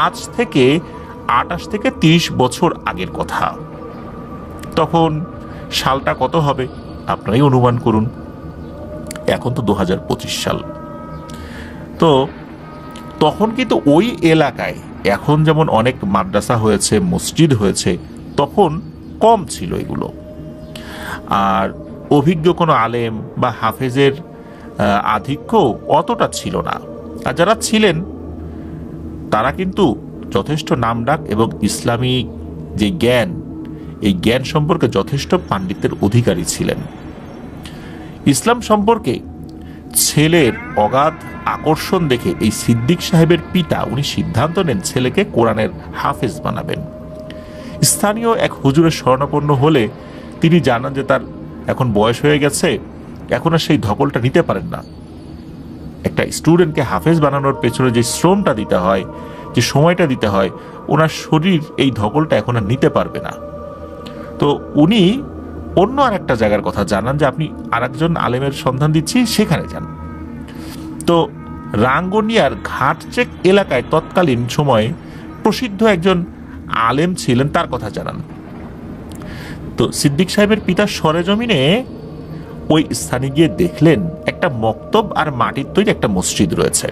আজ থেকে 28 থেকে 30 বছর আগের কথা। তখন সালটা কত হবে আপনারাই অনুমান করুন। এখন তো 2025 সাল। তো তখন কিন্তু ওই এলাকায় এখন যেমন অনেক মাদ্রাসা হয়েছে, মসজিদ হয়েছে, তখন কম ছিল এগুলো। আর অভিজ্ঞ কোনো আলেম বা হাফেজের আধিক্য অতটা ছিল না। আর যারা ছিলেন তারা কিন্তু যথেষ্ট নামডাক এবং ইসলামী যে জ্ঞান, এই জ্ঞান সম্পর্কে যথেষ্ট পাণ্ডিত্যের অধিকারী ছিলেন। ইসলাম সম্পর্কে ছেলের অগাধ আকর্ষণ দেখে এই সিদ্দিক সাহেবের পিতা উনি সিদ্ধান্ত নেন ছেলেকে কোরআনের হাফেজ বানাবেন। স্থানীয় এক হুজুরের শরণাপন্ন হলে তিনি জানান যে তার এখন বয়স হয়ে গেছে, এখন আর সেই ধকলটা নিতে পারেন না। একটা স্টুডেন্টকে হাফেজ বানানোর পেছনে যে শ্রমটা দিতে হয়, যে সময়টা দিতে হয়, ওনার শরীর এই ধকলটা এখন আর নিতে পারবে না। তো উনি অন্য আর একটা জায়গার কথা জানান যে আপনি আরেকজন আলেমের সন্ধান দিচ্ছি, সেখানে যান। তো রাঙ্গুনিয়ার ঘাটচেক এলাকায় তৎকালীন সময়ে প্রসিদ্ধ একজন আলেম ছিলেন, তার কথা জানান। তো সিদ্দিক সাহেবের পিতা সরেজমিনে ওই স্থানে গিয়ে দেখলেন একটা মক্তব আর মাটির তৈরি একটা মসজিদ রয়েছে।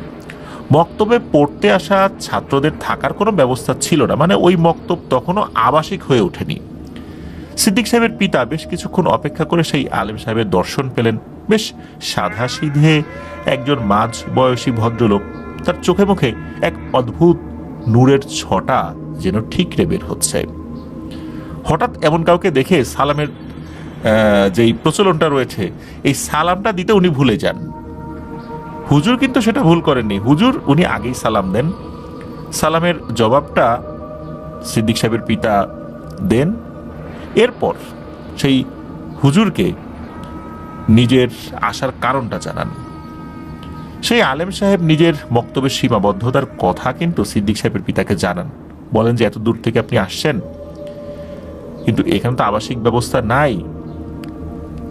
মক্তবে পড়তে আসা ছাত্রদের থাকার কোনো ব্যবস্থা ছিল না, মানে ওই মক্তব তখনও আবাসিক হয়ে ওঠেনি। সিদ্দিক সাহেবের পিতা বেশ কিছুক্ষণ অপেক্ষা করে সেই আলেম সাহেবের দর্শন পেলেন। বেশ সাদা সিধে একজন মাঝ বয়সী ভদ্রলোক, তার চোখে মুখে এক অদ্ভুত নূরের ছটা যেন ঠিকরে বের হচ্ছে। হঠাৎ এমন কাউকে দেখে সালামের যেই প্রচলনটা রয়েছে, এই সালামটা দিতে উনি ভুলে যান। হুজুর কিন্তু সেটা ভুল করেননি। হুজুর উনি আগেই সালাম দেন। সালামের জবাবটা সিদ্দিক সাহেবের পিতা দেন। এরপর সেই হুজুরকে নিজের আসার কারণটা জানান। সেই আলেম সাহেব নিজের বক্তব্যের সীমাবদ্ধতার কথা কিন্তু সিদ্দিক সাহেবের পিতাকে জানান। বলেন যে এত দূর থেকে আপনি আসছেন, কিন্তু এখানে তো আবাসিক ব্যবস্থা নাই,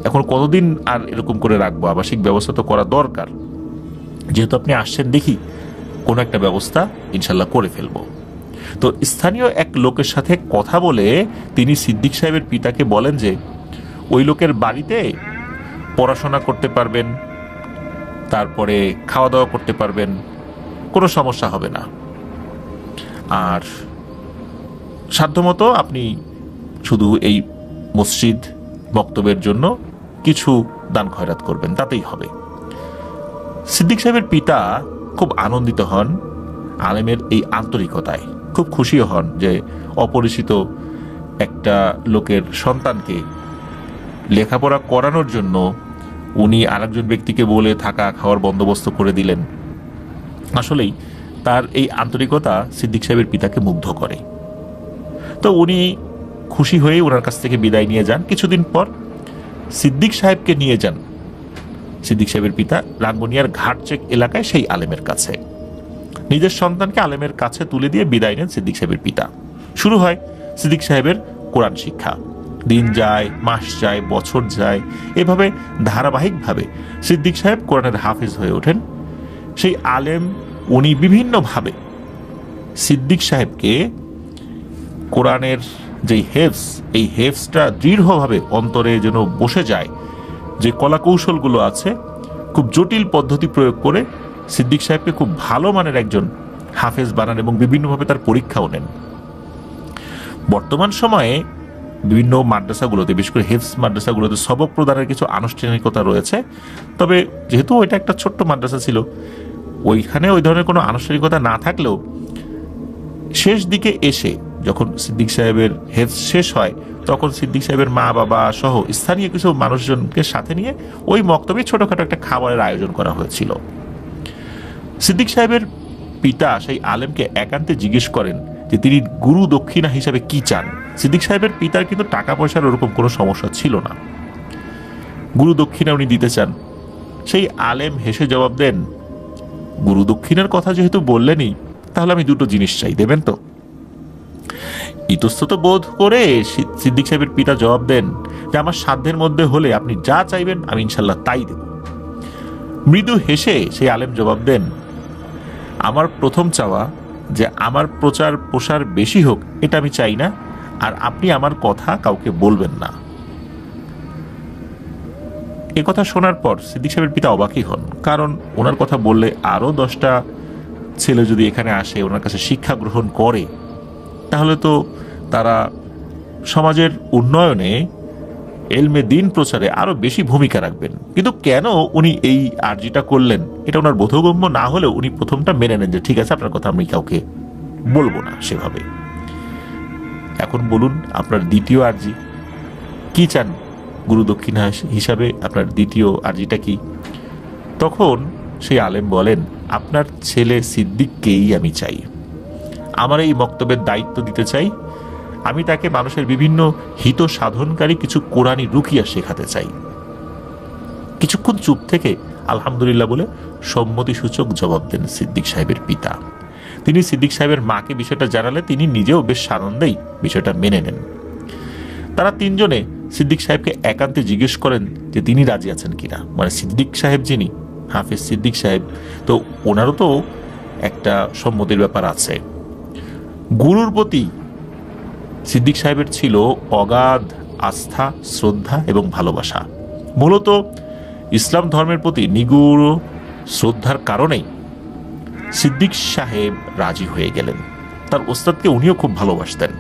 এখন কতদিন আর এরকম করে রাখবো, আবাসিক ব্যবস্থা তো করা দরকার। যেহেতু আপনি আসছেন, দেখি কোনো একটা ব্যবস্থা ইনশাল্লাহ করে ফেলবো। তো স্থানীয় এক লোকের সাথে কথা বলে তিনি সিদ্দিক সাহেবের পিতাকে বলেন যে ওই লোকের বাড়িতে পড়াশোনা করতে পারবেন, তারপরে খাওয়া দাওয়া করতে পারবেন, কোনো সমস্যা হবে না। আর সাধ্যমতো আপনি শুধু এই মসজিদ বক্তব্যের জন্য কিছু দান খয়রাত করবেন, তাতেই হবে। সিদ্দিক সাহেবের পিতা খুব আনন্দিত হন আলেমের এই আন্তরিকতায়, খুব খুশিও হন যে অপরিচিত একটা লোকের সন্তানকে লেখাপড়া করানোর জন্য উনি আরেকজন ব্যক্তিকে বলে থাকা খাওয়ার বন্দোবস্ত করে দিলেন। আসলেই তার এই আন্তরিকতা সিদ্দিক সাহেবের পিতাকে মুগ্ধ করে। তো উনি খুশি হয়ে ওনার কাছ থেকে বিদায় নিয়ে যান। কিছুদিন পর সিদ্দিক সাহেবকে নিয়ে যান সিদ্দিক সাহেবের পিতা রাঙ্গুনিয়ার ঘাটচেক এলাকায় সেই আলেমের কাছে। নিজের সন্তানকে আলেমের কাছে তুলে দিয়ে বিদায় নেন সিদ্দিক সাহেবের পিতা। শুরু হয় সিদ্দিক সাহেবের কোরআন শিক্ষা। দিন যায়, মাস যায়, বছর যায়, এভাবে ধারাবাহিকভাবে সিদ্দিক সাহেব কোরআনের হাফিজ হয়ে ওঠেন। সেই আলেম উনি বিভিন্নভাবে সিদ্দিক সাহেবকে কোরআনের যে হেফজ, এই হেফজটা দৃঢ়ভাবে অন্তরে যেন বসে যায়, যে কলা কৌশলগুলো আছে খুব জটিল পদ্ধতি প্রয়োগ করে সিদ্দিক সাহেবকে খুব ভালো মানের একজন হাফেজ বানান এবং বিভিন্নভাবে তার পরীক্ষাও নেন। বর্তমান সময়ে বিভিন্ন মাদ্রাসাগুলোতে, বিশেষ করে হেফজ মাদ্রাসাগুলোতে সবক প্রদানের কিছু আনুষ্ঠানিকতা রয়েছে। তবে যেহেতু ওইটা একটা ছোট্ট মাদ্রাসা ছিল, ওইখানে ওই ধরনের কোনো আনুষ্ঠানিকতা না থাকলেও শেষ দিকে এসে যখন সিদ্দিক সাহেবের হেফজ শেষ হয়, তখন সিদ্দিক সাহেবের মা বাবা সহ স্থানীয় কিছু মানুষজনকে সাথে নিয়ে ওই মক্তবে ছোটখাটো একটা খাবারের আয়োজন করা হয়েছিল। সিদ্দিক সাহেবের পিতা সেই আলেমকে একান্তে জিজ্ঞেস করেন যে তিনি গুরু দক্ষিণা হিসাবে কি চান। সিদ্দিক সাহেবের পিতার কিন্তু টাকা পয়সার ওরকম কোনো সমস্যা ছিল না, গুরু দক্ষিণা উনি দিতে চান। সেই আলেম হেসে জবাব দেন, গুরু দক্ষিণার কথা যেহেতু বললেনই, তাহলে আমি দুটো জিনিস চাই, দেবেন তো? ইতস্তত বোধ করে সিদ্দিক সাহেবের পিতা জবাব দেন যে আমার সাধ্যের মধ্যে হলে আপনি যা চাইবেন আমি ইনশাল্লাহ তাই দেব। মৃদু হেসে সেই আলেম জবাব দেন, আমার প্রথম চাওয়া যে আমার প্রচার প্রসার বেশি হোক এটা আমি চাই না, আর আপনি আমার কথা কাউকে বলবেন না। এ কথা শোনার পর সিদ্দিক সাহেবের পিতা অবাকই হন, কারণ ওনার কথা বললে আরো 10টা ছেলে যদি এখানে আসে, ওনার কাছে শিক্ষা গ্রহণ করে, তাহলে তো তারা সমাজের উন্নয়নে, এলমে দিন প্রচারে আরো বেশি ভূমিকা রাখবেন। কিন্তু কেন উনি এই আর্জিটা করলেন এটা ওনার বোধগম্য না হলেও উনি প্রথমটা মেনে নেন যে ঠিক আছে, আপনার কথা আমি কাউকে বলবো না সেভাবে। এখন বলুন আপনার দ্বিতীয় আর্জি কি চান, গুরু দক্ষিণা হিসাবে আপনার দ্বিতীয় আর্জিটা কি? তখন সেই আলেম বলেন, আপনার ছেলে সিদ্দিককেই আমি চাই, আমার এই বক্তব্যের দায়িত্ব দিতে চাই। আমি তাকে মানুষের বিভিন্ন হিত সাধনকারী কিছু কোরআনী রুকিয়া শেখাতে চাই। কিছুক্ষণ চুপ থেকে আলহামদুলিল্লাহ বলে সম্মতি সূচক জবাব দেন সিদ্দিক সাহেবের পিতা। তিনি সিদ্দিক সাহেবের মাকে বিষয়টা জানালে তিনি নিজেও বেশ আনন্দেই বিষয়টা মেনে নেন। তারা তিনজনে সিদ্দিক সাহেবকে একান্তে জিজ্ঞেস করেন যে তিনি রাজি আছেন কিনা। মানে সিদ্দিক সাহেব যিনি, হাফেজ সিদ্দিক সাহেব, তো ওনারও তো একটা সম্মতির ব্যাপার আছে। গুরুর প্রতি সিদ্দিক সাহেবের ছিল অগাধ আস্থা, শ্রদ্ধা এবং ভালোবাসা। মূলত ইসলাম ধর্মের প্রতি নিগুড় শ্রদ্ধার কারণেই সিদ্দিক সাহেব রাজি হয়ে গেলেন। তার ওস্তাদকে উনিও খুব ভালোবাসতেন।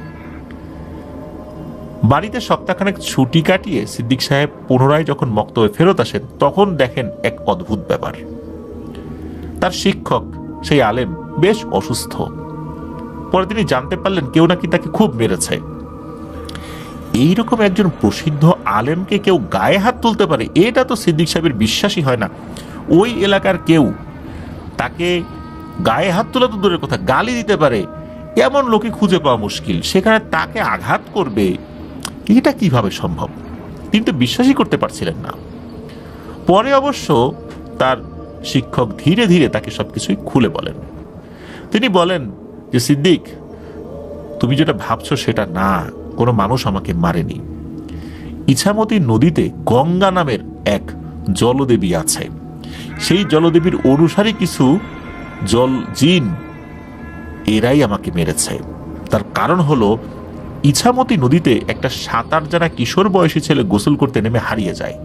বাড়িতে সপ্তাহখানেক ছুটি কাটিয়ে সিদ্দিক সাহেব পুনরায় যখন মক্তবে ফেরত আসেন, তখন দেখেন এক অদ্ভুত ব্যাপার। তার শিক্ষক সেই আলেম বেশ অসুস্থ। পরে তিনি জানতে পারলেন কেউ নাকি তাকে খুব মেরেছে। এইরকম একজন প্রসিদ্ধ আলেমকে কেউ গায়ে হাত তুলতে পারে, এটা তো সিদ্দিক সাহেবের বিশ্বাসই হয় না। ওই এলাকার কেউ তাকে গায়ে হাত তোলা তো দূরের কথা, গালি দিতে পারে এমন লোকে খুঁজে পাওয়া মুশকিল, সেখানে তাকে আঘাত করবে, এটা কিভাবে সম্ভব? তিনি তো বিশ্বাসই করতে পারছিলেন না। পরে অবশ্য তার শিক্ষক ধীরে ধীরে তাকে সবকিছুই খুলে বলেন। তিনি বলেন যে সিদ্দিক, তুমি যেটা ভাবছো সেটা না, কোনো মানুষ আমাকে মারেনি। ইছামতি নদীতে গঙ্গা নামের এক জলদেবী আছে। সেই জলদেবীর অনুসারী কিছু জল জিন, এরাই আমাকে মেরেছে। তার কারণ হলো ইছামতি নদীতে একটা 7-8 জানা কিশোর বয়সী ছেলে গোসল করতে নেমে হারিয়ে যায়।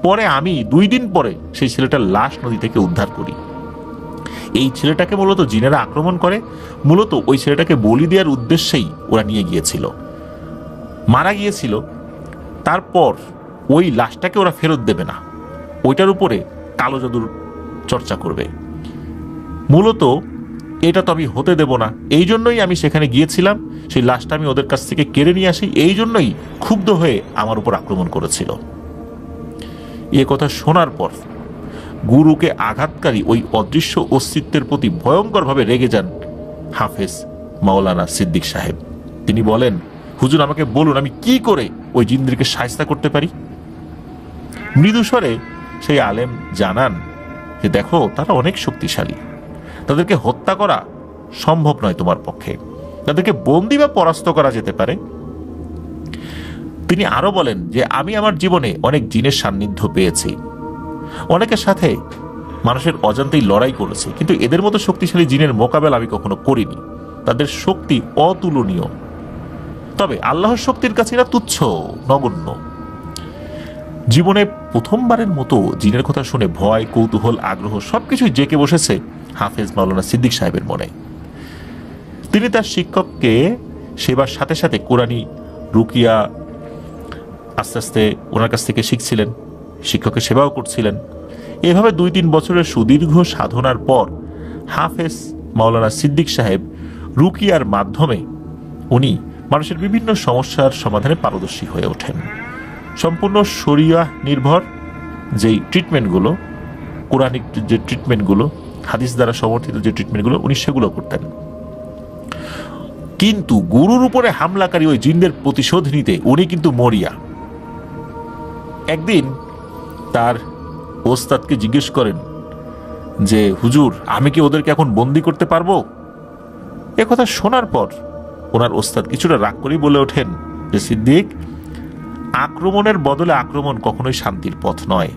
পরে আমি 2 দিন পরে সেই ছেলেটার লাশ নদী থেকে উদ্ধার করি। এই ছেলেটাকে মূলত জিনেরা আক্রমণ করে, মূলত ওই ছেলেটাকে বলি দেওয়ার উদ্দেশ্যেই ওরা নিয়ে গিয়েছিল, মারা গিয়েছিল। তারপর ওই লাশটাকে ওরা ফেরত দেবে না, ওইটার উপরে কালো জাদুর চর্চা করবে। মূলত এটা তো আমি হতে দেব না, এই জন্যই আমি সেখানে গিয়েছিলাম। সেই লাশটা আমি ওদের কাছ থেকে কেড়ে নিয়ে আসি, এই জন্যই ক্ষুব্ধ হয়ে আমার উপর আক্রমণ করেছিল। এ কথা শোনার পর গুরুকে আঘাতকারী ওই অদৃশ্য অস্তিত্বের প্রতি ভয়ঙ্করভাবে রেগে যান হাফেজ মাওলানা সিদ্দিক সাহেব। তিনি বলেন, হুজুর আমাকে বলুন আমি কি করে ওই জিনদেরকে শায়েস্তা করতে পারি। মৃদুস্বরে সেই আলেম জানান যে দেখো, তারা অনেক শক্তিশালী, তাদেরকে হত্যা করা সম্ভব নয় তোমার পক্ষে, তাদেরকে বন্দি বা পরাস্ত করা যেতে পারে। তিনি আরো বলেন যে আমি আমার জীবনে অনেক জিনের সান্নিধ্য পেয়েছি, অনেকের সাথে মানুষের অজান্তেই লড়াই করেছি, কিন্তু এদের মতো শক্তিশালী জিনের মোকাবেলা আমি কখনো করিনি। তাদের শক্তি অতুলনীয়, তবে আল্লাহর শক্তির কাছে এরা তুচ্ছ, নগণ্য। জীবনে প্রথমবারের মতো জিনের কথা শুনে ভয়, কৌতূহল, আগ্রহ সবকিছুই জেঁকে বসেছে হাফেজ মাওলানা সিদ্দিক সাহেবের মনে। তিনি তার শিক্ষককে সেবার সাথে সাথে কোরআনী রুকিয়া আস্তে আস্তে ওনার কাছ থেকে শিখছিলেন, শিক্ষকের সেবাও করছিলেন। এভাবে 2-3 বছরের সুদীর্ঘ সাধনার পর হাফেজ মাওলানা সিদ্দিক সাহেব রুকিয়ার মাধ্যমে উনি মানুষের বিভিন্ন সমস্যার সমাধানে পারদর্শী হয়ে ওঠেন। সম্পূর্ণ শরিয়া নির্ভর যেই ট্রিটমেন্টগুলো, কোরআনিক যে ট্রিটমেন্টগুলো, হাদিস দ্বারা সমর্থিত যে ট্রিটমেন্টগুলো, উনি সেগুলো করতেন। কিন্তু গুরুর উপরে হামলাকারী ওই জিনদের প্রতিশোধ নিতে উনি কিন্তু মরিয়া। একদিন তার ওস্তাদকে জিজ্ঞেস করেন যে হুজুর, আমি কি ওদেরকে এখন বন্দি করতে পারবো? একথা শোনার পর ওনার ওস্তাদ কিছুটা রাগ করেই বলে ওঠেন যে সিদ্দিক, আক্রমণের বদলে আক্রমণ কখনোই শান্তির পথ নয়।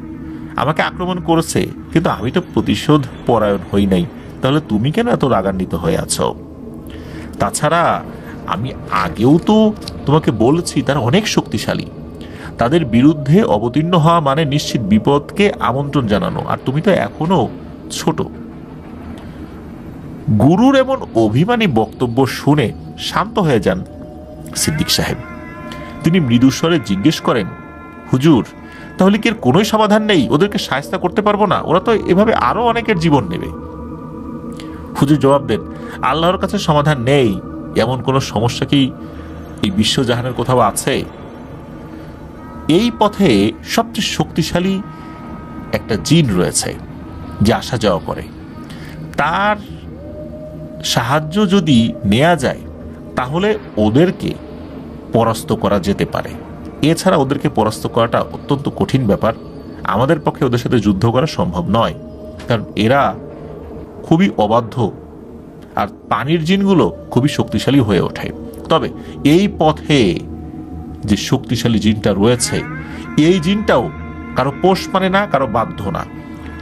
আমাকে আক্রমণ করেছে, কিন্তু আমি তো প্রতিশোধ পরায়ণ হই নাই, তাহলে তুমি কেন এত রাগান্বিত হয়ে আছো? তাছাড়া আমি আগেও তো তোমাকে বলেছি তারা অনেক শক্তিশালী, তাদের বিরুদ্ধে অবতীর্ণ হওয়া মানে নিশ্চিত বিপদকে আমন্ত্রণ জানানো, আর তুমি তো এখনো ছোট। গুরুর এমন অভিমানী বক্তব্য শুনে শান্ত হয়ে যান সিদ্দিক সাহেব। তিনি মৃদুস্বরে জিজ্ঞেস করেন, হুজুর, তাহলে কি এর কোনোই সমাধান নেই? ওদেরকে শায়েস্তা করতে পারবো না? ওরা তো এভাবে আরো অনেকের জীবন নেবে। হুজুর জবাব দেন, আল্লাহর কাছে সমাধান নেই এমন কোন সমস্যা কি এই বিশ্বজাহানের কোথাও আছে? এই পথে সবচেয়ে শক্তিশালী একটা জিন রয়েছে যে আসা যাওয়া করে, তার সাহায্য যদি নেওয়া যায় তাহলে ওদেরকে পরাস্ত করা যেতে পারে। এছাড়া ওদেরকে পরাস্ত করাটা অত্যন্ত কঠিন ব্যাপার, আমাদের পক্ষে ওদের সাথে যুদ্ধ করা সম্ভব নয়, কারণ এরা খুবই অবাধ্য আর পানির জিনগুলো খুবই শক্তিশালী হয়ে ওঠে। তবে এই পথে যে শক্তিশালী জিনটা রয়েছে, এই জিনটাও কারো পোষ মানে না, কারো বাধ্য না,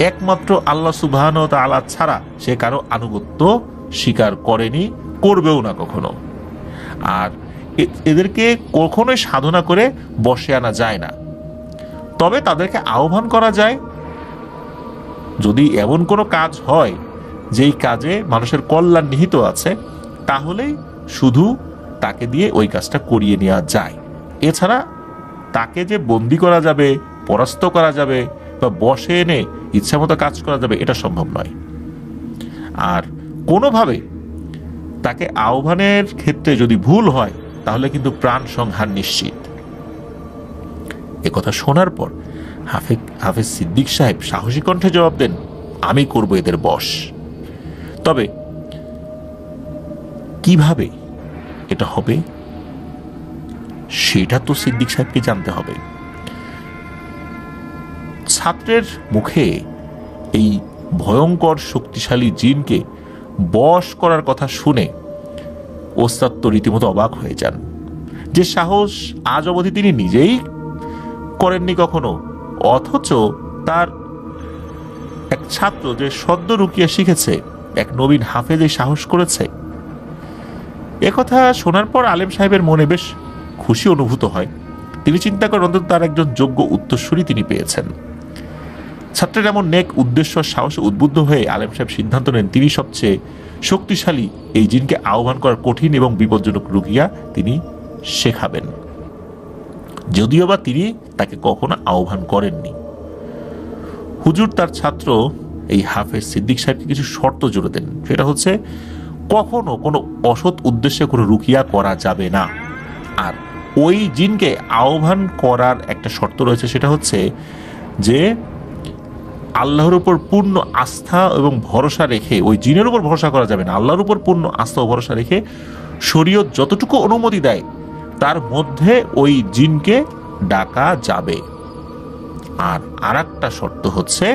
একমাত্র আল্লাহ সুবহানাহু ওয়া তাআলা ছাড়া সে কারো আনুগত্য স্বীকার করেনি, করবেও না কখনো। আর এদেরকে কখনোই সাধনা করে বসে আনা যায় না, তবে তাদেরকে আহ্বান করা যায়। যদি এমন কোনো কাজ হয় যেই কাজে মানুষের কল্যাণ নিহিত আছে, তাহলেই শুধু তাকে দিয়ে ওই কাজটা করিয়ে নেওয়া যায়। এছাড়া তাকে যে বন্দি করা যাবে, পরাস্ত করা যাবে বা বসে এনে ইচ্ছামতো কাজ করা যাবে, এটা সম্ভব নয়। আর কোনোভাবে তাকে আহ্বানের ক্ষেত্রে যদি ভুল হয় তাহলে কিন্তু প্রাণ সংহার নিশ্চিত। একথা শোনার পর হাফেজ সিদ্দিক সাহেব সাহসী কণ্ঠে জবাব দেন, আমি করব এদের বশ। তবে কিভাবে এটা হবে সেটা তো সিদ্দিক সাহেবকে জানতে হবে। ছাত্রের মুখে এই ভয়ঙ্কর শক্তিশালী জিনকে বশ করার কথা শুনে ওস্তাদ তো রীতিমতো অবাক হয়ে যান। যে সাহস আজ অবধি তিনি নিজেই করেননি কখনো, অথচ তার এক ছাত্র যে সদ্য রুকিয়া শিখেছে, এক নবীন হাফেজ এই সাহস করেছে। একথা শোনার পর আলেম সাহেবের মনে বেশ খুশি অনুভূত হয়। তিনি চিন্তা করেন অন্তত তার একজন যোগ্য উত্তরসূরি তিনি পেয়েছেন। ছাত্রের এমন নেক উদ্দেশ্য সাহসে উদ্বুদ্ধ হয়ে আলেম সাহেব সিদ্ধান্ত নেন তিনি সবচেয়ে শক্তিশালী এই জিনকে আহ্বান করার কঠিন এবং বিপজ্জনক রুকিয়া তিনি শেখাবেন, যদিও বা তিনি তাকে কখনো আহ্বান করেননি। হুজুর তার ছাত্র এই হাফেজ সিদ্দিক সাহেবকে কিছু শর্ত জুড়ে দেন। সেটা হচ্ছে, কখনো কোনো অসৎ উদ্দেশ্যে কোনো রুকিয়া করা যাবে না। আর ওই জিনকে আহ্বান করার একটা শর্ত রয়েছে, সেটা হচ্ছে যে আল্লাহর উপর পূর্ণ আস্থা এবং ভরসা রেখে, ওই জিনের উপর ভরসা করা যাবে না, আল্লাহর উপর পূর্ণ আস্থা ও ভরসা রেখে শরীয়ত যতটুকু অনুমতি দেয় তার মধ্যে ওই জিনকে ডাকা যাবে। আর আরেকটা শর্ত হচ্ছে,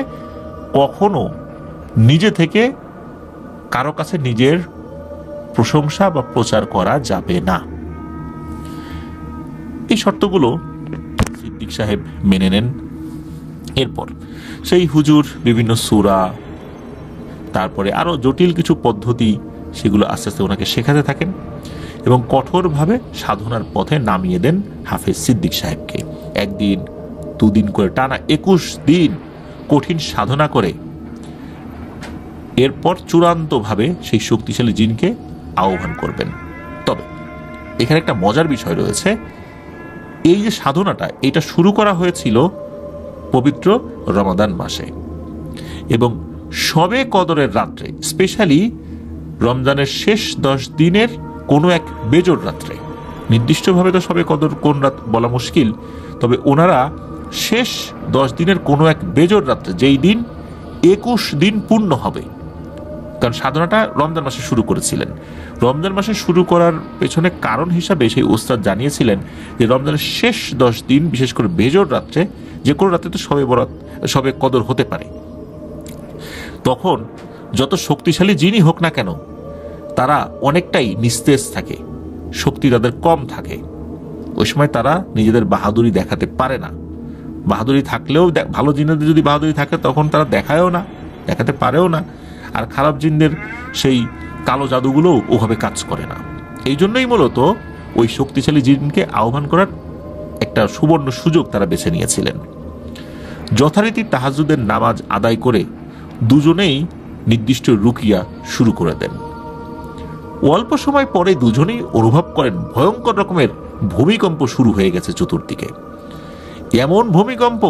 কখনো নিজে থেকে কারো কাছে নিজের প্রশংসা বা প্রচার করা যাবে না। এই শর্তগুলো সিদ্দিক সাহেব মেনে নেন। এরপর সেই হুজুর বিভিন্ন সূরা, তারপরে আরো জটিল কিছু পদ্ধতি, সেগুলো আস্তে আস্তে ওনাকে শেখাতে থাকেন এবং কঠোরভাবে সাধনার পথে নামিয়ে দেন হাফেজ সিদ্দিক সাহেবকে। একদিন দুদিন করে টানা 21 দিন কঠিন সাধনা করে এরপর চূড়ান্তভাবে সেই শক্তিশালী জিনকে আহ্বান করবেন। তবে এখানে একটা মজার বিষয় রয়েছে, এই যে সাধনাটা, এটা শুরু করা হয়েছিল পবিত্র রমাদান মাসে এবং শবে কদরের রাত্রে, স্পেশালি রমজানের শেষ 10 দিনের কোনো এক বেজোড় রাত্রে। নির্দিষ্টভাবে তো শবে কদর কোন রাত বলা মুশকিল, তবে ওনারা শেষ 10 দিনের কোনো এক বেজোড় রাত্রে, যেই দিন 21 দিন পূর্ণ হবে, কারণ সাধনাটা রমজান মাসে শুরু করেছিলেন। রমজান মাসে শুরু করার পেছনে কারণ হিসাবে সেই ওস্তাদ জানিয়েছিলেন যে রমজানের শেষ 10 দিন, বিশেষ করে বেজোড় রাত্রে, যে কোনো রাত্রে তো শবে কদর হতে পারে, তখন যত শক্তিশালী জিনই হোক না কেন তারা অনেকটাই নিস্তেজ থাকে, শক্তি তাদের কম থাকে। ওই সময় তারা নিজেদের বাহাদুরি দেখাতে পারে না। বাহাদুরি থাকলেও, ভালো জিনদের যদি বাহাদুরি থাকে তখন তারা দেখায়ও না, দেখাতে পারেও না। আর খারাপ জিনদের সেই কালো জাদুগুলোও ওভাবে কাজ করে না। এই জন্যই মূলত ওই শক্তিশালী জিনকে আহ্বান করার একটা সুবর্ণ সুযোগ তারা বেছে নিয়েছিলেন। যথারীতি তাহাজ্জুদের নামাজ আদায় করে দুজনেই নির্দিষ্ট রুকিয়া শুরু করে দেন। অল্প সময় পরে দুজনেই অনুভব করেন ভয়ঙ্কর রকমের ভূমিকম্প শুরু হয়ে গেছে চতুর্দিকে। এমন ভূমিকম্প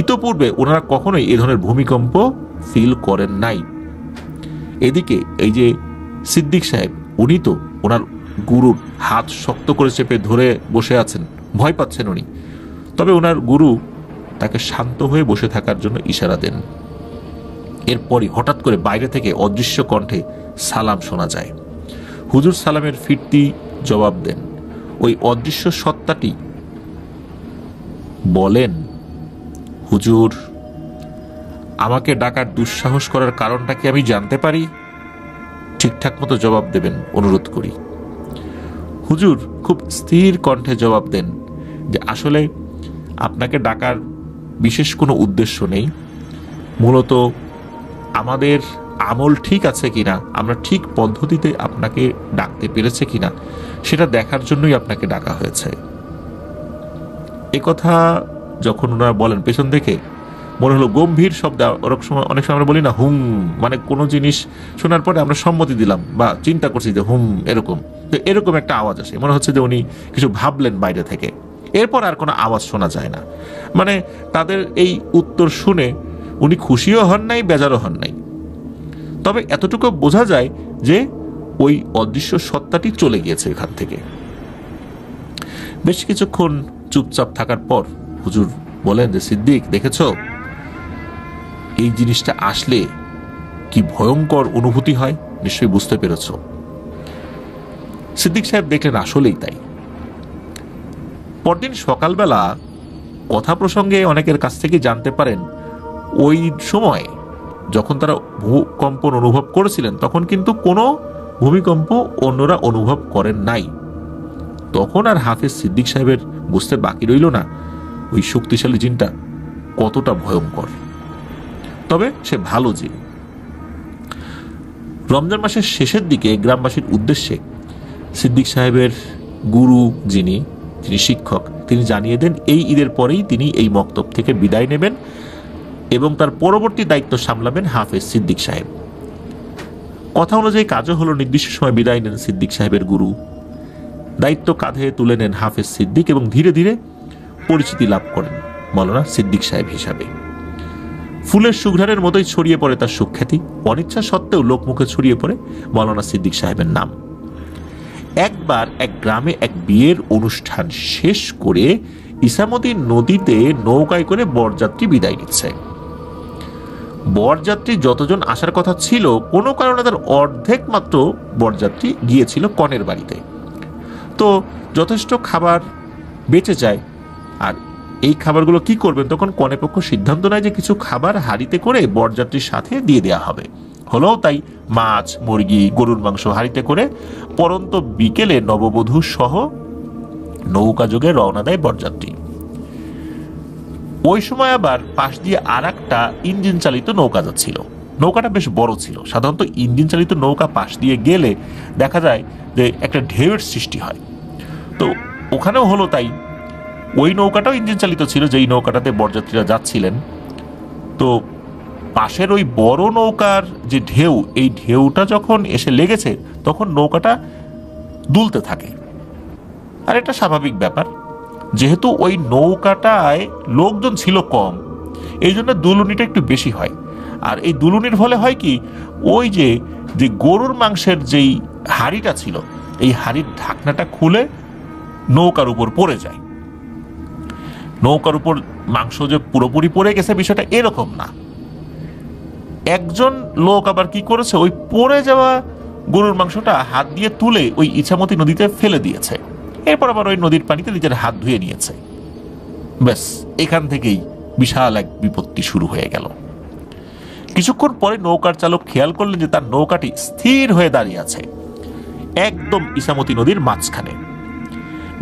ইতোপূর্বে ওনারা কখনোই এ ধরনের ভূমিকম্প ফিল করেন নাই। এদিকে এই যে সিদ্দিক সাহেব, উনি তো ওনার গুরুর হাত শক্ত করে চেপে ধরে বসে আছেন, ভয় পাচ্ছেন উনি। তবে ওনার গুরু তাকে শান্ত হয়ে বসে থাকার জন্য ইশারা দেন। এরপরই হঠাৎ করে বাইরে থেকে অদৃশ্য কণ্ঠে সালাম শোনা যায়। হুজুর সালামের ফিরতি জবাব দেন। ওই অদৃশ্য সত্তাটি বলেন, হুজুর, আমাকে ডাকার দুঃসাহস করার কারণটা কি আমি জানতে পারি? ঠিকঠাক মতো জবাব দেবেন অনুরোধ করি। হুজুর খুব স্থির কণ্ঠে জবাব দেন যে আসলে আপনাকে ডাকার বিশেষ কোনো উদ্দেশ্য নেই। মূলত আমাদের আমল ঠিক আছে কিনা, আমরা ঠিক পদ্ধতিতে আপনাকে ডাকতে পেরেছে কিনা সেটা দেখার জন্যই আপনাকে ডাকা হয়েছে। এ কথা যখন ওনারা বলেন, পেছন থেকে মনে হলো গম্ভীর শব্দ। অনেক সময় আমরা বলি না হুম, মানে কোনো জিনিস শোনার পরে আমরা সম্মতি দিলাম বা চিন্তা করছি যে হুম, এরকম। তো এরকম একটা আওয়াজ আসে, মনে হচ্ছে যে উনি কিছু ভাবলেন বাইরে থেকে। এরপর আর কোনো আওয়াজ শোনা যায় না। মানে তাদের এই উত্তর শুনে উনি খুশিও হন নাই, বেজারও হন নাই। তবে এতটুকু বোঝা যায় যে ওই অদৃশ্য সত্তাটি চলে গিয়েছে এখান থেকে। বেশ কিছুক্ষণ চুপচাপ থাকার পর হুজুর বলেন যে সিদ্দিক, দেখেছো এই জিনিসটা আসলে কি ভয়ঙ্কর অনুভূতি হয়, নিশ্চয়ই বুঝতে পেরেছ। সিদ্দিক সাহেব দেখলেন আসলেই তাই। পরদিন সকালবেলা কথা প্রসঙ্গে অনেকের কাছ থেকে জানতে পারেন ওই সময় যখন তারা ভূকম্পন অনুভব করেছিলেন তখন কিন্তু কোনো ভূমিকম্প অন্যরা অনুভব করেন নাই। তখন আর হাফেজ সিদ্দিক সাহেবের বুঝতে বাকি রইল না ওই শক্তিশালী জিনটা কতটা ভয়ঙ্কর। তবে সে ভালো জিন। রমজান মাসের শেষের দিকে গ্রামবাসীর উদ্দেশ্যে সিদ্দিক সাহেবের গুরু যিনি শিক্ষক, তিনি জানিয়ে দেন এই ঈদের পরেই তিনি এই মক্তব থেকে বিদায় নেবেন এবং তার পরবর্তী দায়িত্ব সামলাবেন হাফেজ সিদ্দিক সাহেব। কথা অনুযায়ী কাজও হলো, নির্দিষ্ট সময় বিদায় নেন সিদ্দিক সাহেবের গুরু। দায়িত্ব কাঁধে তুলে নেন হাফেজ সিদ্দিক এবং ধীরে ধীরে পরিচিতি লাভ করেন মৌলানা সিদ্দিক সাহেব হিসাবে। ফুলের সুঘ্রাণের মতোই ছড়িয়ে পড়ে তার সুখ্যাতি। অনিচ্ছা সত্ত্বেও লোকমুখে ছড়িয়ে পড়ে মৌলানা সিদ্দিক সাহেবের নাম। একবার এক গ্রামে এক বিয়ের অনুষ্ঠান শেষ করে ইসামতি নদীতে নৌকায় করে বরযাত্রী বিদায় নিচ্ছে। বরযাত্রী যতজন আসার কথা ছিল কোনো কারণে তার অর্ধেক মাত্র বরযাত্রী গিয়েছিল কনের বাড়িতে। তো যথেষ্ট খাবার বেঁচে যায়। আর এই খাবারগুলো কি করবেন, তখন কনেপক্ষ সিদ্ধান্ত নেয় যে কিছু খাবার হাঁড়িতে করে বরযাত্রীর সাথে দিয়ে দেওয়া হবে। হলো তাই মাছ, মুরগি, গরুর মাংস হাঁড়িতে করে পরন্ত বিকেলে নববধূ সহ নৌকা যোগে রওনা দেয় বরযাত্রী। ওই সময় আবার পাশ দিয়ে আর একটা ইঞ্জিন চালিত নৌকা যাচ্ছিল। নৌকাটা বেশ বড় ছিল। সাধারণত ইঞ্জিন চালিত নৌকা পাশ দিয়ে গেলে দেখা যায় যে একটা ঢেউয়ের সৃষ্টি হয়। তো ওখানেও হলো তাই। ওই নৌকাটাও ইঞ্জিন চালিত ছিল, যেই নৌকাটাতে বরযাত্রীরা যাচ্ছিলেন। তো পাশের ওই বড় নৌকার যে ঢেউ, এই ঢেউটা যখন এসে লেগেছে তখন নৌকাটা দুলতে থাকে। আর এটা স্বাভাবিক ব্যাপার, যেহেতু ওই নৌকাটায় লোকজন ছিল কম, এই জন্য দুলুনিটা একটু বেশি হয়। আর এই দুলুনির ফলে হয় কি, ওই যে গরুর মাংসের যেই হাঁড়িটা ছিল, এই হাঁড়ির ঢাকনাটা খুলে নৌকার উপর পড়ে যায়। নৌকার উপর মাংস যে পুরোপুরি পড়ে গেছে বিষয়টা এরকম না। একজন লোক আবার কি করেছে, ওই পড়ে যাওয়া গরুর মাংসটা হাত দিয়ে তুলে ওই ইছামতি নদীতে ফেলে দিয়েছে। এরপর আবার ওই নদীর পানিতে নিজের হাত ধুয়ে নিয়েছে। ব্যাস, এখান থেকেই বিশাল এক বিপত্তি শুরু হয়ে গেল। কিছুক্ষণ পরে নৌকার চালক খেয়াল করলেন যে তার নৌকাটি স্থির হয়ে দাঁড়িয়ে আছে একদম ইছামতি নদীর মাঝখানে।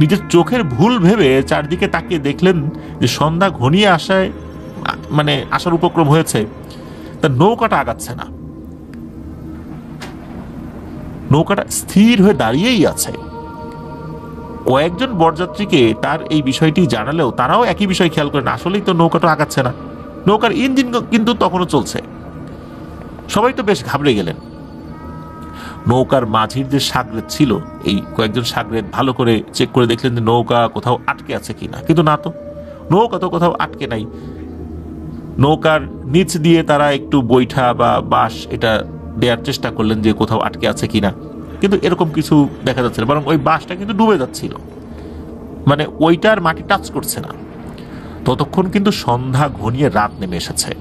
নিজের চোখের ভুল ভেবে চারদিকে তাকিয়ে দেখলেন যে সন্ধ্যা ঘনিয়ে আসার উপক্রম হয়েছে। তার নৌকাটা আগাচ্ছে না, নৌকাটা স্থির হয়ে দাঁড়িয়েই আছে। কয়েকজন বরযাত্রীকে তার এই বিষয়টি জানালেও তারাও একই বিষয় খেয়াল করেন, আসলেই তো নৌকাটা আগাচ্ছে না, নৌকার ইঞ্জিন কিন্তু তখনও চলছে। সবাই তো বেশ ঘাবড়ে গেলেন। নৌকার মাঝির যে সাগরেদ ছিল, এই কয়েকজন সাগরেদ ভালো করে চেক করে দেখলেন যে নৌকা কোথাও আটকে আছে কিনা, কিন্তু না, তো নৌকা তো কোথাও আটকে নাই। নৌকার নিচ দিয়ে তারা একটু বৈঠা বা বাঁশ এটা দেওয়ার চেষ্টা করলেন যে কোথাও আটকে আছে কিনা, কিন্তু এরকম কিছু দেখা যাচ্ছে না, বরং ওই বাঁশটা কিন্তু ডুবে যাচ্ছিল, মানে ওইটার মাটি টাচ করছে না। ততক্ষণ কিন্তু সন্ধ্যা ঘনিয়ে রাত নেমে এসেছে।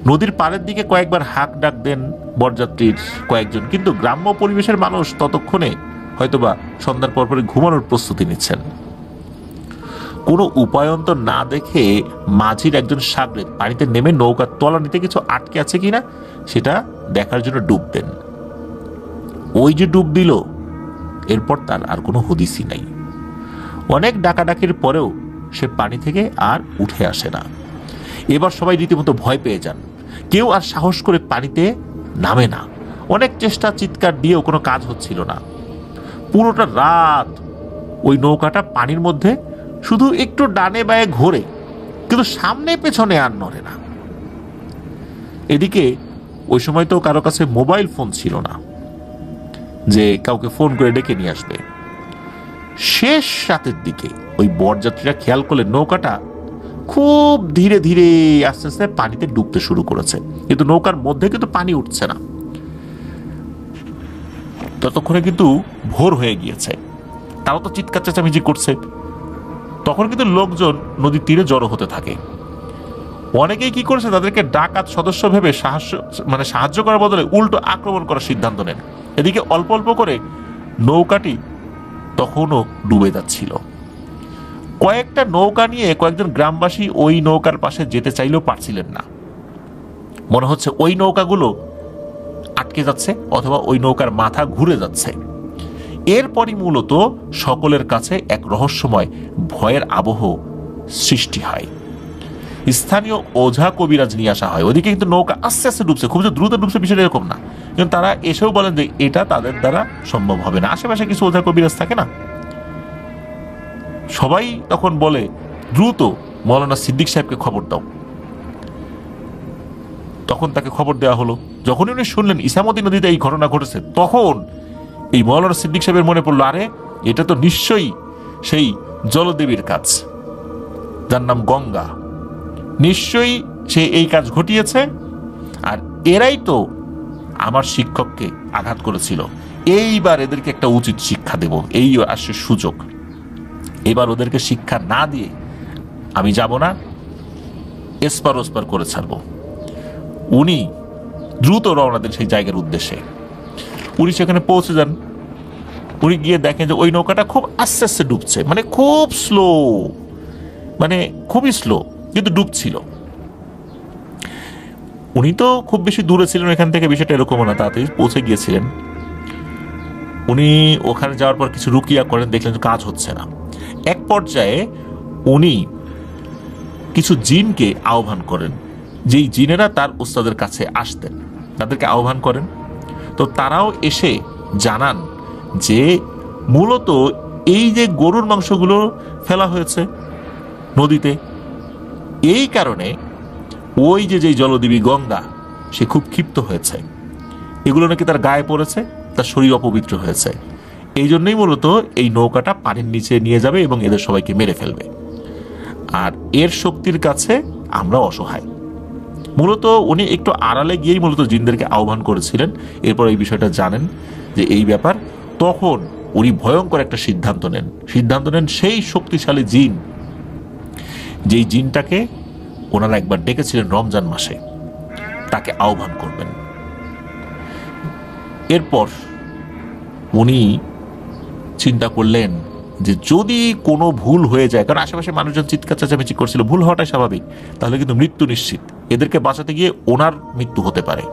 নদীর পাড়ের দিকে কয়েকবার হাঁক ডাক দেন বরযাত্রীর কয়েকজন, কিন্তু গ্রাম্য পরিবেশের মানুষ ততক্ষণে হয়তোবা সন্ধ্যার পরপরে ঘুমানোর প্রস্তুতি নিচ্ছেন। কোনো উপায়ন্তর না দেখে মাঝির একজন সাগরেদ পানিতে নেমে নৌকার তলানিতে কিছু আটকে আছে কিনা সেটা দেখার জন্য ডুব দেন। ওই যে ডুব দিল, এরপর তার আর কোনো হদিসই নাই। অনেক ডাকাডাকির পরেও সে পানি থেকে আর উঠে আসে না। এবার সবাই রীতিমতো ভয় পেয়ে যান, কেউ আর সাহস করে পানিতে নামে না। অনেক চেষ্টা চিৎকার দিয়েও কোনো কাজ হচ্ছিল না। পুরোটা রাত ওই নৌকাটা পানির মধ্যে শুধু একটু ডানে বায়ে ঘোরে, কিন্তু সামনে পেছনে আর নড়ে না। এদিকে ওই সময় তো কারো কাছে মোবাইল ফোন ছিল না যে কাউকে ফোন করে ডেকে নিয়ে আসবে। শেষ রাতের দিকে ওই বরযাত্রীরা খেয়াল করলে নৌকাটা খুব ধীরে ধীরে আস্তে আস্তে পানিতে ডুবতে শুরু করেছে, কিন্তু নৌকার মধ্যে কিন্তু পানি উঠছে না। ততক্ষণে কিন্তু ভোর হয়ে গিয়েছে, তাও তো চিৎকার চেঁচামেচি করছে। তখন কিন্তু লোকজন নদীর তীরে জড়ো হতে থাকে। অনেকেই কি করেছে, তাদেরকে ডাকাত সদস্য ভেবে সাহায্য করার বদলে উল্টো আক্রমণ করার সিদ্ধান্ত নেন। এদিকে অল্প অল্প করে নৌকাটি তখনও ডুবে যাচ্ছিল। কয়েকটা নৌকা নিয়ে কয়েকজন গ্রামবাসী ওই নৌকার পাশে যেতে চাইলেও পারছিলেন না। মনে হচ্ছে ওই নৌকাগুলো আটকে যাচ্ছে অথবা ওই নৌকার মাথা ঘুরে যাচ্ছে। এরপরই মূলত সকলের কাছে এক রহস্যময় ভয়ের আবহ সৃষ্টি হয়। স্থানীয় ওঝা কবিরাজ নিয়ে আসা হয়। ওদিকে কিন্তু নৌকা আস্তে আস্তে ডুবছে, খুব যে দ্রুত ডুবছে বিষয়টা এরকম না, কিন্তু তারা এসেও বলেন যে এটা তাদের দ্বারা সম্ভব হবে না। আশেপাশে কিছু ওঝা কবিরাজ থাকে না, সবাই তখন বলে দ্রুত মৌলানা সিদ্দিক সাহেবকে খবর দাও। তখন তাকে খবর দেওয়া হলো। যখনই উনি শুনলেন ইসামতি নদীতে এই ঘটনা ঘটেছে, তখন এই মৌলানা সিদ্দিক সাহেবের মনে পড়লো, আরে এটা তো নিশ্চয়ই সেই জলদেবীর কাজ, যার নাম গঙ্গা। নিশ্চয়ই সে এই কাজ ঘটিয়েছে, আর এরাই তো আমার শিক্ষককে আঘাত করেছিল। এইবার এদেরকে একটা উচিত শিক্ষা দেব, এই আসছে সুযোগ। এবার ওদেরকে শিক্ষা না দিয়ে আমি যাব না, এসপার ওসপার করে ছাড়বো। উনি দ্রুত রওনা দেন সেই জায়গার উদ্দেশ্যে। উনি সেখানে পৌঁছে যান। উনি গিয়ে দেখেন যে ওই নৌকাটা খুব আস্তে আস্তে ডুবছে, মানে খুব স্লো, মানে খুবই স্লো, কিন্তু ডুবছিল। উনি তো খুব বেশি দূরে ছিলেন এখান থেকে, বিষয়টা এরকমও না, তাড়াতাড়ি পৌঁছে গিয়েছিলেন। উনি ওখানে যাওয়ার পর কিছু রুকিয়া করেন, দেখলেন যে কাজ হচ্ছে না। এক পর্যায়ে উনি কিছু জিনকে আহ্বান করেন, যেই জিনেরা তার উস্তাদের কাছে আসতেন, তাদেরকে আহ্বান করেন। তো তারাও এসে জানান যে মূলত এই যে গরুর মাংসগুলো ফেলা হয়েছে নদীতে, এই কারণে ওই যে জলদেবী গঙ্গা সে খুব ক্ষিপ্ত হয়েছে। এগুলো নাকি তার গায়ে পড়েছে, তার শরীর অপবিত্র হয়েছে। এই জন্যই মূলত এই নৌকাটা পানির নিচে নিয়ে যাবে এবং এদের সবাইকে মেরে ফেলবে। আর এর শক্তির কাছে আমরা অসহায়। মূলত উনি একটু আড়ালে গিয়েই মূলত জিনদেরকে আহ্বান করেছিলেন। এরপর এই বিষয়টা জানেন যে এই ব্যাপার, তখন উনি ভয়ঙ্কর একটা সিদ্ধান্ত নেন। সেই শক্তিশালী জিন, যেই জিনটাকে ওনারা একবার ডেকেছিলেন রমজান মাসে, তাকে আহ্বান করবেন। এরপর উনি চিন্তা করলেন যে যদি কোনো ভুল হয়ে যায়, কারণ আশেপাশে মানুষজন চিৎকার চেঁচামেচি করছিল, ভুল হওয়াটাই স্বাভাবিক, তাহলে কিন্তু মৃত্যু নিশ্চিত। এদেরকে বাঁচাতে গিয়ে ওনার মৃত্যু হতে পারে।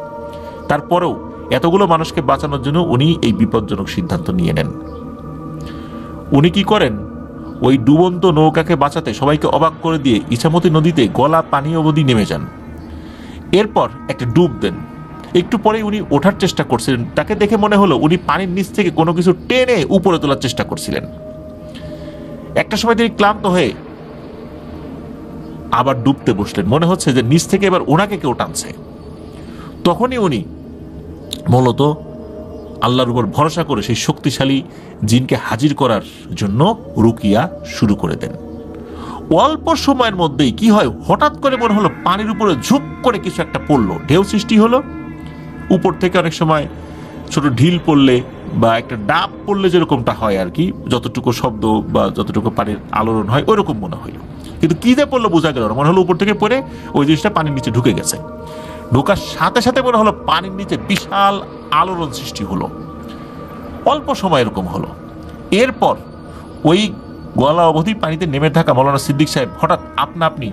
তারপরেও এতগুলো মানুষকে বাঁচানোর জন্য উনি এই বিপজ্জনক সিদ্ধান্ত নিয়ে নেন। উনি কি করেন, ওই ডুবন্ত নৌকাকে বাঁচাতে সবাইকে অবাক করে দিয়ে ইছামতি নদীতে গলা পানি অবধি নেমে যান। এরপর একটা ডুব দেন। একটু পরে উনি ওঠার চেষ্টা করছিলেন, তাকে দেখে মনে হলো উনি পানির নিচ থেকে কোনো কিছু টেনে উপরে তোলার চেষ্টা করছিলেন। একটা সময় তিনি ক্লান্ত হয়ে আবার ডুবতে বসলেন, মনে হচ্ছে যে নিচ থেকে এবার ওনাকে কেউ টানছে। তখনই উনি মূলত আল্লাহর উপর ভরসা করে সেই শক্তিশালী জিনকে হাজির করার জন্য রুকিয়া শুরু করে দেন। অল্প সময়ের মধ্যেই কি হয়, হঠাৎ করে মনে হলো পানির উপরে ঝুপ করে কিছু একটা পড়লো, ঢেউ সৃষ্টি হলো। উপর থেকে অনেক সময় ছোট ঢিল পড়লে বা একটা ডাব পড়লে যেরকমটা হয় আর কি, যতটুকু শব্দ বা যতটুকু পানির আলোড়ন হয় ওইরকম মনে হইল, কিন্তু কি যে পড়লো বোঝা গেল না। মনে হলো উপর থেকে পড়ে ওই জিনিসটা পানির নিচে ঢুকে গেছে। ঢোকার সাথে সাথে মনে হলো পানির নিচে বিশাল আলোড়ন সৃষ্টি হলো। অল্প সময় এরকম হলো। এরপর ওই গলা অবধি পানিতে নেমে থাকা মৌলানা সিদ্দিক সাহেব হঠাৎ আপনা আপনি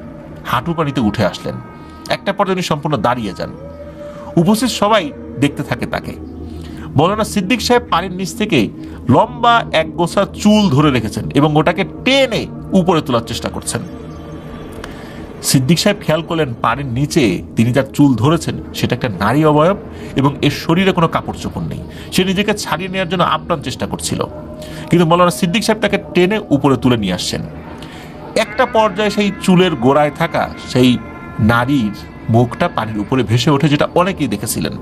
হাঁটু পানিতে উঠে আসলেন। একটা পর্যায়ে উনি সম্পূর্ণ দাঁড়িয়ে যান। উপস্থিত সবাই দেখতে থাকে তাকে। মৌলানা সিদ্দিক সাহেব পানির নিচ থেকে লম্বা এক গোছা চুল ধরে রেখেছেন এবং ওটাকে টেনে উপরে তোলার চেষ্টা করছেন। সিদ্দিক সাহেব খেয়াল করলেন পানির নিচে তিনি যার চুল ধরেছেন সেটা একটা নারী অবয়ব এবং এর শরীরে কোনো কাপড় চোপড় নেই। সে নিজেকে ছাড়িয়ে নেওয়ার জন্য আপ্রাণ চেষ্টা করছিল, কিন্তু মৌলানা সিদ্দিক সাহেব তাকে টেনে উপরে তুলে নিয়ে আসছেন। একটা পর্যায়ে সেই চুলের গোড়ায় থাকা সেই নারীর মুখটা পানির উপরে ভেসে ওঠে, যেটা অনেকেই দেখেছিলেন।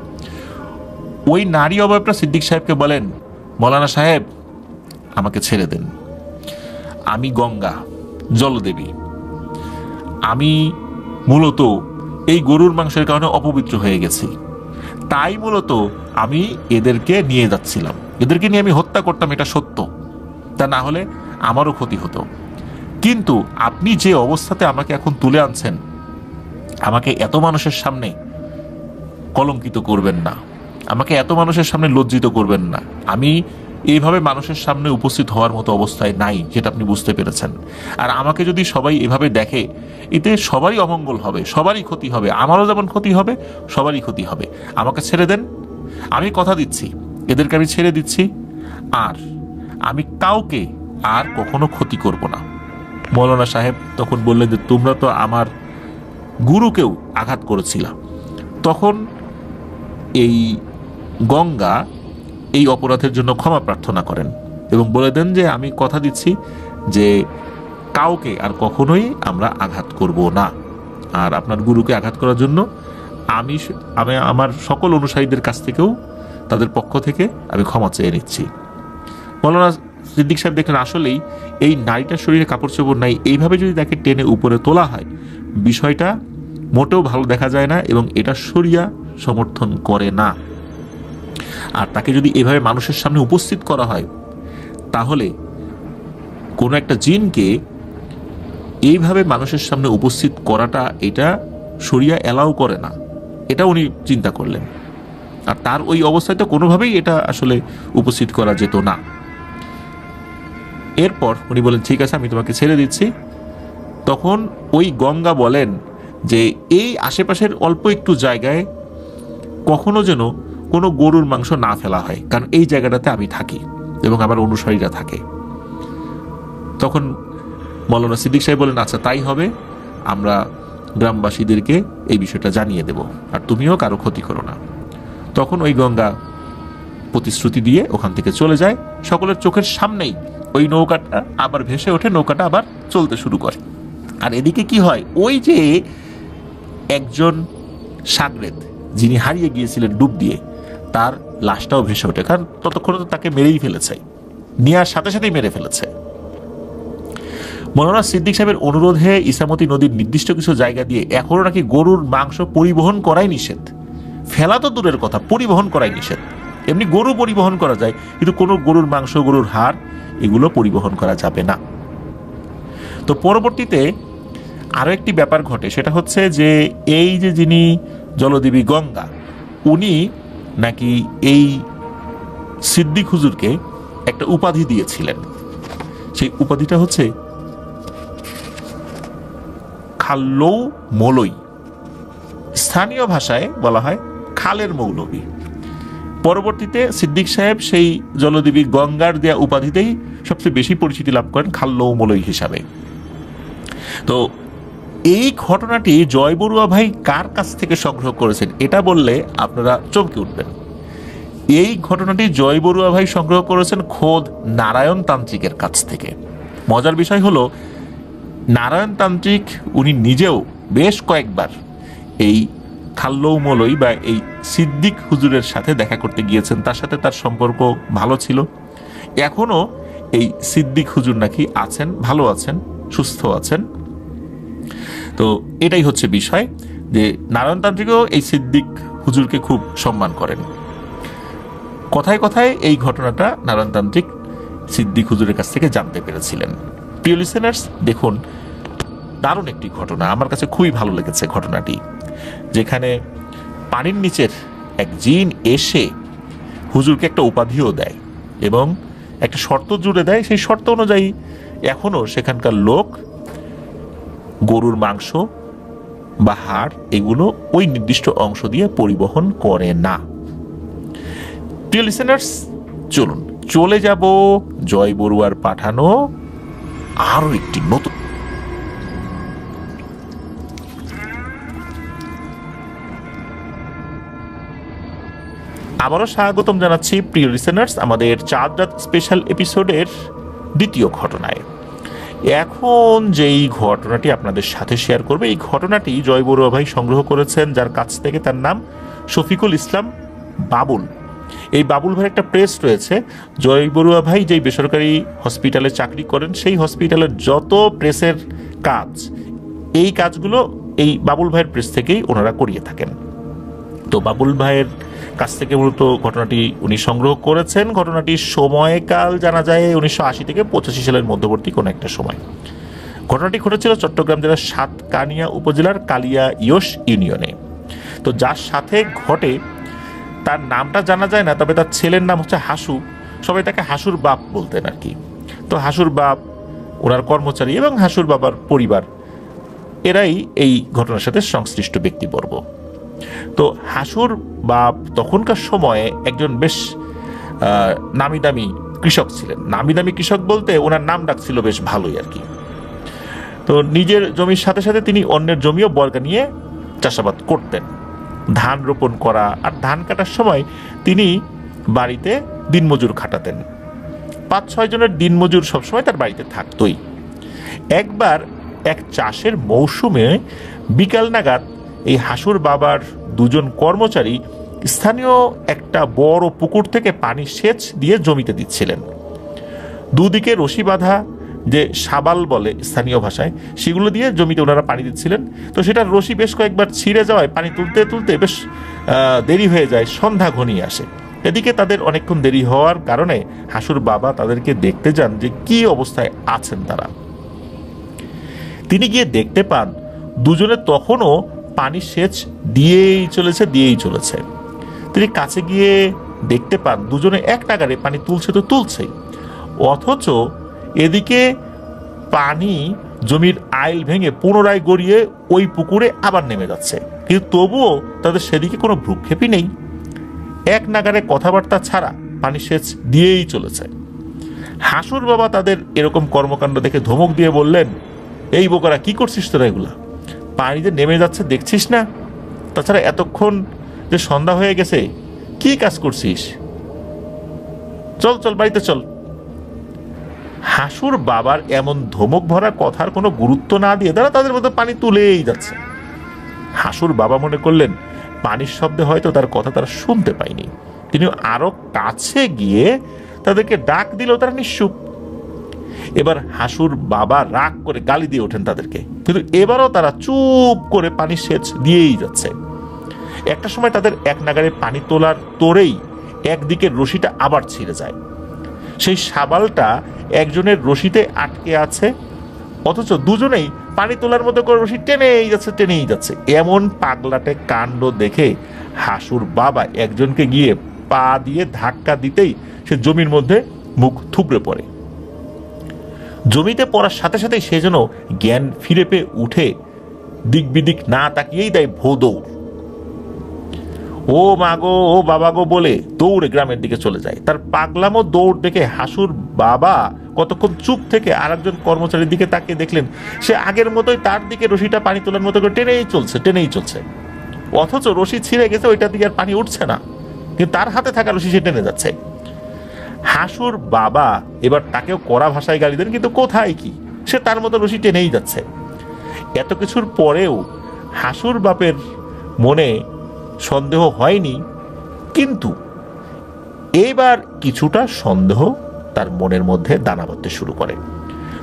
ওই নারী অবয়বটা সিদ্দিক সাহেবকে বলেন, মৌলানা সাহেব আমাকে ছেড়ে দেন, আমি গঙ্গা জলদেবী, আমি মূলত এই গরুর মাংসের কারণে অপবিত্র হয়ে গেছি, তাই মূলত আমি এদেরকে নিয়ে যাচ্ছিলাম, এদেরকে নিয়ে আমি হত্যা করতাম, এটা সত্য, তা না হলে আমারও ক্ষতি হতো। কিন্তু আপনি যে অবস্থাতে আমাকে এখন তুলে আনছেন, আমাকে এত মানুষের সামনে কলঙ্কিত করবেন না, আমাকে এত মানুষের সামনে লজ্জিত করবেন না। আমি এইভাবে মানুষের সামনে উপস্থিত হওয়ার মতো অবস্থায় নাই, যেটা আপনি বুঝতে পেরেছেন। আর আমাকে যদি সবাই এভাবে দেখে, এতে সবারই অমঙ্গল হবে, সবারই ক্ষতি হবে, আমারও যেমন ক্ষতি হবে, সবারই ক্ষতি হবে। আমাকে ছেড়ে দেন, আমি কথা দিচ্ছি, এদেরকে আমি ছেড়ে দিচ্ছি, আর আমি কাউকে আর কখনো ক্ষতি করব না। মৌলানা সাহেব তখন বললেন যে তোমরা তো আমার গুরুকেও আঘাত করেছিলাম। তখন এই গঙ্গা এই অপরাধের জন্য ক্ষমা প্রার্থনা করেন এবং বলে দেন যে আমি কথা দিচ্ছি যে কাউকে আর কখনোই আমরা আঘাত করব না, আর আপনার গুরুকে আঘাত করার জন্য আমি আমার সকল অনুসারীদের কাছ থেকেও তাদের পক্ষ থেকে আমি ক্ষমা চেয়ে নিচ্ছি। মৌলানা সিদ্দিক সাহেব দেখলেন আসলেই এই নারীটার শরীরে কাপড় চোপড় নাই, এইভাবে যদি তাকে টেনে উপরে তোলা হয় বিষয়টা মোটেও ভালো দেখা যায় না এবং এটা শরিয়া সমর্থন করে না। আর তাকে যদি এভাবে মানুষের সামনে উপস্থিত করা হয়, তাহলে কোনো একটা জিনকে এইভাবে মানুষের সামনে উপস্থিত করাটা এটা শরিয়া অ্যালাউ করে না, এটা উনি চিন্তা করলেন। আর তার ওই অবস্থায় তো কোনোভাবেই এটা আসলে উপস্থিত করা যেত না। এরপর উনি বলেন ঠিক আছে আমি তোমাকে ছেড়ে দিচ্ছি। তখন ওই গঙ্গা বলেন যে এই আশেপাশের অল্প একটু জায়গায় কখনো যেন কোনো গরুর মাংস না ফেলা হয়, কারণ এই জায়গাটাতে আমি থাকি এবং আমার অনুসারীরা থাকে। তখন মৌলানা সিদ্দিক সাহেব বলেন আচ্ছা তাই হবে, আমরা গ্রামবাসীদেরকে এই বিষয়টা জানিয়ে দেব, আর তুমিও কারো ক্ষতি করো না। তখন ওই গঙ্গা প্রতিশ্রুতি দিয়ে ওখান থেকে চলে যায়। সকলের চোখের সামনেই ওই নৌকাটা আবার ভেসে ওঠে, নৌকাটা আবার চলতে শুরু করে। আর এদিকে কি হয়, ওই যে একজন সাগরেদ যিনি হারিয়ে গিয়েছিলেন ডুব দিয়ে, তার লাশটাও ভেসে ওঠে, কারণ ততক্ষণে তো তাকে মেরেই ফেলেছে, নেওয়ার সাথে সাথেই মেরে ফেলেছে। মৌলানা সিদ্দিক সাহেবের অনুরোধে ইসামতি নদীর নির্দিষ্ট কিছু জায়গা দিয়ে এখনো নাকি গরুর মাংস পরিবহন করাই নিষেধ। ফেলা তো দূরের কথা, পরিবহন করাই নিষেধ। এমনি গরু পরিবহন করা যায়, কিন্তু কোনো গরুর মাংস, গরুর হাড় এগুলো পরিবহন করা যাবে না। তো পরবর্তীতে আরো একটি ব্যাপার ঘটে, সেটা হচ্ছে যে এই যে যিনি জলদেবী গঙ্গা, উনি নাকি এই সিদ্দিক হুজুরকে একটা উপাধি দিয়েছিলেন। সেই উপাধিটা হচ্ছে খাল্লৌ মৌলই, স্থানীয় ভাষায় বলা হয় খালের মৌলবী। পরবর্তীতে সিদ্দিক সাহেব সেই জলদেবী গঙ্গার দেয়া উপাধিতেই সবচেয়ে বেশি পরিচিতি লাভ করেন খাল্লৌ মৌলই হিসাবে। তো এই ঘটনাটি জয় বড়ুয়া ভাই কার কাছ থেকে সংগ্রহ করেছেন এটা বললে আপনারা চমকে উঠবেন। এই ঘটনাটি জয় বড়ুয়া ভাই সংগ্রহ করেছেন খোদ নারায়ণ তান্ত্রিকের কাছ থেকে। মজার বিষয় হলো নারায়ণতান্ত্রিক উনি নিজেও বেশ কয়েকবার এই খাল্লৌমলই বা এই সিদ্দিক হুজুরের সাথে দেখা করতে গিয়েছেন, তার সাথে তার সম্পর্ক ভালো ছিল। এখনো এই সিদ্দিক হুজুর নাকি আছেন, ভালো আছেন, সুস্থ আছেন। তো এটাই হচ্ছে বিষয় যে নারায়ণতান্ত্রিকও এই সিদ্দিক হুজুরকে খুব সম্মান করেন। কথায় কথায় এই ঘটনাটা নারায়ণতান্ত্রিক সিদ্দিক হুজুরের কাছ থেকে জানতে পেরেছিলেন। প্রিয় লিসেনার্স, দেখুন দারুণ একটি ঘটনা, আমার কাছে খুবই ভালো লেগেছে ঘটনাটি, যেখানে পানির নিচের এক জিন এসে হুজুরকে একটা উপাধিও দেয় এবং একটা শর্ত জুড়ে দেয়। সেই শর্ত অনুযায়ী এখনো সেখানকার লোক গরুর মাংস বা হাড় এগুলো ওই নির্দিষ্ট অংশ দিয়ে পরিবহন করে না। প্রিয় লিসেনার্স, চলুন চলে যাব জয় বড়ুয়ার পাঠানো আরো একটি নতুন আবারও স্বাগতম জানাচ্ছি প্রিয় লিসেনার্স আমাদের চাঁদ রাত স্পেশাল এপিসোডের দ্বিতীয় ঘটনায়। এখন যেই ঘটনাটি আপনাদের সাথে শেয়ার করবে, এই ঘটনাটি জয় বড়ুয়া ভাই সংগ্রহ করেছেন, যার কাছ থেকে, তার নাম শফিকুল ইসলাম বাবুল। এই বাবুল ভাইয়ের একটা প্রেস রয়েছে। জয় বড়ুয়া ভাই যেই বেসরকারি হসপিটালে চাকরি করেন, সেই হসপিটালের যত প্রেসের কাজ, এই কাজগুলো এই বাবুল ভাইয়ের প্রেস থেকেই ওনারা করিয়ে থাকেন। তো বাবুল ভাইয়ের কাছ থেকে মূলত ঘটনাটি উনি সংগ্রহ করেছেন। ঘটনাটির সময়কাল জানা যায় 1980 থেকে 85 সালের মধ্যবর্তী কোনো একটা সময়। ঘটনাটি ঘটেছিল চট্টগ্রাম জেলার সাতকানিয়া উপজেলার কালিয়া ইয়স ইউনিয়নে। তো যার সাথে ঘটে তার নামটা জানা যায় না, তবে তার ছেলের নাম হচ্ছে হাসু। সবাই তাকে হাসুর বাপ বলতেন আর কি। তো হাসুর বাপ, ওনার কর্মচারী এবং হাসুর বাবার পরিবার, এরাই এই ঘটনার সাথে সংশ্লিষ্ট ব্যক্তিবর্গ। তো হাসুর বাপ তখনকার সময়ে একজন বেশ নামি দামি কৃষক ছিলেন। নামি দামি কৃষক বলতে ওনার নাম ডাক ছিল বেশ ভালোই আর কি। তো নিজের জমির সাথে সাথে তিনি অন্যের জমিও বর্গা নিয়ে চাষাবাদ করতেন। ধান রোপণ করা আর ধান কাটার সময় তিনি বাড়িতে দিনমজুর খাটাতেন। 5-6 জনের দিনমজুর সবসময় তার বাড়িতে থাকতই। একবার এক চাষের মৌসুমে বিকাল নাগাদ এই হাসুর বাবার দুজন কর্মচারী স্থানীয় একটা বড় পুকুর থেকে পানি সেচ দিয়ে জমিতে দিচ্ছিলেন। দুদিকে রশি বাঁধা, যে সাবাল বলে স্থানীয় ভাষায়, সেগুলো দিয়ে জমিতে ওনারা পানি দিচ্ছিলেন। তো সেটার রশি বেশ কয়েকবার ছিঁড়ে যাওয়ায় পানি তুলতে তুলতে বেশ দেরি হয়ে যায়, সন্ধ্যা ঘনিয়ে আসে। এদিকে তাদের অনেকক্ষণ দেরি হওয়ার কারণে হাসুর বাবা তাদেরকে দেখতে যান যে কি অবস্থায় আছেন তারা। তিনি গিয়ে দেখতে পান দুজনে তখনও পানি সেচ দিয়েই চলেছে। তিনি কাছে গিয়ে দেখতে পান দুজনে এক নাগাড়ে পানি তুলছে তো তুলছেই, অথচ এদিকে পানি জমির আইল ভেঙে পুনরায় গড়িয়ে ওই পুকুরে আবার নেমে যাচ্ছে। কিন্তু তবুও তাদের সেদিকে কোনো ভ্রুক্ষেপই নেই। এক নাগাড়ে কথাবার্তা ছাড়া পানি সেচ দিয়েই চলেছে। হাসুর বাবা তাদের এরকম কর্মকাণ্ড দেখে ধমক দিয়ে বললেন, এই বোকারা, কি করছিস তোরা? এগুলা পানি যে নেমে যাচ্ছে দেখছিস না? তাছাড়া এতক্ষণ যে সন্ধ্যা হয়ে গেছে, কি কাজ করছিস? চল চল, বাড়িতে চল। হাসুর বাবার এমন ধমক ভরা কথার কোনো গুরুত্ব না দিয়ে তারা তাদের মধ্যে পানি তুলেই যাচ্ছে। হাসুর বাবা মনে করলেন পানির শব্দে হয়তো তার কথা তারা শুনতে পায়নি। তিনি আরো কাছে গিয়ে তাদেরকে ডাক দিল, তারা নিশ্চুপ। এবার হাসুর বাবা রাগ করে গালি দিয়ে ওঠেন তাদেরকে, কিন্তু এবারও তারা চুপ করে পানি সেচ দিয়েই যাচ্ছে। একটা সময় তাদের এক নাগাড়ে পানি তোলার তোরেই একদিকের রশিটা আবার ছিঁড়ে যায়। সেই শাবালটা একজনের রশিতে আটকে আছে, অথচ দুজনেই পানি তোলার মতো করে রশি টেনেই যাচ্ছে। এমন পাগলাটে কাণ্ড দেখে হাসুর বাবা একজনকে গিয়ে পা দিয়ে ধাক্কা দিতেই সে জমির মধ্যে মুখ থুবড়ে পড়ে। জমিতে পড়ার সাথে সাথেই সে যেন জ্ঞান ফিরে পেয়ে উঠে দিক বিদিক না তাকিয়েই দেয় ভো দৌড়। ও মা গো, ও বাবা গো বলে দৌড়ে গ্রামের দিকে চলে যায়। তার পাগলামো দৌড় দেখে হাসুর বাবা কতক্ষণ চুপ থেকে আরেকজন কর্মচারীর দিকে তাকিয়ে দেখলেন সে আগের মতোই তার দিকে রশিটা পানি তোলার মতো করে টেনেই চলছে। অথচ রশি ছিঁড়ে গেছে, ওইটার দিকে আর পানি উঠছে না, কিন্তু তার হাতে থাকা রশি সে টেনে যাচ্ছে। হাসুর বাবা এবার তাকেও কড়া ভাষায় গালি দেন, কিন্তু কোথায় কি, সে তার মতো রশি টেনেই যাচ্ছে। এত কিছুর পরেও হাসুর বাপের মনে সন্দেহ হয়নি, কিন্তু এইবার কিছুটা সন্দেহ তার মনের মধ্যে দানা বাঁধতে শুরু করে।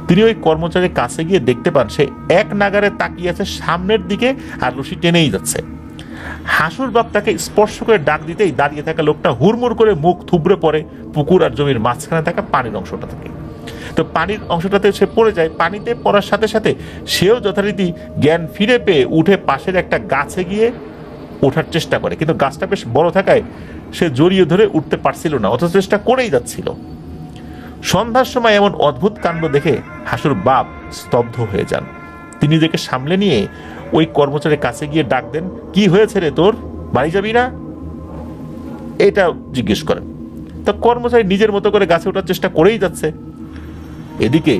তিনি ওই কর্মচারীর কাছে গিয়ে দেখতে পান সে এক নাগারে তাকিয়ে আছে সামনের দিকে আর রশি টেনেই যাচ্ছে। হাসুর বাপ তাকে স্পর্শ করে ডাক দিতেই দাঁড়িয়ে থাকা লোকটা হুড়মুড় করে মুখ থুবড়ে পড়ে পুকুর আর জমির মাঝখানে থাকা পানির অংশটা থেকে। তো পানির অংশটাতে সে পড়ে যায়। পানিতে পড়ার সাথে সাথে সেও যথারীতি জ্ঞান ফিরে পেয়ে উঠে পাশের একটা গাছে গিয়ে ওঠার চেষ্টা করে, কিন্তু গাছটা বেশ বড় থাকায় সে জড়িয়ে ধরে উঠতে পারছিল না, অথচ চেষ্টা করেই যাচ্ছিল। সন্ধ্যার সময় এমন অদ্ভুত কাণ্ড দেখে হাসুর বাপ স্তব্ধ হয়ে যান। তিনি নিজেকে সামলে নিয়ে ওই কর্মচারীর কাছে গিয়ে ডাক দেন, কি হয়েছে রে তোর, বাড়ি যাবি না, এটা জিজ্ঞেস করেন। তা কর্মচারী নিজের মতো করে গাছে ওঠার চেষ্টা করেই যাচ্ছে। এদিকে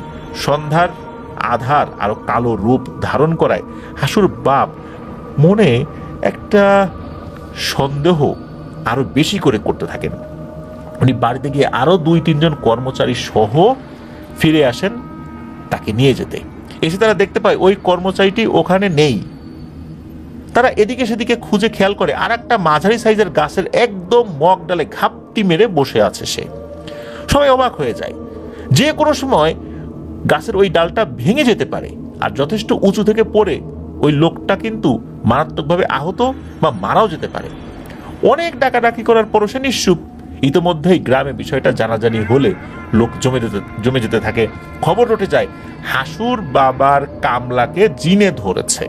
সন্ধ্যার আধার আরো কালো রূপ ধারণ করায় হাসুর বাপ মনে একটা সন্দেহ আরো বেশি করে করতে থাকেন। উনি বাড়িতে গিয়ে আরো 2-3 জন কর্মচারী সহ ফিরে আসেন তাকে নিয়ে যেতে। এসে তারা দেখতে পায় ওই কর্মচারীটি ওখানে নেই। তারা এদিকে সেদিকে খুঁজে খেয়াল করে আর একটা মাঝারি সাইজের গাছের একদম মগ ডালে ঘাপটি মেরে বসে আছে সে। সবাই অবাক হয়ে যায়, যে কোনো সময় গাছের ওই ডালটা ভেঙে যেতে পারে, আর যথেষ্ট উঁচু থেকে পড়ে ওই লোকটা কিন্তু মারাত্মকভাবে আহত বা মারাও যেতে পারে। অনেক ডাকাডাকি করার পরও সে নিশ্চুপ। ইতোমধ্যেই গ্রামে বিষয়টা জানাজানি হলে লোক জমে যেতে থাকে। খবর রটে যায় হাসুর বাবার কামলাকে জিনে ধরেছে।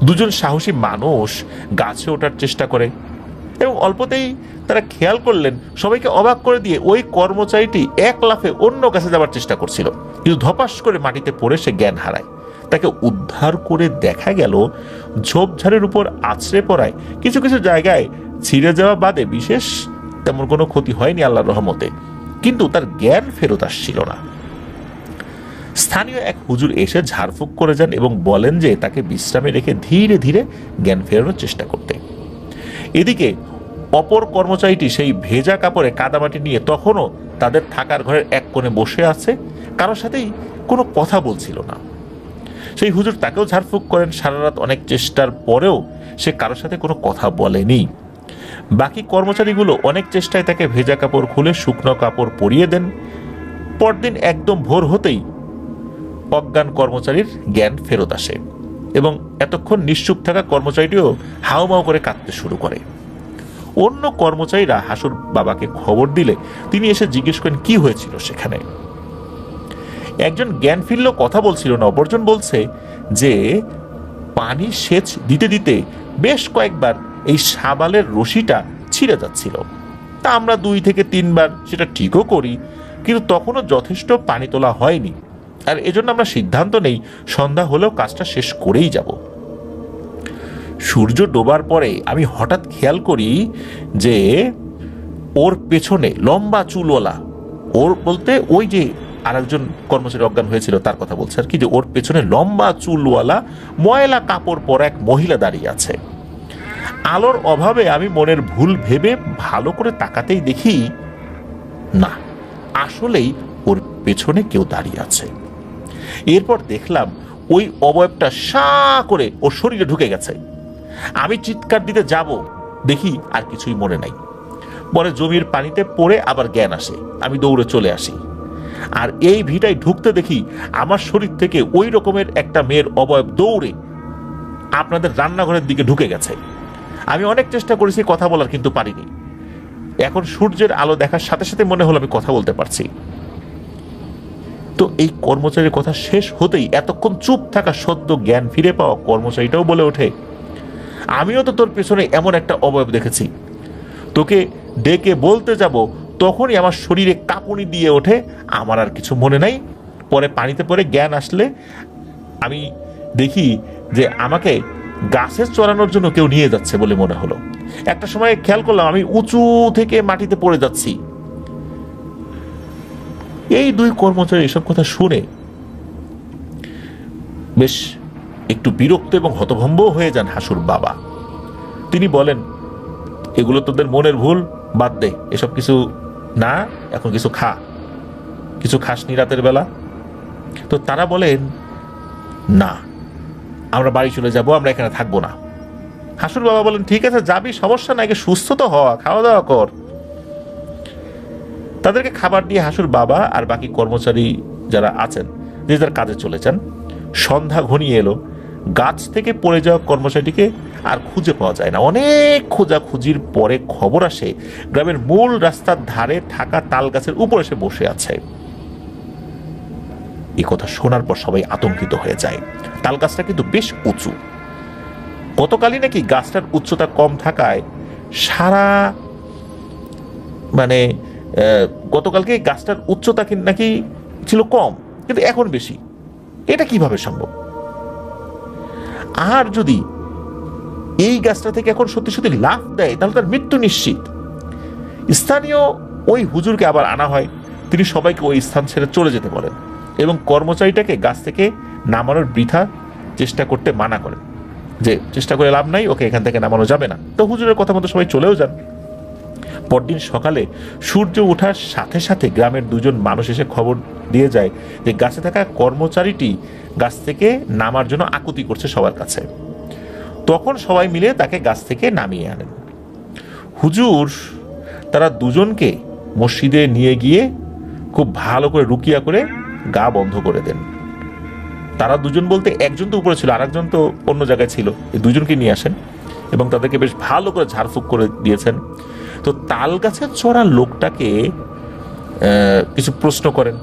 2 জন সাহসী মানুষ গাছে ওঠার চেষ্টা করে এবং অল্পতেই তারা খেয়াল করলেন সবাইকে অবাক করে দিয়ে ওই কর্মচারীটি এক লাফে অন্য গাছে যাবার চেষ্টা করছিল, কিন্তু ধপাস করে মাটিতে পড়ে সে জ্ঞান হারায়। তাকে উদ্ধার করে দেখা গেল ঝোপঝাড়ের উপর আছড়ে পড়ায় কিছু কিছু জায়গায় ছিঁড়ে যাওয়া বাদে বিশেষ তেমন কোনো ক্ষতি হয়নি আল্লাহর রহমতে, কিন্তু তার জ্ঞান ফেরত আসছিল না। স্থানীয় এক হুজুর এসে ঝাড়ফুঁক করে যান এবং বলেন যে তাকে বিশ্রামে রেখে ধীরে ধীরে জ্ঞান ফেরানোর চেষ্টা করতে। এদিকে অপর কর্মচারীটি সেই ভেজা কাপড়ে কাদামাটি নিয়ে তখনও তাদের থাকার ঘরের এক কোণে বসে আছে, কারোর সাথেই কোনো কথা বলছিল না। সেই হুজুর তাকেও ঝাড়ফুঁক করেন। সারা রাত অনেক চেষ্টার পরেও সে কারোর সাথে কোনো কথা বলেনি। বাকি কর্মচারীগুলো অনেক চেষ্টায় তাকে ভেজা কাপড় খুলে শুকনো কাপড় পরিয়ে দেন। পরদিন একদম ভোর হতেই অজ্ঞান কর্মচারীর জ্ঞান ফেরত আসে এবং এতক্ষণ নিশ্চুপ থাকা কর্মচারীটিও হাউমাউ করে কাঁদতে শুরু করে। অন্য কর্মচারীরা হাসুর বাবাকে খবর দিলে তিনি এসে জিজ্ঞেস করেন কি হয়েছিল সেখানে। একজন জ্ঞান ফিরল কথা বলছিল না, অপরজন বলছে যে পানি সেচ দিতে দিতে বেশ কয়েকবার এই সাবালের রশিটা ছিঁড়ে যাচ্ছিল। তা আমরা 2 থেকে 3 বার সেটা ঠিকও করি, কিন্তু তখনও যথেষ্ট পানি তোলা হয়নি, আর এজন্য আমরা সিদ্ধান্ত নেই সন্ধ্যা হলেও কাজটা শেষ করেই যাব। সূর্য ডোবার পরে আমি হঠাৎ খেয়াল করি যে ওর পেছনে লম্বা চুলওয়ালা, ওর বলতে ওই যে আরেকজন কর্মচারী অজ্ঞান হয়েছিল তার কথা বলছে আর কি, যে ওর পেছনে লম্বা চুলওয়ালা ময়লা কাপড় পরা এক মহিলা দাঁড়িয়ে আছে। আলোর অভাবে আমি মনের ভুল ভেবে ভালো করে তাকাতেই দেখি না, আসলেই ওর পেছনে কেউ দাঁড়িয়ে আছে। এরপর দেখলাম ওই অবয়বটা সা করে ওর শরীরে ঢুকে গেছে। আমি চিৎকার দিতে যাব, দেখি আর কিছুই মনে নাই। পরে জমির পানিতে পড়ে আবার জ্ঞান আসে, আমি দৌড়ে চলে আসি, আর এই ভিটায় ঢুকতে দেখি আমার শরীর থেকে ওই রকমের একটা মেয়ের অবয়ব দৌড়ে আপনাদের রান্নাঘরের দিকে ঢুকে গেছে। আমি অনেক চেষ্টা করেছি কথা বলার, কিন্তু পারিনি। এখন সূর্যের আলো দেখার সাথে সাথে মনে হলো আমি কথা বলতে পারছি। তো এই কর্মচারীর কথা শেষ হতেই এতক্ষণ চুপ থাকা সদ্য জ্ঞান ফিরে পাওয়া কর্মচারীটাও বলে ওঠে, আমিও তো তোর পেছনে এমন একটা অবয়ব দেখেছি। তোকে ডেকে বলতে যাব তখনই আমার শরীরে কাঁপুনি দিয়ে ওঠে, আমার আর কিছু মনে নাই। পরে পানিতে পড়ে জ্ঞান আসলে আমি দেখি যে আমাকে গাছে চড়ানোর জন্য কেউ নিয়ে যাচ্ছে বলে মনে হলো। একটা সময় খেয়াল করলাম আমি উঁচু থেকে মাটিতে পড়ে যাচ্ছি। এই 2 কর্মচারী এসব কথা শুনে বেশ একটু বিরক্ত এবং হতভম্ব হয়ে যান হাসুর বাবা। তিনি বলেন, এগুলো তোদের মনের ভুল, বাদ দে, এসব কিছু না, এখন কিছু খাসনি রাতের বেলা? তো তারা বলেন, না, আমরা বাড়ি চলে যাব, আমরা এখানে থাকবো না। হাসুর বাবা বলেন, ঠিক আছে যাবি, সমস্যা নাই, সুস্থ তো হওয়া, খাওয়া দাওয়া কর। তাদেরকে খাবার দিয়ে হাসুর বাবা আর বাকি কর্মচারী যারা আছেন যে যার কাজে চলে যান। সন্ধ্যা ঘনিয়ে এলো। গাছ থেকে পড়ে যাওয়া কর্মচারীটিকে আর খুঁজে পাওয়া যায় না। অনেক খোঁজাখুঁজির পরে খবর আসে গ্রামের মূল রাস্তার ধারে থাকা তাল গাছের উপরে সে বসে আছে। এই কথা শোনার পর সবাই আতঙ্কিত হয়ে যায়। তাল গাছটা কিন্তু বেশ উঁচু। গতকালই নাকি গাছটার উচ্চতা কম থাকায় গতকালকে গাছটার উচ্চতা নাকি ছিল কম, কিন্তু এখন বেশি। এটা কিভাবে সম্ভব? আর যদি এই গাছটা থেকে এখন সত্যি সত্যি লাফ দেয় তাহলে তার মৃত্যু নিশ্চিত। স্থানীয় ওই হুজুরকে আবার আনা হয়। তিনি সবাইকে ওই স্থান ছেড়ে চলে যেতে বলেন এবং কর্মচারীটাকে গাছ থেকে নামানোর বৃথা চেষ্টা করতে মানা করেন, যে চেষ্টা করে লাভ নাই, ওকে এখান থেকে নামানো যাবে না। তো হুজুরের কথা মতো সবাই চলেও যান। পরদিন সকালে সূর্য ওঠার সাথে সাথে গ্রামের দুজন মানুষ এসে খবর দিয়ে যায় যে গাছে থাকা কর্মচারীটি গাছ থেকে নামার জন্য আকুতি করছে সবার কাছে। তখন সবাই মিলে তাকে গাছ থেকে নামিয়ে আনেন। হুজুর তারা দুজনকে মসজিদে নিয়ে গিয়ে খুব ভালো করে রুকিয়া করে গা বন্ধ করে দেন। তারা দুজন বলতে একজন তো উপরে ছিল, আর একজন তো অন্য জায়গায় ছিল। এই দুজনকে নিয়ে আসেন এবং তাদেরকে বেশ ভালো করে ঝাড়ফুঁক করে দিয়েছেন। তো তাল গাছের চড়া লোকটাকে কিছু প্রশ্ন করেন।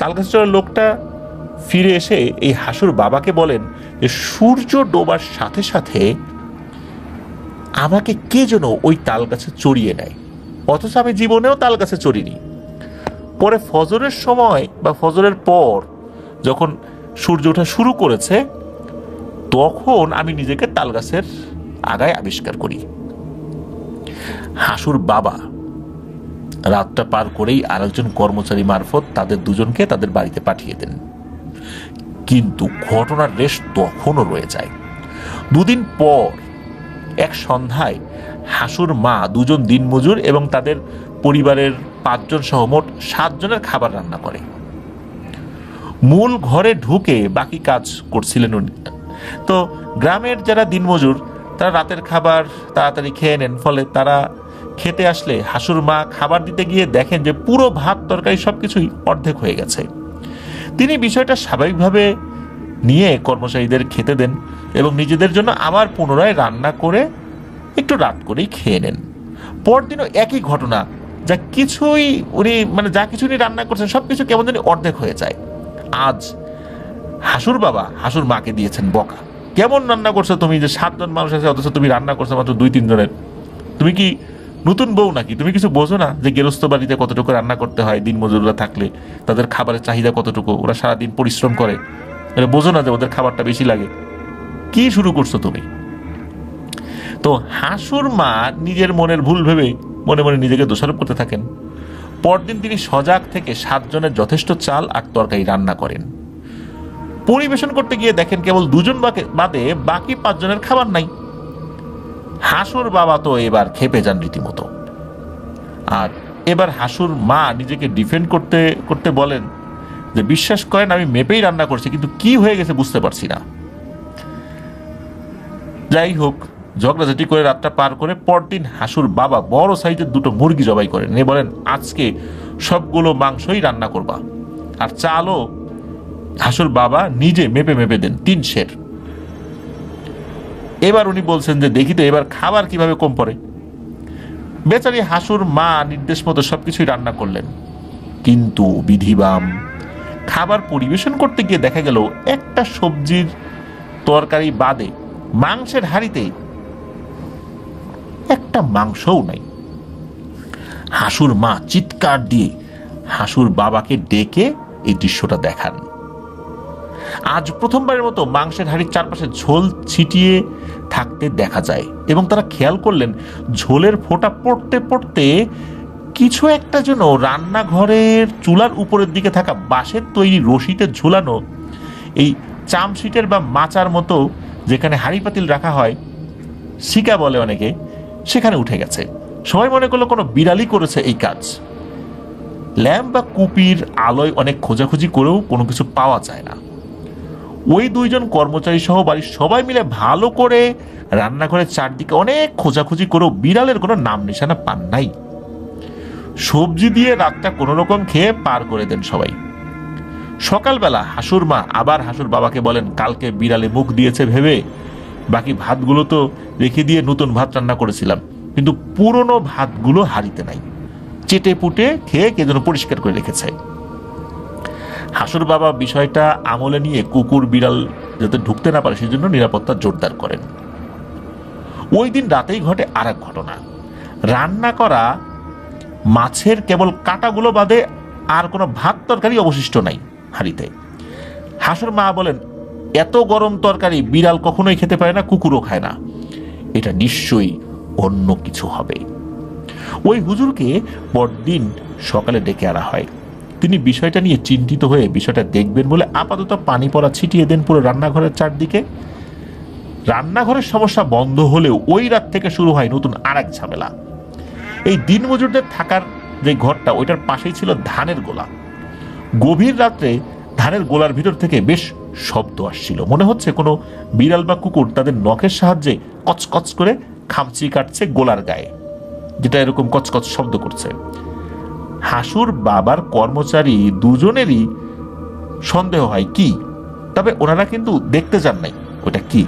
তাল গাছের চড়া লোকটা ফিরে এসে এই হাসুর বাবাকে বলেন যে সূর্য ডোবার সাথে সাথে আমাকে কে যেন ওই তাল গাছে চড়িয়ে নেয়, অথচ আমি জীবনেও তাল গাছে চড়িনি। পরে ফজরের সময় বা ফজরের পর যখন সূর্য ওঠা শুরু করেছে তখন আমি নিজেকে তাল গাছের আগায় আবিষ্কার করি। হাসুর বাবা রাতটা পার করেই আরেকজন কর্মচারী মারফত তাদের দুজনকে তাদের বাড়িতে পাঠিয়ে দেন। কিন্তু ঘটনার রেশ তখনও রয়ে যায়। দুদিন পর এক সন্ধ্যায় হাসুর মা দুজন দিনমজুর এবং তাদের পরিবারের 5 জন সহ মোট 7 জনের খাবার রান্না করে। মূল ঘরে ঢুকে বাকি কাজ করছিলেন উনি। তো গ্রামের যারা দিনমজুর তারা রাতের খাবার তাড়াতাড়ি খেয়ে নেন, ফলে তারা খেতে আসলে হাসুর মা খাবার দিতে গিয়ে দেখেন যে পুরো ভাত তরকারি সবকিছুই অর্ধেক হয়ে গেছে। তিনি বিষয়টা স্বাভাবিকভাবে নিয়ে কর্মচারীদের খেতে দেন এবং নিজেদের জন্য আবার পুনরায় রান্না করে একটু রাত করেই খেয়ে নেন। পরদিনও একই ঘটনা, যা কিছু উনি রান্না করছেন সবকিছু কেমন জানি অর্ধেক হয়ে যায়। আজ হাসুর বাবা হাসুর মাকে দিয়েছেন বকা, কেমন রান্না করছো তুমি, যে 7 জন মানুষ আছে অথচ তুমি রান্না করছো মাত্র 2-3 জনের। তুমি কি নতুন বউ নাকি? তুমি কিছু বোঝো না যে গেরস্ত বাড়িতে কতটুকু রান্না করতে হয়, দিনমজুররা থাকলে তাদের খাবারের চাহিদা কতটুকু, ওরা সারাদিন পরিশ্রম করে, এটা বোঝো না যে ওদের খাবারটা বেশি লাগে? কি শুরু করছো তুমি? তো হাসুর মা নিজের মনের ভুল ভেবে মনে মনে নিজেকে দোষারোপ করতে থাকেন। পরদিন তিনি সজাগ থেকে 7 জনের যথেষ্ট চাল আর তরকারি রান্না করেন। পরিবেশন করতে গিয়ে দেখেন কেবল 2 জন বাদে বাকি 5 জনের খাবার নাই। হাসুর বাবা তো এবার খেপে যান রীতিমতো। আর এবার হাসুর মা নিজেকে ডিফেন্ড করতে করতে বলেন যে বিশ্বাস করেন আমি মেপেই রান্না করছি, কিন্তু কি হয়ে গেছে বুঝতে পারছি না। যাই হোক, ঝগড়াঝাটি করে রাতটা পার করে পরদিন হাসুর বাবা বড় সাইজের 2টো মুরগি জবাই করেন। এ বলেন আজকে সবগুলো মাংসই রান্না করবা, আর চালও হাসুর বাবা নিজে মেপে মেপে দেন 3 সের। এবার উনি বলছেন যে দেখি তো এবার খাবার কিভাবে কম পড়ে। বেচারি হাসুর মা নির্দেশ মতো সবকিছুই রান্না করলেন, কিন্তু বিধিবাম খাবার পরিবেশন করতে গিয়ে দেখা গেল একটা সবজির তরকারি বাদে মাংসের হাঁড়িতে একটা মাংসও নাই। হাসুর মা চিৎকার দিয়ে হাসুর বাবাকে ডেকে এই দৃশ্যটা দেখান। আজ প্রথমবারের মতো মাংসের হাঁড়ির চারপাশে ঝোল ছিটিয়ে থাকতে দেখা যায় এবং তারা খেয়াল করলেন ঝোলের ফোঁটা পড়তে পড়তে কিছু একটা যেন রান্নাঘরের চুলার উপরের দিকে থাকা বাঁশের তৈরি রশিতে ঝুলানো এই চামশিটের বা মাচার মতো যেখানে হাঁড়ি পাতিল রাখা হয়, শিকা বলে অনেকে, সেখানে উঠে গেছে। সবাই মনে করলো কোনো বিড়ালই করেছে এই কাজ। ল্যাম্প বা কুপির আলোয় অনেক খোঁজাখুঁজি করেও কোনো কিছু পাওয়া যায় না। ওই দুইজন কর্মচারী সহ বাড়ির সবাই মিলে ভালো করে রান্নাঘরের চারদিকে অনেক খোঁজাখুঁজি করেও বিড়ালের কোনো নাম নিশানা পান নাই। সবজি দিয়ে রাতটা কোনো রকম খেয়ে পার করে দেন সবাই। সকালবেলা হাসুর মা আবার হাসুর বাবাকে বলেন, কালকে বিড়ালে মুখ দিয়েছে ভেবে বাকি ভাতগুলো তো রেখে দিয়ে নতুন ভাত রান্না করেছিলাম, কিন্তু পুরনো ভাতগুলো হারিতে নাই, চেটে পুটে খেয়ে কে যেন পরিষ্কার করে রেখেছে। হাসুর বাবা বিষয়টা আমলে নিয়ে কুকুর বিড়াল যাতে ঢুকতে না পারে সেজন্য নিরাপত্তা জোরদার করেন। ওই দিন রাতেই ঘটে আর এক ঘটনা। রান্না করা মাছের কেবল কাঁটাগুলো বাদে আর কোনো ভাত তরকারি অবশিষ্ট নাই হাঁড়িতে। হাসুর মা বলেন, এত গরম তরকারি বিড়াল কখনোই খেতে পারে না, কুকুরও খায় না, এটা নিশ্চয়ই অন্য কিছু হবে। ওই হুজুরকে পরদিন সকালে ডেকে আনা হয়। তিনি বিষয়টা নিয়ে চিন্তিত হয়ে বিষয়টা দেখবেন বলে আপাতত পানি পড়া ছিটিয়ে দেন পুরো রান্নাঘরের চারদিকে। রান্নাঘরের সমস্যা বন্ধ হলেও ওই রাত থেকে শুরু হয় নতুন আর এক ঝামেলা। এই দিনমজুরদের থাকার যে ঘরটা ওইটার পাশেই ছিল ধানের গোলা। গভীর রাত্রে ধানের গোলার ভিতর থেকে বেশ শব্দ আসছিল, মনে হচ্ছে কোনো বিড়াল বা কুকুর তাদের নখের সাহায্যে কচকচ করে খামচি কাটছে গোলার গায়ে, যেটা এরকম কচকচ শব্দ করছে। হাসুর বাবার কর্মচারী দুজনেরই সন্দেহ হয় কি, তবে ওনারা কিন্তু দেখতে যান নাই ওটা কি।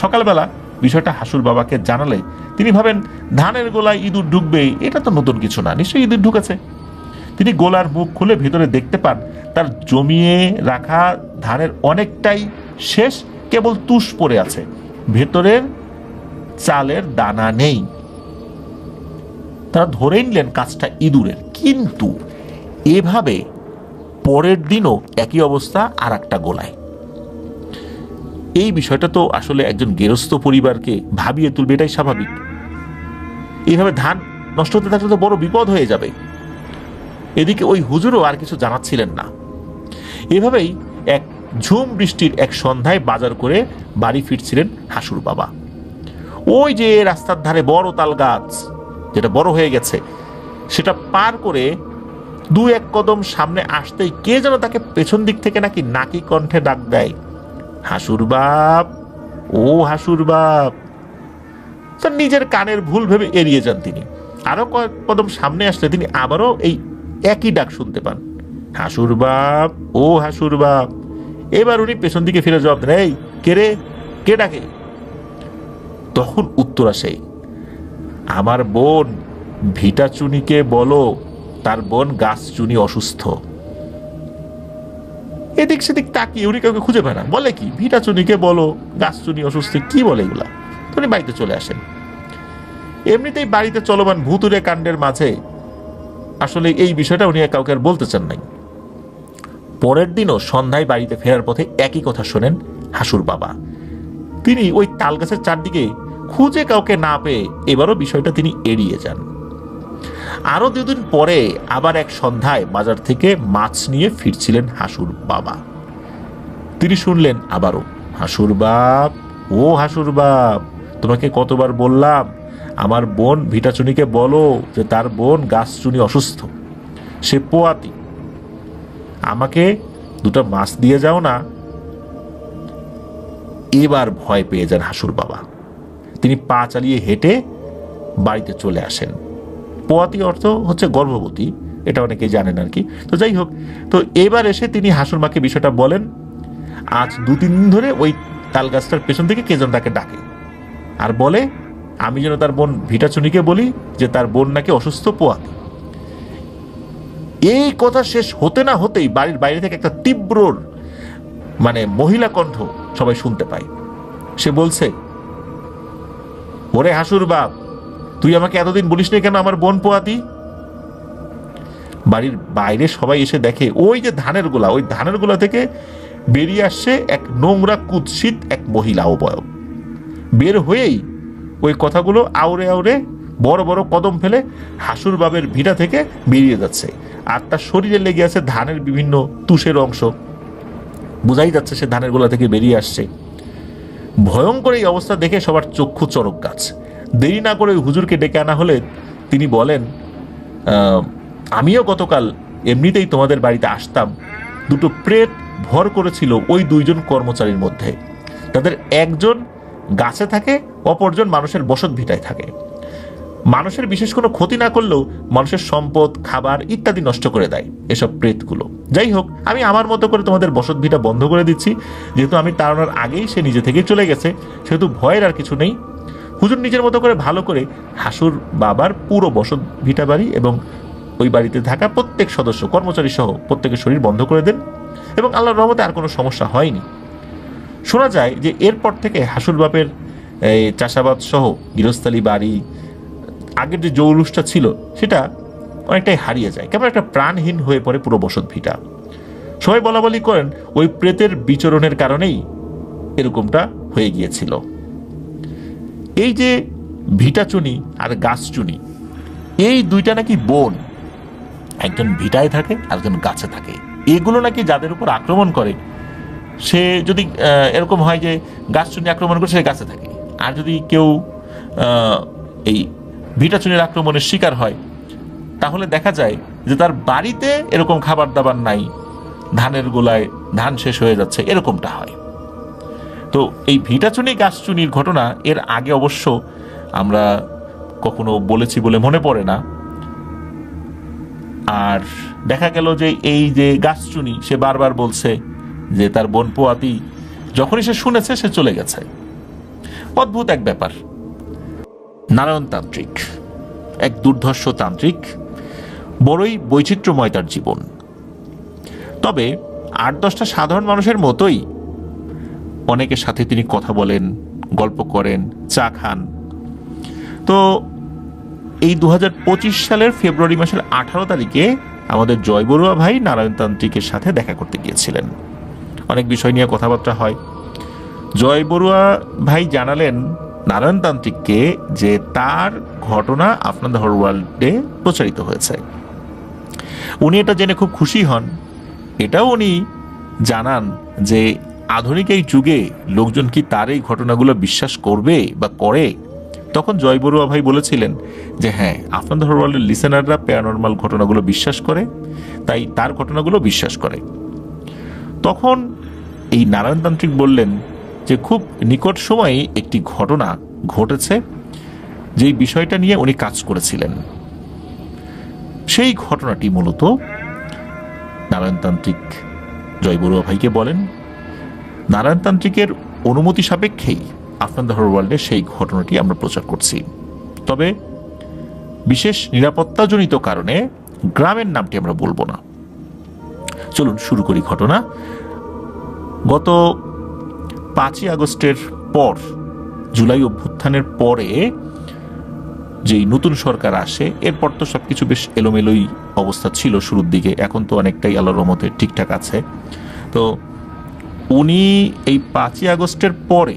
সকালবেলা বিষয়টা হাসুর বাবাকে জানালে তিনি ভাবেন ধানের গোলায় ইঁদুর ঢুকবে, এটা তো নতুন কিছু না, নিশ্চয়ই ইঁদুর ঢুকেছে। তিনি গোলার মুখ খুলে ভেতরে দেখতে পান তার জমিয়ে রাখা ধানের অনেকটাই শেষ, কেবল তুষ পড়ে আছে, ভেতরের চালের দানা নেই। তারা ধরে নিলেন কাজটা ইঁদুরের। কিন্তু এভাবে পরের দিনও একই অবস্থা আর একটা গোলায়। এই বিষয়টা তো আসলে একজন গেরস্থ পরিবারকে ভাবিয়ে তুলবে, এটাই স্বাভাবিক। এইভাবে ধান নষ্ট হতে থাকলে তো বড় বিপদ হয়ে যাবে। এদিকে ওই হুজুরও আর কিছু জানাচ্ছিলেন না। এভাবেই এক ঝুম বৃষ্টির এক সন্ধ্যায় বাজার করে বাড়ি ফিরছিলেন হাসুর বাবা। ওই যে রাস্তার ধারে বড় তাল গাছ, যেটা বড় হয়ে গেছে, সেটা পার করে দু এক কদম সামনে আসতেই কে যেন তাকে পেছন দিক থেকে নাকি নাকি কণ্ঠে ডাক দেয়, হাসুর বাপ, ও হাসুর বাপ। তার নিজের কানের ভুল ভেবে এড়িয়ে যান তিনি। আরো কয়েক কদম সামনে আসলে তিনি আবারও এই একই ডাক শুনতে পান, হাসুর বাপ, ও হাসুর বাপ। এবার উনি পেছন দিকে ফিরে জবাব দেন, এই কে রে, কে ডাকে? তখন উত্তর আসে, আমার বোন ভিটা চুনিকে বলো তার বোন গাছ চুনি অসুস্থ। এদিক সেদিক তাকিয়ে উনি কাউকে খুঁজে পায় না। বলে কি, ভিটা চুনিকে বলো গাছ চুনি অসুস্থ, কি বলে এগুলা? উনি বাড়িতে চলে আসেন। এমনিতেই বাড়িতে চলমান ভুতুরে কাণ্ডের মাঝে আসলে এই বিষয়টা উনি কাউকে আর বলতে চান নাই। পরের দিনও সন্ধ্যায় বাড়িতে ফেরার পথে একই কথা শোনেন হাসুর বাবা। তিনি ওই তাল গাছের চারদিকে খুঁজে কাউকে না পেয়ে এবারও বিষয়টা তিনি এড়িয়ে যান। আরো দুদিন পরে আবার এক সন্ধ্যায় বাজার থেকে মাছ নিয়ে ফিরছিলেন হাসুর বাবা। তিনি শুনলেন আবারও, হাসুর বাপ, ও হাসুর বাপ, তোমাকে কতবার বললাম আমার বোন ভিটাচুনিকে বলো যে তার বোন গাছচুনি অসুস্থ, সে পোয়াতি, আমাকে দুটো মাছ দিয়ে যাও না। এবার ভয় পেয়ে যান হাসুর বাবা। তিনি পা চালিয়ে হেঁটে বাড়িতে চলে আসেন। পোয়াতি অর্থ হচ্ছে গর্ভবতী, এটা অনেকেই জানেন আর কি। তো যাই হোক, তো এবার এসে তিনি হাসুর মাকে বিষয়টা বলেন। আজ 2-3 দিন ধরে ওই তাল গাছটার পেছন থেকে কে যেন তাকে ডাকে আর বলে আমি যেন তার বোন ভিটাচুনিকে বলি যে তার বোন নাকি অসুস্থ, পোয়াতি। এই কথা শেষ হতে না হতেই বাড়ির বাইরে থেকে একটা তীব্র মহিলা কণ্ঠ সবাই শুনতে পায়। সে বলছে, ওরে হাসুর বাপ, তুই আমাকে এতদিন বলিস নি কেন আমার বোন পোয়াতি? বাড়ির বাইরে সবাই এসে দেখে ওই যে ধানের গোলা, ওই ধানের গোলা থেকে বেরিয়ে আসছে এক নোংরা কুৎসিত এক মহিলা অবয়ব। বের হয়েই ওই কথাগুলো আউড়ে আউড়ে বড় বড় কদম ফেলে হাসুর বাবের ভিটা থেকে বেরিয়ে যাচ্ছে। আর তার শরীরে লেগে আছে ধানের বিভিন্ন তুষের অংশ, বোঝাই যাচ্ছে সে ধানের গোলা থেকে বেরিয়ে আসছে। ভয়ঙ্কর এই অবস্থা দেখে সবার চক্ষু চড়ক গাছ। দেরি না করে হুজুরকে ডেকে আনা হলে তিনি বলেন, আমিও গতকাল এমনিতেই তোমাদের বাড়িতে আসতাম, দুটো প্রেত ভর করেছিল ওই দুইজন কর্মচারীর মধ্যে। তাদের একজন গাছে থাকে, অপরজন মানুষের বসত ভিটায় থাকে। মানুষের বিশেষ কোনো ক্ষতি না করলেও মানুষের সম্পদ, খাবার ইত্যাদি নষ্ট করে দেয় এসব প্রেতগুলো। যাই হোক, আমি আমার মতো করে তোমাদের বসত ভিটা বন্ধ করে দিচ্ছি, যেহেতু আমি তাড়ানোর আগেই সে নিজে থেকে চলে গেছে, সেহেতু ভয়ের আর কিছু নেই। হুজুর নিজের মতো করে ভালো করে হাসুর বাবার পুরো বসত ভিটা বাড়ি এবং ওই বাড়িতে থাকা প্রত্যেক সদস্য, কর্মচারী সহ প্রত্যেকের শরীর বন্ধ করে দেন, এবং আল্লাহর রহমতে আর কোনো সমস্যা হয়নি। শোনা যায় যে এরপর থেকে হাসুর বাপের চাষাবাদ সহ গৃহস্থালী বাড়ি, আগের যে জৌলুসটা ছিল সেটা অনেকটাই হারিয়ে যায়, কেমন একটা প্রাণহীন হয়ে পড়ে পুরো বসত ভিটা। সবাই বলা বলি করেন ওই প্রেতের বিচরণের কারণেই এরকমটা হয়ে গিয়েছিল। এই যে ভিটাচুনি আর গাছচুনি, এই দুইটা নাকি বোন, একজন ভিটায় থাকে আর একজন গাছে থাকে। এগুলো নাকি যাদের উপর আক্রমণ করে, সে যদি এরকম হয় যে গাছচুনি আক্রমণ করে, সে গাছে থাকে। আর যদি কেউ এই ভিটাচুনির আক্রমণের শিকার হয়, তাহলে দেখা যায় যে তার বাড়িতে এরকম খাবার দাবার নাই, ধানের গোলায় ধান শেষ হয়ে যাচ্ছে, এরকমটা হয়। তো এই ভিটাচুনি গাছচুনির ঘটনা এর আগে অবশ্য আমরা কখনো বলেছি বলে মনে পড়ে না। আর দেখা গেল যে এই যে গাছচুনি, সে বারবার বলছে যে তার বোন পোয়াতি যখনই সে শুনেছে সে চলে গেছে। অদ্ভুত এক ব্যাপার। নারায়ণ তান্ত্রিক, এক দুর্ধর্ষ তান্ত্রিক, বড়ই বৈচিত্র্যময় তার জীবন। তবে 8-10টা সাধারণ মানুষের মতোই অনেকের সাথে তিনি কথা বলেন, গল্প করেন, চা খান। তো এই 2025 সালের ফেব্রুয়ারি মাসের 18 তারিখে আমাদের জয় বড়ুয়া ভাই নারায়ণ তান্ত্রিকের সাথে দেখা করতে গিয়েছিলেন। অনেক বিষয় নিয়ে কথাবার্তা হয়। জয় বড়ুয়া ভাই জানালেন নারায়ণ তান্ত্রিককে যে তার ঘটনা আপনার দ্য ওয়ার্ল্ডে প্রচারিত হয়েছে। উনি এটা জেনে খুব খুশি হন। এটাও উনি জানান যে আধুনিক এই যুগে লোকজন কি তার এই ঘটনাগুলো বিশ্বাস করবে বা করে। তখন জয় বড়ুয়া ভাই বলেছিলেন যে হ্যাঁ, আপনার দ্য ওয়ার্ল্ডের লিসেনাররা প্যারানরমাল ঘটনাগুলো বিশ্বাস করে, তাই তার ঘটনাগুলো বিশ্বাস করে। তখন এই নারায়ণ তান্ত্রিক বললেন যে খুব নিকট সময়ে একটি ঘটনা ঘটেছে, যেই বিষয়টা নিয়ে উনি কাজ করেছিলেন। সেই ঘটনাটি মূলত নারায়ণ তান্ত্রিক জয় বড়ুয়া ভাইকে বলেন। নারায়ণ তান্ত্রিকের অনুমতি সাপেক্ষেই আপনার দ্য ওয়ার্ল্ডে সেই ঘটনাটি আমরা প্রচার করছি। তবে বিশেষ নিরাপত্তাজনিত কারণে গ্রামের নামটি আমরা বলবো না। চলুন শুরু করি ঘটনা। গত 5ই আগস্টের পর, জুলাই অভ্যুত্থানের পরে যেই নতুন সরকার আসে, এরপর তো সবকিছু বেশ এলোমেলোই অবস্থা ছিল শুরুর দিকে। এখন তো অনেকটাই আল্লাহর রহমতে ঠিকঠাক আছে। তো উনি এই 5ই আগস্টের পরে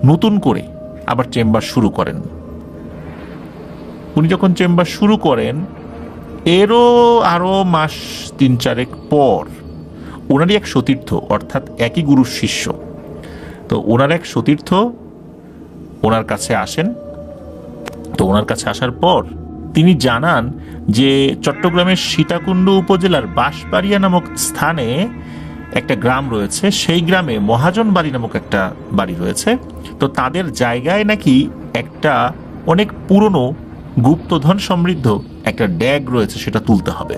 নতুন করে আবার চেম্বার শুরু করেন। উনি যখন চেম্বার শুরু করেন, এরও আরো মাস 3-4 পর ওনারই এক সতীর্থ, অর্থাৎ একই গুরুর শিষ্য, তো ওনার এক সতীর্থ ওনার কাছে আসেন। তো ওনার কাছে আসার পর তিনি জানান যে চট্টগ্রামের সীতাকুণ্ড উপজেলার বাঁশবাড়িয়া নামক স্থানে একটা গ্রাম রয়েছে, সেই গ্রামে মহাজন বাড়ি নামক একটা বাড়ি রয়েছে। তো তাদের জায়গায় নাকি একটা অনেক পুরনো গুপ্তধন সমৃদ্ধ একটা ড্যাগ রয়েছে, সেটা তুলতে হবে।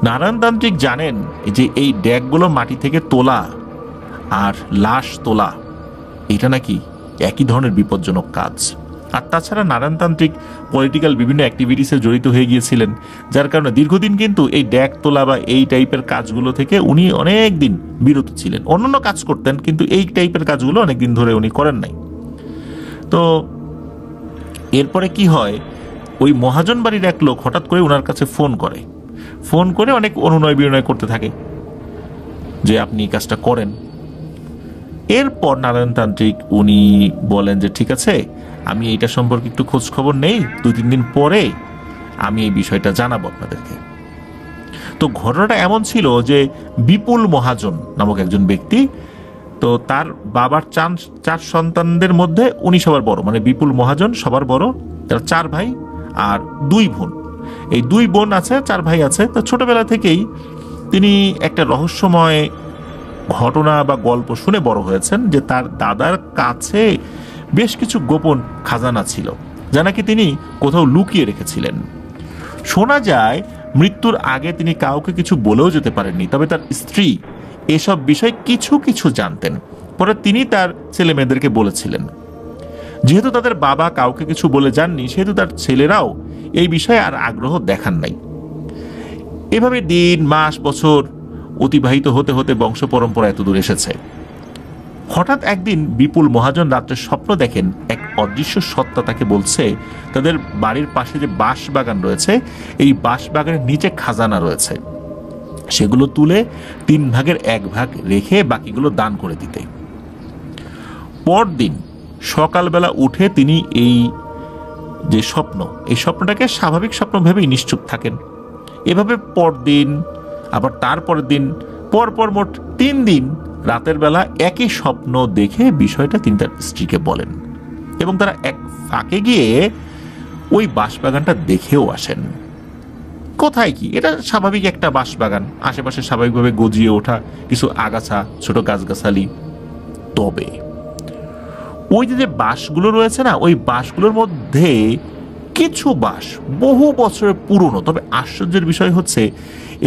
নারায়ণ তান্ত্রিক জানেন যে এই ড্যাগগুলো মাটি থেকে তোলা আর লাশ তোলা, এটা নাকি একই ধরনের বিপজ্জনক কাজ। আর তাছাড়া নারায়ণ তান্ত্রিক পলিটিক্যাল বিভিন্ন অ্যাক্টিভিটিসে জড়িত হয়ে গিয়েছিলেন, যার কারণে দীর্ঘদিন কিন্তু এই ড্যাগ তোলা বা এই টাইপের কাজগুলো থেকে উনি অনেক দিন বিরত ছিলেন। অন্যান্য কাজ করতেন, কিন্তু এই টাইপের কাজগুলো অনেকদিন ধরে উনি করেন নাই। তো এরপরে কি হয়, ওই মহাজন বাড়ির এক লোক হঠাৎ করে ওনার কাছে ফোন করে অনেক অনুনয় বিনয় করতে থাকে যে আপনি এই কাজটা করেন। এরপর নারায়ণ তান্ত্রিক উনি বলেন যে ঠিক আছে, আমি এইটা সম্পর্কে একটু খোঁজ খবর নেই, 2-3 দিন পরে আমি এই বিষয়টা জানাবো আপনাদেরকে। তো ঘটনাটা এমন ছিল যে বিপুল মহাজন নামক একজন ব্যক্তি, তো তার বাবার 4 সন্তানদের মধ্যে উনি সবার বড়, মানে বিপুল মহাজন সবার বড়। তার 4 ভাই আর 2 বোন। এই 2 বোন আছে, 4 ভাই আছে। তো ছোটবেলা থেকেই তিনি একটা রহস্যময় ঘটনা বা গল্প শুনে বড় হয়েছেন যে তার দাদার কাছে বেশ কিছু গোপন খাজানা ছিল, যা নাকি তিনি কোথাও লুকিয়ে রেখেছিলেন। শোনা যায় মৃত্যুর আগে তিনি কাউকে কিছু বলেও যেতে পারেননি, তবে তার স্ত্রী এসব বিষয় কিছু কিছু জানতেন। পরে তিনি তার ছেলে মেয়েদেরকে বলেছিলেন। যেহেতু তাদের বাবা কাউকে কিছু বলে যাননি, সেহেতু তার ছেলেরাও এই বিষয়ে আর আগ্রহ দেখান নাই। এভাবে দিন, মাস, বছর অতিবাহিত হতে হতে বংশ পরম্পরা এত দূর এসেছে। হঠাৎ একদিন বিপুল মহাজন রাত্রে স্বপ্ন দেখেন এক অদৃশ্য সত্তা তাকে বলছে তাদের বাড়ির পাশে যে বাঁশ বাগান রয়েছে, এই বাঁশ বাগানের নিচে খাজানা রয়েছে, সেগুলো তুলে 3 ভাগের 1 ভাগ রেখে বাকিগুলো দান করে দিতে। পরদিন সকালবেলা উঠে তিনি এই যে স্বপ্ন, এই স্বপ্নটাকে স্বাভাবিক স্বপ্ন ভেবেই নিশ্চুপ থাকেন। এভাবে পরদিন, আবার তারপরের দিন, পরপর মোট 3 দিন রাতের বেলা একই স্বপ্ন দেখে বিষয়টা তিনি তার স্ত্রীকে বলেন, এবং তারা এক ফাঁকে গিয়ে ওই বাঁশবাগানটা দেখেও আসেন। কোথায় কি, এটা স্বাভাবিক একটা বাঁশবাগান, আশেপাশে স্বাভাবিকভাবে গজিয়ে ওঠা কিছু আগাছা, ছোট গাছগাছালি। তবে ওই যে বাঁশগুলো রয়েছে না, ওই বাঁশগুলোর মধ্যে কিছু বাঁশ বহু বছরের পুরনো। তবে আশ্চর্যের বিষয় হচ্ছে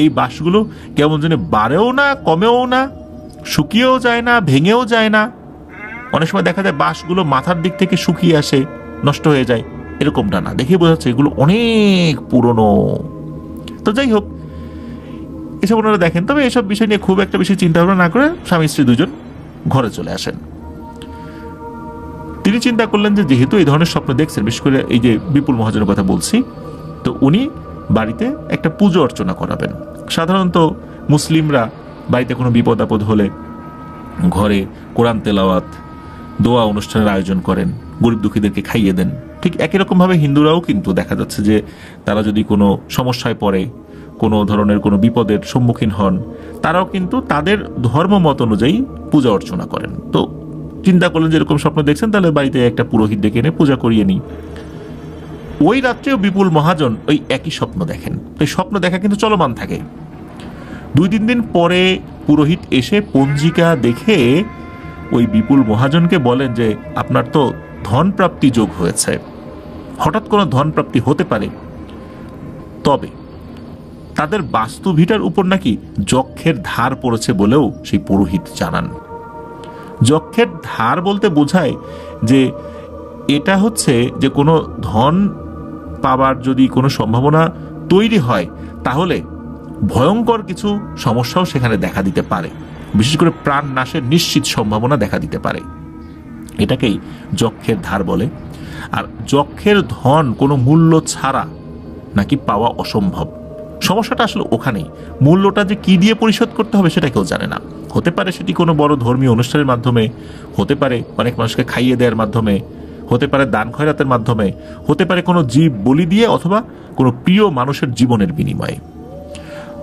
এই বাঁশগুলো কেমন যেন বাড়েও না, কমেও না, শুকিয়েও যায় না, ভেঙেও যায় না। অনেক সময় দেখা যায় বাঁশগুলো মাথার দিক থেকে শুকিয়ে আসে, নষ্ট হয়ে যায়, এরকমটা না, দেখে বোঝা যাচ্ছে এগুলো অনেক পুরনো। তো যাই হোক, এসব ওনারা দেখেন। তবে এসব বিষয় নিয়ে খুব একটা বেশি চিন্তা ভাবনা না করে স্বামী স্ত্রী 2জন ঘরে চলে আসেন। তিনি চিন্তা করলেন যে যেহেতু এই ধরনের স্বপ্ন দেখছেন, বিশেষ করে এই যে বিপুল মহাজনের কথা বলছি, তো উনি বাড়িতে একটা পুজো অর্চনা করাবেন। সাধারণত মুসলিমরা বাড়িতে কোনো বিপদ আপদ হলে ঘরে কোরআন তেলাওয়াত, দোয়া অনুষ্ঠানের আয়োজন করেন, গরিব দুঃখীদেরকে খাইয়ে দেন। ঠিক একই রকমভাবে হিন্দুরাও কিন্তু দেখা যাচ্ছে যে তারা যদি কোনো সমস্যায় পড়ে, কোনো ধরনের কোনো বিপদের সম্মুখীন হন, তারাও কিন্তু তাদের ধর্ম মত অনুযায়ী পূজা অর্চনা করেন। তো চিন্তা করলেন যে এরকম স্বপ্ন দেখছেন, তাহলে বাড়িতে একটা পুরোহিত ডেকে এনে পূজা করিয়ে নিই। ওই রাত্রেও বিপুল মহাজন ওই একই স্বপ্ন দেখেন। এই স্বপ্ন দেখা কিন্তু চলমান থাকে। 2-3 দিন পরে পুরোহিত এসে পঞ্জিকা দেখে ওই বিপুল মহাজনকে বলেন যে আপনার তো ধন প্রাপ্তি যোগ হয়েছে, হঠাৎ কোনো ধন প্রাপ্তি হতে পারে। তবে তাদের বাস্তু ভিটার উপর নাকি যক্ষের ধার পড়েছে বলেও সেই পুরোহিত জানান। যক্ষের ধার বলতে বোঝায় যে এটা হচ্ছে যে কোনো ধন পাবার যদি কোনো সম্ভাবনা তৈরি হয়, তাহলে ভয়ঙ্কর কিছু সমস্যাও সেখানে দেখা দিতে পারে, বিশেষ করে প্রাণ নাশের নিশ্চিত সম্ভাবনা দেখা দিতে পারে। এটাকেই যক্ষের ধার বলে। আর যক্ষের ধন কোনো মূল্য ছাড়া নাকি পাওয়া অসম্ভব। সমস্যাটা আসলে ওখানেই, মূল্যটা যে কি দিয়ে পরিশোধ করতে হবে সেটা কেউ জানে না। হতে পারে সেটি কোনো বড় ধর্মীয় অনুষ্ঠানের মাধ্যমে, হতে পারে অনেক মানুষকে খাইয়ে দেওয়ার মাধ্যমে, হতে পারে দান খয়রাতের মাধ্যমে, হতে পারে কোনো জীব বলি দিয়ে, অথবা কোনো প্রিয় মানুষের জীবনের বিনিময়ে।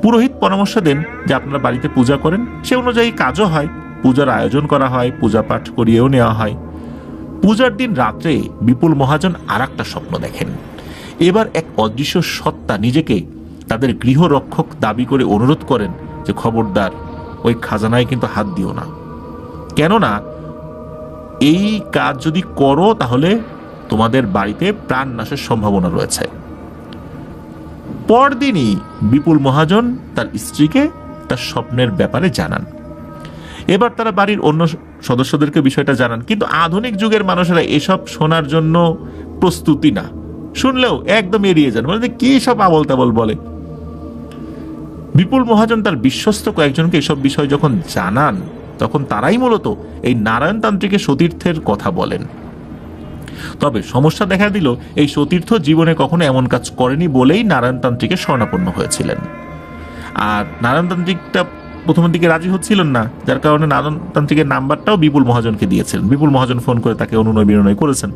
পুরোহিত পরামর্শ দেন যে আপনারা বাড়িতে পূজা করেন, সে অনুযায়ী কাজও হয়, পূজার আয়োজন করা হয়, পূজা পাঠ করিয়েও নেওয়া হয়। পূজার দিন রাত্রে বিপুল মহাজন আর একটা স্বপ্ন দেখেন। এবার এক অদৃশ্য সত্তা নিজেকে তাদের গৃহরক্ষক দাবি করে অনুরোধ করেন যে খবরদার ওই খাজানায় কিন্তু হাত দিও না, কেননা এই কাজ যদি করো তাহলে তোমাদের বাড়িতে প্রাণ নাশের সম্ভাবনা রয়েছে। পরদিনই বিপুল মহাজন তার স্ত্রীকে তার স্বপ্নের ব্যাপারে জানান। এবার তারা বাড়ির অন্য সদস্যদেরকে বিষয়টা জানান, কিন্তু আধুনিক যুগের মানুষেরা এসব শোনার জন্য প্রস্তুতি না, শুনলেও একদম এড়িয়ে যান, মানে কি সব আবল তাবল বলে। বিপুল মহাজন তার বিশ্বস্ত কয়েকজনকে এসব বিষয় যখন জানান, তখন তারাই মূলত এই নারায়ণতান্ত্রিকের সতীর্থের কথা বলেন। তবে সমস্যা দেখা দিল, এই সতীর্থ জীবনে কখনো এমন কাজ করেনি বলেই নারায়ণতান্ত্রিকের শরণাপন্ন হয়েছিলেন। আর নারায়ণতান্ত্রিকটা প্রথমের দিকে রাজি হচ্ছিলেন না, যার কারণে নারায়ণতান্ত্রিকের নাম্বারটাও বিপুল মহাজনকে দিয়েছিলেন। বিপুল মহাজন ফোন করে তাকে অনুনয় বিনয় করেছেন।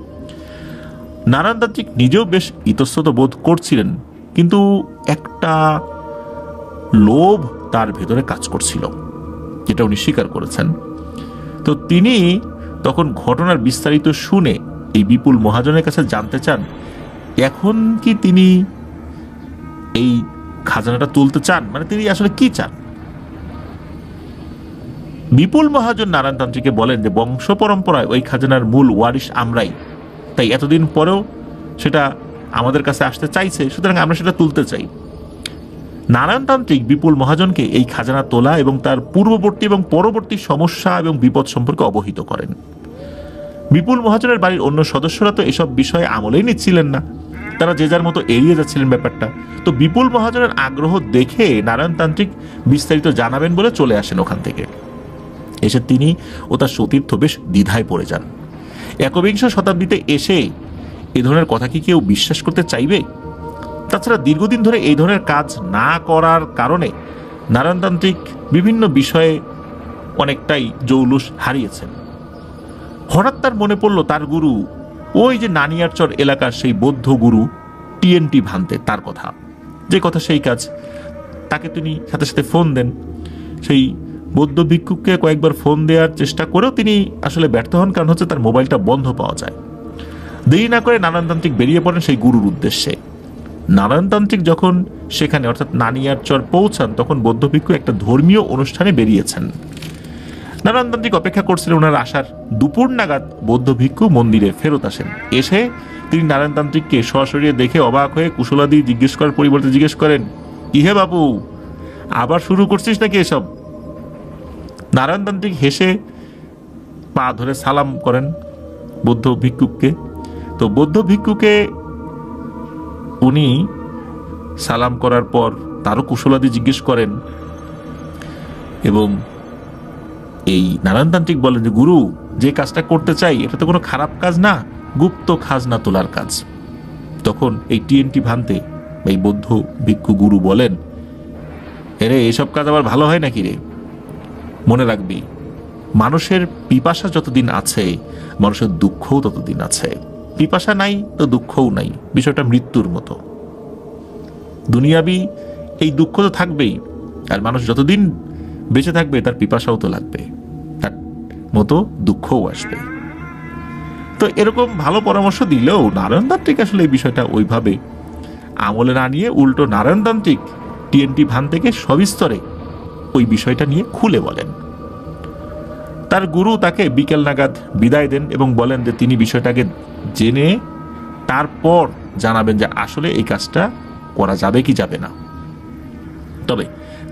নারায়ণতান্ত্রিক নিজেও বেশ ইতস্তত বোধ করছিলেন, কিন্তু একটা লোভ তার ভেতরে কাজ করছিল, যেটা উনি স্বীকার করেছেন। তো তিনি তখন ঘটনার বিস্তারিত শুনে এই বিপুল মহাজনের কাছে জানতে চান এখন কি তিনি এই খাজানাটা তুলতে চান, মানে তিনি আসলে কি চান? বিপুল মহাজন নারায়ণতান্ত্রিককে বলেন যে বংশ পরম্পরায় ওই খাজানার মূল ওয়ারিশ আমরাই, তাই এতদিন পরেও সেটা আমাদের কাছে আসতে চাইছে, সুতরাং আমরা সেটা তুলতে চাই। নারায়ণতান্ত্রিক বিপুল মহাজনকে এই খাজানা তোলা এবং তার পূর্ববর্তী এবং পরবর্তী সমস্যা এবং বিপদ সম্পর্কে অবহিত করেন। বিপুল মহাজনের বাড়ির অন্য সদস্যরা তো এসব বিষয়ে আমলেই নিচ্ছিলেন না, তারা যে যার মতো এড়িয়ে যাচ্ছিলেন ব্যাপারটা। তো বিপুল মহাজনের আগ্রহ দেখে নারায়ণতান্ত্রিক বিস্তারিত জানাবেন বলে চলে আসেন ওখান থেকে। এসে তিনি ও তার সতীর্থ বেশ দ্বিধায় পড়ে যান। একবিংশ শতাব্দীতে এসে এ ধরনের কথা কি কেউ বিশ্বাস করতে চাইবে? তাছাড়া দীর্ঘদিন ধরে এই ধরনের কাজ না করার কারণে নারায়ণতান্ত্রিক বিভিন্ন বিষয়ে অনেকটাই জৌলুস হারিয়েছেন। হঠাৎ তার মনে পড়ল তার গুরু, ওই যে নানিয়ারচর এলাকার সেই বৌদ্ধ গুরু টিএনটি ভান্তে, তার কথা, যে কথা সেই কাজ। তাকে তিনি সাথে সাথে ফোন দেন। সেই বৌদ্ধ ভিক্ষুককে কয়েকবার ফোন দেওয়ার চেষ্টা করেও তিনি আসলে ব্যর্থ হন, কারণ হচ্ছে তার মোবাইলটা বন্ধ পাওয়া যায়। দেরি না করে নারায়ণতান্ত্রিক বেরিয়ে পড়েন সেই গুরুর উদ্দেশ্যে। নারায়ণতান্ত্রিক যখন সেখানে অর্থাৎ নানিয়ারচর পৌঁছান, তখন বৌদ্ধ ভিক্ষু একটা ধর্মীয় অনুষ্ঠানে বেরিয়েছেন। নারায়ণতান্ত্রিক অপেক্ষা করছিলেন ওনার আসার। দুপুর নাগাদ বৌদ্ধ ভিক্ষু মন্দিরে ফেরত আসেন। এসে তিনি নারায়ণতান্ত্রিককে সরাসরি দেখে অবাক হয়ে কুশলাদি জিজ্ঞেস করার পরিবর্তে জিজ্ঞেস করেন, কি হে বাবু, আবার শুরু করছিস নাকি এসব? নারায়ণতান্ত্রিক হেসে পা ধরে সালাম করেন বৌদ্ধ ভিক্ষুককে। তো বৌদ্ধ ভিক্ষুকে উনি সালাম করার পর তারও কুশলাদি জিজ্ঞেস করেন এবং এই নারায়ণতান্ত্রিক বলেন যে গুরু, যে কাজটা করতে চাই এটা তো কোনো খারাপ কাজ না, গুপ্ত খাজনা তোলার কাজ। তখন এই টিএনটি ভান্তে এই বৌদ্ধ ভিক্ষু গুরু বলেন, এরে এসব কাজ আবার ভালো হয় নাকি রে? মনে রাখবি, মানুষের পিপাসা যতদিন আছে মানুষের দুঃখও ততদিন আছে। পিপাসা নাই তো দুঃখও নাই, বিষয়টা মৃত্যুর মতো। দুনিয়াবি এই দুঃখ তো থাকবেই, আর মানুষ যতদিন বেঁচে থাকবে তার পিপাসাও তো লাগবে, তার মতো দুঃখও আসবে। তো এরকম ভালো পরামর্শ দিলেও নারায়ণতান্ত্রিক আসলে এই বিষয়টা ওইভাবে আমলে না নিয়ে উল্টো নারায়ণতান্ত্রিক টিএনটি ভান থেকে সবিস্তরে ওই বিষয়টা নিয়ে খুলে বলেন। তার গুরু তাকে বিকেল নাগাদ বিদায় দেন এবং বলেন যে তিনি বিষয়টাকে জেনে তারপর জানাবেন যে আসলে এই কাজটা করা যাবে কি যাবে না। তবে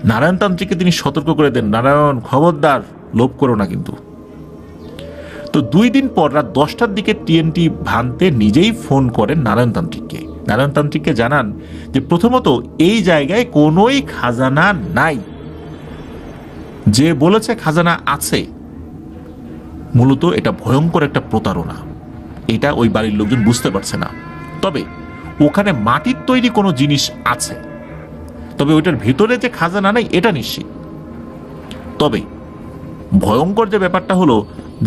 নারায়ণতান্ত্রিককে তিনি সতর্ক করে দেন, নারায়ণ খবরদার, লোভ করো না কিন্তু। তো 2 দিন পর রাত 10টার দিকে টিএনটি ভান্তে নিজেই ফোন করেন নারায়ণতান্ত্রিককে। নারায়ণতান্ত্রিককে জানান যে প্রথমত এই জায়গায় কোনোই খাজানা নাই, যে বলেছে খাজানা আছে মূলত এটা ভয়ঙ্কর একটা প্রতারণা। এটা ওই বাড়ির লোকজন বুঝতে পারছে না। তবে ওখানে মাটির তৈরি কোনো জিনিস আছে, তবে ওইটার ভেতরে যে খাজানা নাই এটা নিশ্চিত। তবে ভয়ঙ্কর যে ব্যাপারটা হলো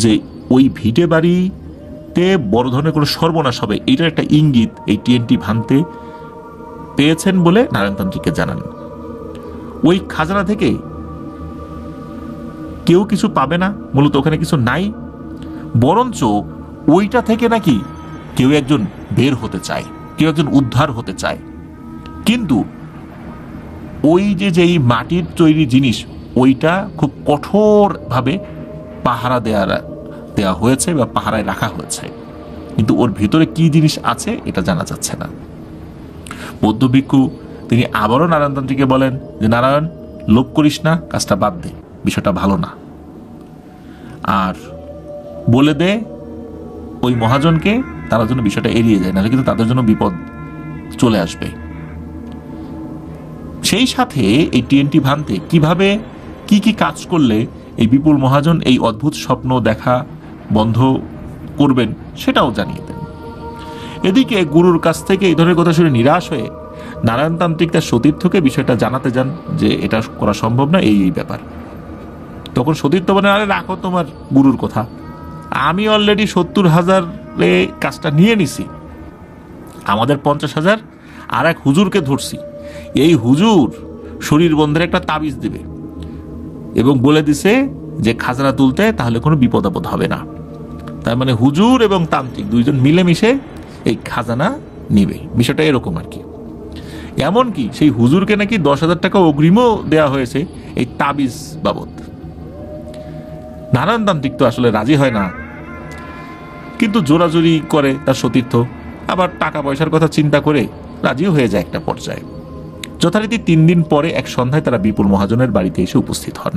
যে ওই ভিটে বাড়িতে বড় ধরনের কোনো সর্বনাশ হবে, এটার একটা ইঙ্গিত এই টিএনটি ভান্তে পেয়েছেন বলে নারায়ণতান্ত্রিককে জানান। ওই খাজানা থেকে কেউ কিছু পাবে না, মূলত ওখানে কিছু নাই, বরঞ্চ ওইটা থেকে নাকি কেউ একজন বের হতে চায়, কেউ একজন উদ্ধার হতে চায়। কিন্তু ওই যেই মাটির তৈরি জিনিস ওইটা খুব কঠোরভাবে পাহারা দেয়া হয়েছে বা পাহারায় রাখা হয়েছে, কিন্তু ওর ভিতরে কি জিনিস আছে এটা জানা যাচ্ছে না। বৌদ্ধ ভিক্ষু তিনি আবারও নারায়ণতান্ত্রিককে বলেন যে নারায়ণ, লোভ করিস না, কাজটা বাদ দে, বিষয়টা ভালো না। আর বলে দে ওই মহাজনকে তারা যেন বিষয়টা এড়িয়ে যায়, নাহলে কিন্তু তাদের জন্য বিপদ চলে আসবে। সেই সাথে এই টিএনটি ভান্তে কিভাবে কি কি কাজ করলে এই বিপুল মহাজন এই অদ্ভুত স্বপ্ন দেখা বন্ধ করবেন সেটাও জানিয়ে দেন। এদিকে গুরুর কাছ থেকে এই ধরনের কথা শুনে নিরাশ হয়ে নারায়ণতান্ত্রিক তার সতীর্থকে বিষয়টা জানাতে যান যে এটা করা সম্ভব না, এই ব্যাপার। তখন সতীর্থ বলেন, আরে রাখো তোমার গুরুর কথা, আমি অলরেডি 70,000-এ কাজটা নিয়ে নিছি, আমাদের 50,000 আর এক হুজুরকে ধরছি। এই হুজুর শরীর বন্ধের একটা তাবিজ দিবে এবং বলে দিছে যে খাজনা তুলতে তাহলে কোনো বিপদ আপদ হবে না। তার মানে হুজুর এবং তান্ত্রিক দুইজন মিলেমিশে এই খাজানা নিবে, বিষয়টা এরকম আর কি। এমনকি সেই হুজুরকে নাকি 10,000 টাকা অগ্রিমও দেওয়া হয়েছে এই তাবিজ বাবদ। নারায়ণতান্ত্রিক তো আসলে রাজি হয় না, কিন্তু জোরাজুরি করে তার সতীর্থ, আবার টাকা পয়সার কথা চিন্তা করে রাজিও হয়ে যায় একটা পর্যায়ে। যথারীতি 3 দিন পরে এক সন্ধ্যায় তারা বিপুল মহাজনের বাড়িতে এসে উপস্থিত হন।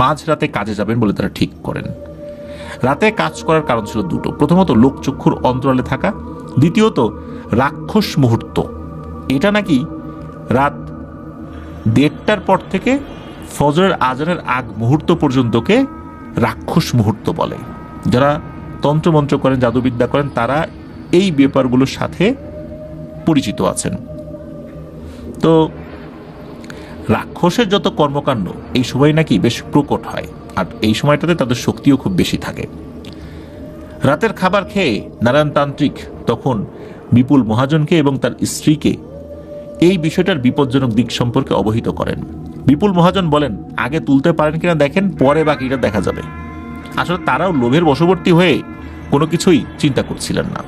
মাঝরাতে কাজে যাবেন বলে তারা ঠিক করেন। রাতে কাজ করার কারণ ছিল দুটো: প্রথমত লোকচক্ষুর অন্তরালে থাকা, দ্বিতীয়ত রাক্ষস মুহূর্ত। এটা নাকি রাত 1:30টার পর থেকে ফজরের আজানের আগ মুহূর্ত পর্যন্তকে রাক্ষস মুহূর্ত বলে। যারা তন্ত্রমন্ত্র করেন, জাদুবিদ্যা করেন, তারা এই ব্যাপারগুলোর সাথে পরিচিত আছেন। তো রাক্ষসের যত কর্মকাণ্ড এই সময় নাকি বেশ প্রকট হয়, আর এই সময়টাতে তাদের শক্তিও খুব বেশি থাকে। রাতের খাবার খেয়ে নারায়ণতান্ত্রিক তখন বিপুল মহাজনকে এবং তার স্ত্রীকে এই বিষয়টার বিপজ্জনক দিক সম্পর্কে অবহিত করেন। বিপুল মহাজন বলেন, আগে তুলতে পারেন কিনা দেখেন, পরে বাকিটা দেখা যাবে। আসলে তারাও লোভের বশবর্তী হয়ে কোনো কিছুই চিন্তা করছিলেন না।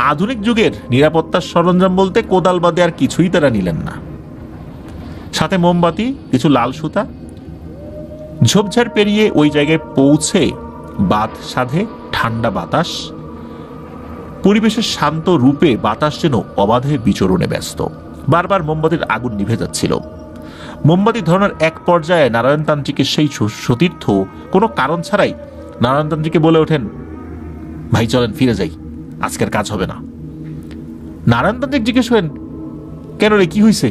আধুনিক যুগের নিরাপত্তার সরঞ্জাম বলতে কোদাল বাদে আর কিছুই তারা নিলেন না। সাথে মোমবাতি, কিছু লাল সুতা। ঝোপঝাড় পেরিয়ে ওই জায়গায় পৌঁছে বাত সাধে ঠান্ডা বাতাস, পরিবেশের শান্ত রূপে বাতাস যেন অবাধে বিচরণে ব্যস্ত। বারবার মোমবাতির আগুন নিভে যাচ্ছিল। মোমবাতি ধরানোর এক পর্যায়ে নারায়ণতান্ত্রিকের সেই সতীর্থ কোনো কারণ ছাড়াই নারায়ণতান্ত্রিককে বলে ওঠেন, ভাই চলেন ফিরে যাই, আজকের কাজ হবে না। নারায়ণতান্ত্রিক জিজ্ঞেস করেন, কেন রে, কি হয়েছে?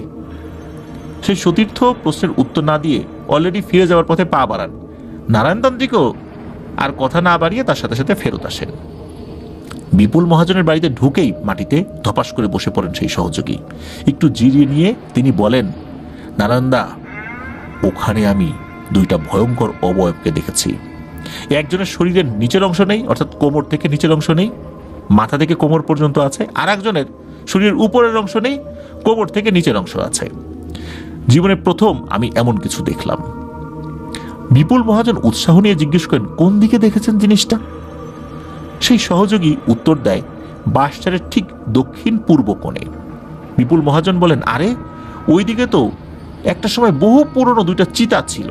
সেই সতীর্থ প্রশ্নের উত্তর না দিয়ে অলরেডি ফিরে যাওয়ার পথে পা বাড়ান। নারায়ণতান্ত্রিকও আর কথা না বাড়িয়ে তার সাথে সাথে ফেরত আসেন। বিপুল মহাজনের বাড়িতে ঢুকেই মাটিতে ধপাস করে বসে পড়েন সেই সহযোগী। একটু জিরিয়ে নিয়ে তিনি বলেন, নারায়ণদা, ওখানে আমি 2টা ভয়ঙ্কর অবয়বকে দেখেছি। একজনের শরীরের নিচের অংশ নেই, অর্থাৎ কোমর থেকে নিচের অংশ নেই, মাথা থেকে কোমর পর্যন্ত আছে, আর একজনের শরীরের উপরের অংশ নেই, কোমর থেকে নিচের অংশ আছে। জীবনে প্রথম আমি এমন কিছু দেখলাম। বিপুল মহাজন উৎসাহ নিয়ে জিজ্ঞেস করেন, কোন দিকে দেখেছেন জিনিসটা? সেই সহযোগী উত্তর দেয়, বাঁশঝাড়ের ঠিক দক্ষিণ পূর্ব কোণে। বিপুল মহাজন বলেন, আরে ওইদিকে তো একটা সময় বহু পুরনো 2টা চিতা ছিল।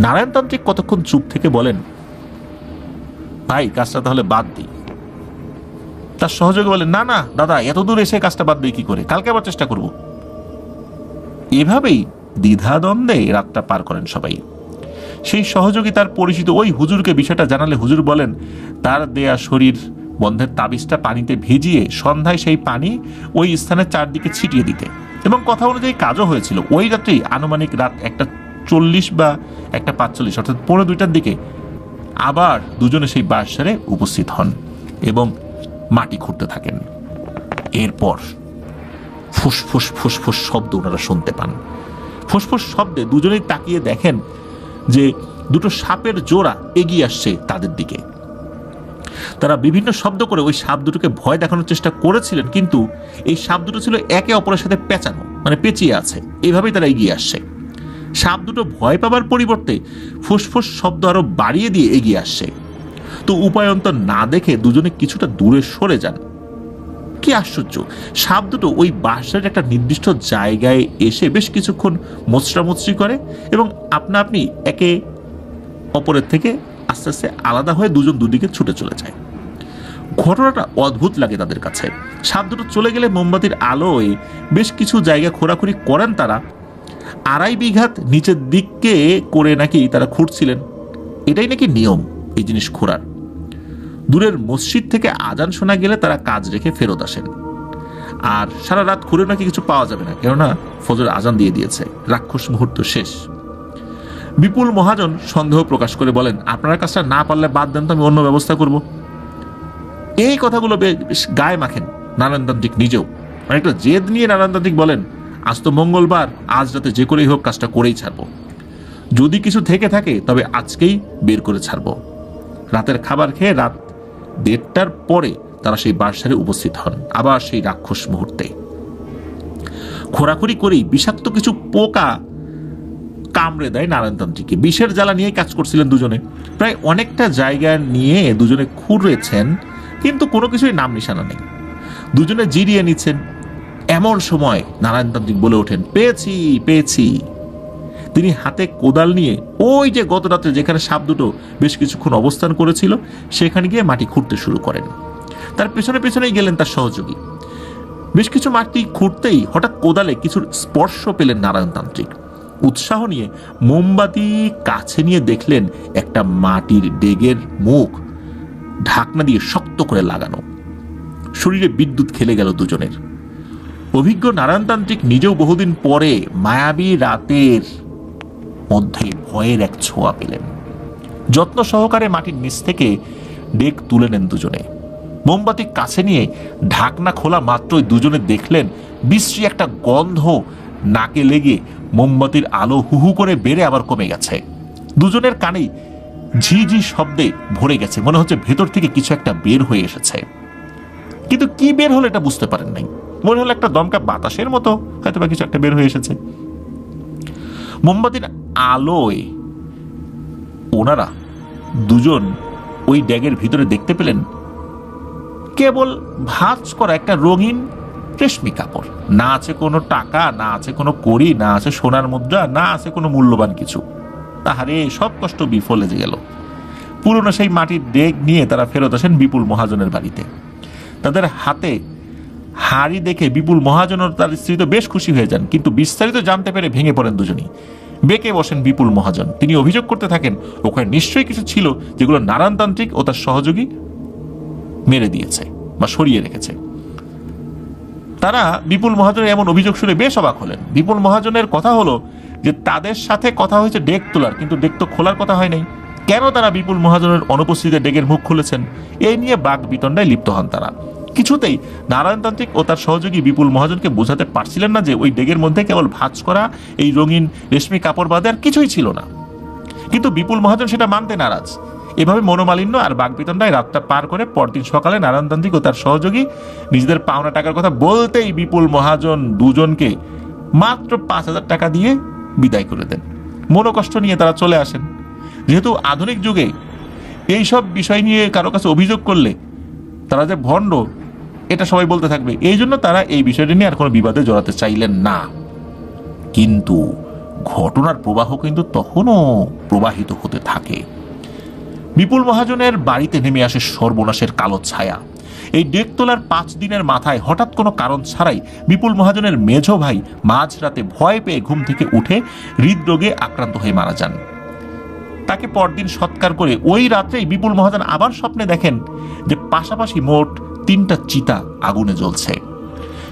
নারায়ণতান্ত্রিক কতক্ষণ চুপ থেকে বলেন, ভাই কাজটা তাহলে বাদ দিই। তার সহযোগী বলেন, না না দাদা, এত দূর এসে কাজটা বাদ দিই কি করে, কালকে আবার চেষ্টা করব। এভাবেই দ্বিধাদ্বন্দ্বে রাতটা পার করেন সবাই। সেই সহযোগী তার পরিচিত ওই হুজুরকে বিষয়টা জানালে হুজুর বলেন, তার দেয়া শরীর বন্ধের তাবিজটা পানিতে ভিজিয়ে সন্ধ্যায় সেই পানি ওই স্থানের চারদিকে ছিটিয়ে দিতে, এবং কথা অনুযায়ী কাজও হয়েছিল। ওই রাত্রেই আনুমানিক রাত 1:40 বা 1:45 অর্থাৎ 1:45টার দিকে আবার দুজনে সেই বাঁশঝাড়ে উপস্থিত হন এবং মাটি খুঁড়তে থাকেন। এরপর ফুসফুস ফুসফুস শব্দ ওনারা শুনতে পান। ফুসফুস শব্দে দুজনেই তাকিয়ে দেখেন যে 2টো সাপের জোড়া এগিয়ে আসছে তাদের দিকে। তারা বিভিন্ন শব্দ করে ওই সাপ দুটোকে ভয় দেখানোর চেষ্টা করেছিলেন, কিন্তু এই সাপ দুটো ছিল একে অপরের সাথে পেঁচানো, মানে পেঁচিয়ে আছে। এইভাবেই তারা এগিয়ে আসছে। সাপ দুটো ভয় পাবার পরিবর্তে ফুসফুস শব্দ আরো বাড়িয়ে দিয়ে এগিয়ে আসছে। তো উপায়ন্তর না দেখে দুজনে কিছুটা দূরে সরে যান। কি আশ্চর্য, সাপ দুটো ওই বাঁশঝাড়ের একটা নির্দিষ্ট জায়গায় এসে বেশ কিছুক্ষণ মোচড়ামুচড়ি করে এবং আপনা আপনি একে অপরের থেকে আস্তে আস্তে আলাদা হয়ে দুজন দুদিকে ছুটে চলে যায়। ঘটনাটা অদ্ভুত লাগে তাদের কাছে। সাপ দুটো চলে গেলে মোমবাতির আলোয় বেশ কিছু জায়গা খোঁড়াখুড়ি করেন তারা। 2.5 বিঘাত নিচের দিকে করে নাকি তারা খুঁড়ছিলেন। এটাই নাকি নিয়ম এই জিনিস খোঁড়ার। দূরের মসজিদ থেকে আজান শোনা গেলে তারা কাজ রেখে ফেরত আসেন। আর সারা রাত ঘুরে নাকি কিছু পাওয়া যাবে না, কেননা ফজর আজান দিয়ে দিয়েছে, রাক্ষস মুহূর্ত শেষ। বিপুল মহাজন সন্দেহ প্রকাশ করে বলেন, আপনারা কাজটা না পারলে বাদ দেন, তো আমি অন্য ব্যবস্থা করব। এই কথাগুলো বেশ গায়ে মাখেন নারায়ণতান্ত্রিক নিজেও। অনেকটা জেদ নিয়ে নারায়ণতান্ত্রিক বলেন, আজ তো মঙ্গলবার, আজ রাতে যে করেই হোক কাজটা করেই ছাড়বো। যদি কিছু থেকে থাকে তবে আজকেই বের করে ছাড়বো। রাতের খাবার খেয়ে রাত 1:30টার পরে তারা সেই বাঁশঝাড়ে উপস্থিত হন, আবার সেই রাক্ষস মুহূর্তে। খোঁড়াখুড়ি করেই বিষাক্ত কিছু পোকা কামড়ে দেয় নারায়ণতান্ত্রিককে। বিষের জ্বালা নিয়ে কাজ করছিলেন দুজনে। প্রায় অনেকটা জায়গা নিয়ে দুজনে খুঁড়েছেন, কিন্তু কোনো কিছুই নাম নিশানা নেই। দুজনে জিরিয়ে নিচ্ছেন। এমন সময় নারায়ণতান্ত্রিক বলে ওঠেন, পেয়েছি পেয়েছি। তিনি হাতে কোদাল নিয়ে ওই যে গত রাত্রে যেখানে সাপ দুটো বেশ কিছুক্ষণ অবস্থান করেছিল সেখানে গিয়ে মাটি খুঁড়তে শুরু করেন। তার পেছনে পেছনেই গেলেন তার সহযোগী। বেশ কিছু মাটি খুঁড়তেই হঠাৎ কোদালে কিছু স্পর্শ পেলেন নারায়ণতান্ত্রিক। উৎসাহ নিয়ে মোমবাতি কাছে নিয়ে দেখলেন একটা মাটির ডেগের মুখ ঢাকনা দিয়ে শক্ত করে লাগানো। শরীরে বিদ্যুৎ খেলে গেল দুজনের। অভিজ্ঞ নারায়ণতান্ত্রিক নিজেও বহুদিন পরে মায়াবী রাতের মধ্যে ভয়ের এক ছোঁয়া পেলেন। যত্ন সহকারে মাটির নিচ থেকে ডেক তুলে নেন দুজনে। মোমবাতি কাছে নিয়ে ঢাকনা খোলা মাত্রই দুজনে দেখলেন বিশ্রী একটা গন্ধ নাকে লেগে মোমবাতির আলো হুহু করে বেড়ে আবার কমে গেছে। দুজনের কানেই ঝিঝি শব্দে ভরে গেছে, মনে হচ্ছে ভেতর থেকে কিছু একটা বের হয়ে এসেছে। কিন্তু কি বের হলো এটা বুঝতে পারেন নাই। মনে হলো একটা দমকা বাতাসের মতো হয়তো বা কিছু একটা বের হয়ে এসেছে। মোমবাতির আলোয় ওনারা দুজন ওই ড্যাগের ভিতরে দেখতে পেলেন কেবল ভাঁজ করা একটা রঙিন রেশমি কাপড়। না আছে কোনো টাকা, না আছে কোনো কড়ি, না আছে সোনার মুদ্রা, না আছে কোনো মূল্যবান কিছু। তাহারে সব কষ্ট বিফলে গেল। পুরনো সেই মাটির ডেগ নিয়ে তারা ফেরত আসেন বিপুল মহাজনের বাড়িতে। তাদের হাতে হাড়ি দেখে বিপুল মহাজন ও তার স্ত্রী তো বেশ খুশি হয়ে যান, কিন্তু বিস্তারিত জানতে পেরে ভেঙে পড়েন দুজনই। বেঁকে বসেন বিপুল মহাজন। তিনি অভিযোগ করতে থাকেন ওখানে নিশ্চয়ই কিছু ছিল যেগুলো নারায়ণতান্ত্রিক ও তার সহযোগী মেরে দিয়েছে বা সরিয়ে রেখেছে। তারা বিপুল মহাজনের এমন অভিযোগ শুনে বেশ অবাক হলেন। বিপুল মহাজনের কথা হলো যে তাদের সাথে কথা হয়েছে ডেক তোলার, কিন্তু ডেক তো খোলার কথা হয় নাই। কেন তারা বিপুল মহাজনের অনুপস্থিতিতে ডেকের মুখ খুলেছেন এই নিয়ে বাক বিতণ্ডায় লিপ্ত হন তারা। কিছুতেই নারায়ণতান্ত্রিক ও তার সহযোগী বিপুল মহাজনকে বোঝাতে পারছিলেন না যে ওই ডেগের মধ্যে কেবল ভাঁজ করা এই রঙিন রেশমি কাপড় বাদে আর কিছুই ছিল না। কিন্তু বিপুল মহাজন সেটা মানতে নারাজ। এভাবে মনোমালিন্য আর বাগবিতণ্ডায় রাতটা পার করে পরদিন সকালে নারায়ণতান্ত্রিক ও তার সহযোগী নিজেদের পাওনা টাকার কথা বলতেই বিপুল মহাজন দুজনকে মাত্র 5,000 টাকা দিয়ে বিদায় করে দেন। মনোকষ্ট নিয়ে তারা চলে আসেন। যেহেতু আধুনিক যুগে এইসব বিষয় নিয়ে কারো কাছে অভিযোগ করলে তারা যে ভণ্ড এটা সবাই বলতে থাকবে, এই জন্য তারা এই বিষয়টি নিয়ে আর কোনো বিবাদে জড়াতে চাইলেন না। কিন্তু ঘটনার প্রবাহ কিন্তু তখনও প্রবাহিত হতে থাকে। বিপুল মহাজনের বাড়িতে নেমে আসে সর্বনাশের কালো ছায়া। এই ডেক তোলার 5 দিনের মাথায় হঠাৎ কোনো কারণ ছাড়াই বিপুল মহাজনের মেঝো ভাই মাঝরাতে ভয় পেয়ে ঘুম থেকে উঠে হৃদরোগে আক্রান্ত হয়ে মারা যান। তাকে পরদিন সৎকার করে ওই রাত্রেই বিপুল মহাজন আবার স্বপ্নে দেখেন যে পাশাপাশি মোট 3টা চিতা আগুনে জ্বলছে।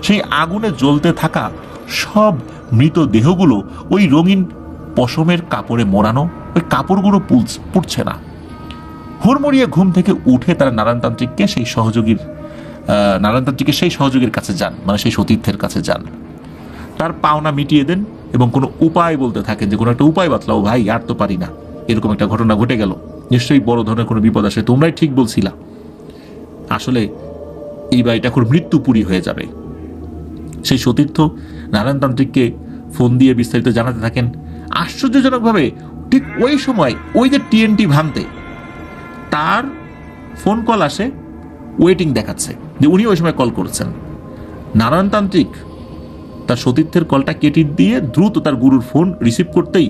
সেই আগুনে জ্বলতে থাকা সব মৃত দেহগুলো ওই রঙিন পশমের কাপড়ে মোড়ানো, ওই কাপড়গুলো পুড়ছে না। হুড়মুড়িয়ে ঘুম থেকে উঠে তারা নারায়ণতান্ত্রিককে সেই সহযোগীর কাছে যান, মানে সেই সতীর্থের কাছে যান। তার পাওনা মিটিয়ে দেন এবং কোনো উপায় বলতে থাকেন যে কোনো একটা উপায় বাতলাও ভাই, আর তো পারি না, এরকম একটা ঘটনা ঘটে গেল, নিশ্চয়ই বড় ধরনের কোনো বিপদ আসে, তোমরাই ঠিক বলছিলা, আসলে এই বাড়িটা এখন মৃত্যুপুরী হয়ে যাবে। সেই সতীর্থ নারায়ণতান্ত্রিককে ফোন দিয়ে বিস্তারিত জানাতে থাকেন। আশ্চর্যজনকভাবে ঠিক ওই সময় ওই যে টিএনটি ভাঙতে তার ফোন কল আসে, ওয়েটিং দেখাচ্ছে যে উনি ওই সময় কল করেছেন। নারায়ণতান্ত্রিক তার সতীর্থের কলটা কেটে দিয়ে দ্রুত তার গুরুর ফোন রিসিভ করতেই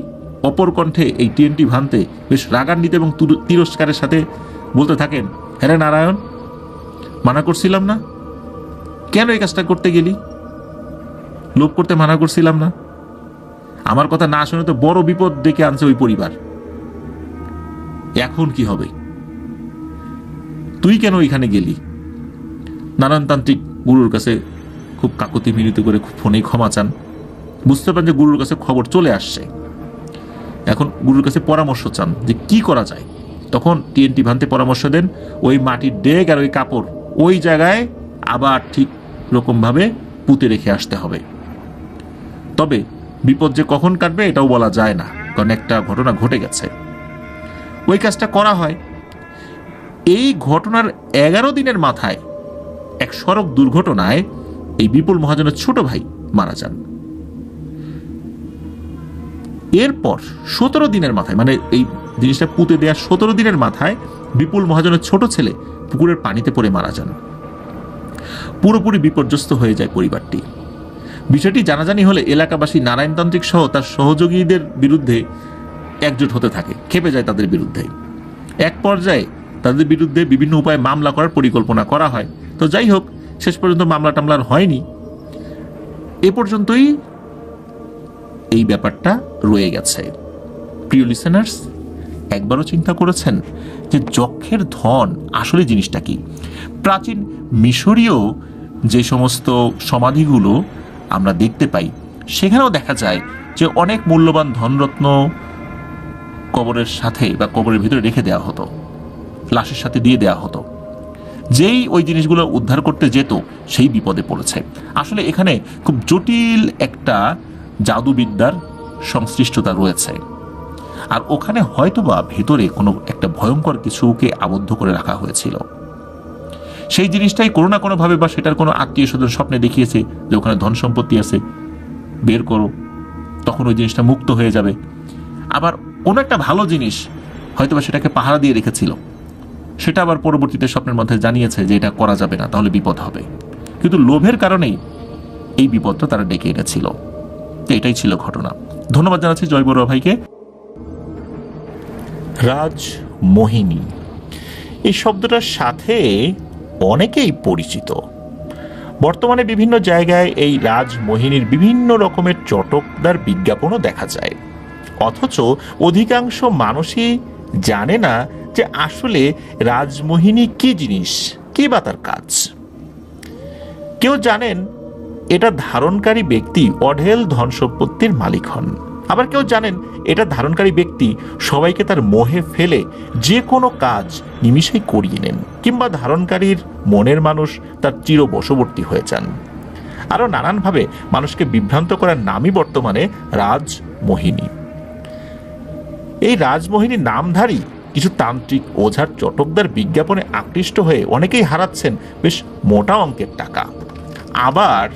অপর কণ্ঠে এই টিএনটি ভাঙতে বেশ রাগান্বিত এবং তিরস্কারের সাথে বলতে থাকেন, হ্যাঁ নারায়ণ, মানা করছিলাম না? কেন এই কাজটা করতে গেলি? লোভ করতে মানা করছিলাম না? আমার কথা না শুনে তো বড় বিপদ ডেকে আনছে ওই পরিবার। এখন কি হবে? তুই কেন ওইখানে গেলি? নারায়ণতান্ত্রিক গুরুর কাছে খুব কাকুতি মিনতি করে ফোনে ক্ষমা চান। বুঝতে পারেন যে গুরুর কাছে খবর চলে আসছে। এখন গুরুর কাছে পরামর্শ চান যে কি করা যায়। তখন টিএনটি ভাঙতে পরামর্শ দেন ওই মাটির ডেক আর ওই কাপড় ওই জায়গায় আবার ঠিক রকমভাবে পুঁতে রেখে আসতে হবে। তবে বিপদ যে কখন কাটবে এটাও বলা যায় না, কারণ একটা ঘটনা ঘটে গেছে। ওই কাজটা করা হয়। এই ঘটনার 11 দিনের মাথায় এক সড়ক দুর্ঘটনায় এই বিপুল মহাজনের ছোট ভাই মারা যান। এরপর 17 দিনের মাথায়, মানে এই জিনিসটা পুঁতে দেওয়ার 17 দিনের মাথায় বিপুল মহাজনের ছোট ছেলে পুকুরের পানিতে পড়ে মারা যান। পুরোপুরি বিপর্যস্ত হয়ে যায় পরিবারটি। বিষয়টি জানাজানি হলে এলাকাবাসী নারায়ণতান্ত্রিক সহ তার সহযোগীদের বিরুদ্ধে একজোট হতে থাকে, খেপে যায় তাদের বিরুদ্ধে। এক পর্যায়ে তাদের বিরুদ্ধে বিভিন্ন উপায়ে মামলা করার পরিকল্পনা করা হয়। তো যাই হোক, শেষ পর্যন্ত মামলা টামলার হয়নি, এ পর্যন্তই এই ব্যাপারটা রয়ে গেছে। প্রিয় লিসেনার্স, একবারও চিন্তা করেছেন যে যক্ষের ধন আসলে জিনিসটা কি? প্রাচীন মিশরীয় যে সমস্ত সমাধিগুলো আমরা দেখতে পাই, সেখানেও দেখা যায় যে অনেক মূল্যবান ধনরত্ন কবরের সাথে বা কবরের ভিতরে রেখে দেওয়া হতো, লাশের সাথে দিয়ে দেওয়া হতো। যেই ওই জিনিসগুলো উদ্ধার করতে যেত সেই বিপদে পড়েছে। আসলে এখানে খুব জটিল একটা জাদুবিদ্যার সংশ্লিষ্টতা রয়েছে, আর ওখানে হয়তোবা ভেতরে কোনো একটা ভয়ঙ্কর কিছুকে আবদ্ধ করে রাখা হয়েছিল। সেই জিনিসটাই কোনো না কোনোভাবে বা সেটার কোনো আত্মীয় স্বজন স্বপ্নে দেখিয়েছে যে ওখানে ধন সম্পত্তি আছে, বের করো, তখন ওই জিনিসটা মুক্ত হয়ে যাবে। আবার কোনো একটা ভালো জিনিস হয়তোবা সেটাকে পাহারা দিয়ে রেখেছিল, সেটা আবার পরবর্তীতে স্বপ্নের মধ্যে জানিয়েছে যে এটা করা যাবে না, তাহলে বিপদ হবে। কিন্তু লোভের কারণেই এই বিপদটা তারা ডেকে এনেছিল। তো এটাই ছিল ঘটনা। ধন্যবাদ জানাচ্ছি জয় বড়ুয়া ভাইকে। রাজমোহিনী এই শব্দটার সাথে অনেকেই পরিচিত। বর্তমানে বিভিন্ন জায়গায় এই রাজমোহিনীর বিভিন্ন রকমের চটকদার বিজ্ঞাপনও দেখা যায়, অথচ অধিকাংশ মানুষই জানে না যে আসলে রাজমোহিনী কি জিনিস, কি বা তার কাজ। কেউ জানেন এটা ধারণকারী ব্যক্তি অঢেল ধন সম্পত্তির মালিক হন, আবার কেউ জানেন এটা ধারণকারী ব্যক্তি সবাইকে তার মোহে ফেলে যে কোনো কাজ নিমিষেই করিয়ে নেন, কিংবা ধারণকারীর মনের মানুষ তার চির বশবর্তী হয়ে যান। আরও নানানভাবে মানুষকে বিভ্রান্ত করার নামই বর্তমানে রাজমোহিনী। এই রাজমোহিনীর নামধারী কিছু তান্ত্রিক ওঝার চটকদার বিজ্ঞাপনে আকৃষ্ট হয়ে অনেকেই হারাচ্ছেন বেশ মোটা অঙ্কের টাকা। আবার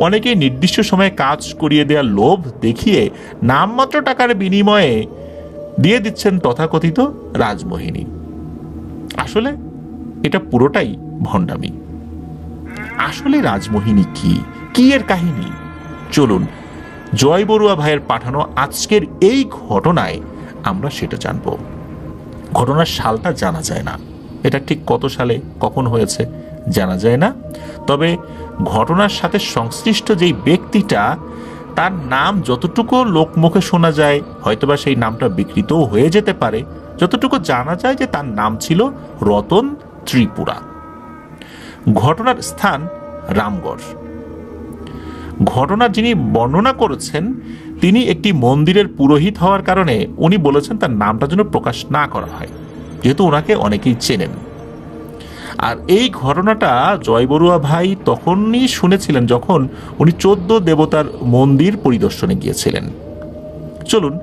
অনেকেই নির্দিষ্ট সময়ে কাজ করিয়ে দেওয়ার লোভ দেখিয়ে নামমাত্র টাকার বিনিময়ে দিয়ে দিচ্ছেন তথাকথিত রাজমোহিনী। আসলে এটা পুরোটাই ভণ্ডামি। আসলে রাজমোহিনী কি, কি এর কাহিনী? চলুন জয় বড়ুয়া ভাইয়ের পাঠানো আজকের এই ঘটনায় আমরা সেটা জানব। ঘটনার সালটা জানা যায় না, এটা ঠিক কত সালে কখন হয়েছে জানা যায় না, তবে ঘটনার সাথে সংশ্লিষ্ট যেই ব্যক্তিটা, তার নাম যতটুকু লোকমুখে শোনা যায়, হয়তোবা সেই নামটা বিকৃতও হয়ে যেতে পারে, যতটুকু জানা যায় যে তার নাম ছিল রতন ত্রিপুরা। ঘটনার স্থান রামগড়। ঘটনার যিনি বর্ণনা করেছেন তিনি একটি মন্দিরের পুরোহিত হওয়ার কারণে উনি বলেছেন তার নামটা যেন প্রকাশ না করা হয়, যেহেতু ওনাকে অনেকেই চেনেন। আর এই ঘটনাটা জয় বড়ুয়া ভাই তখনই শুনেছিলেন যখন উনি 14 দেবতার মন্দির পরিদর্শনে গিয়েছিলেন। চলুন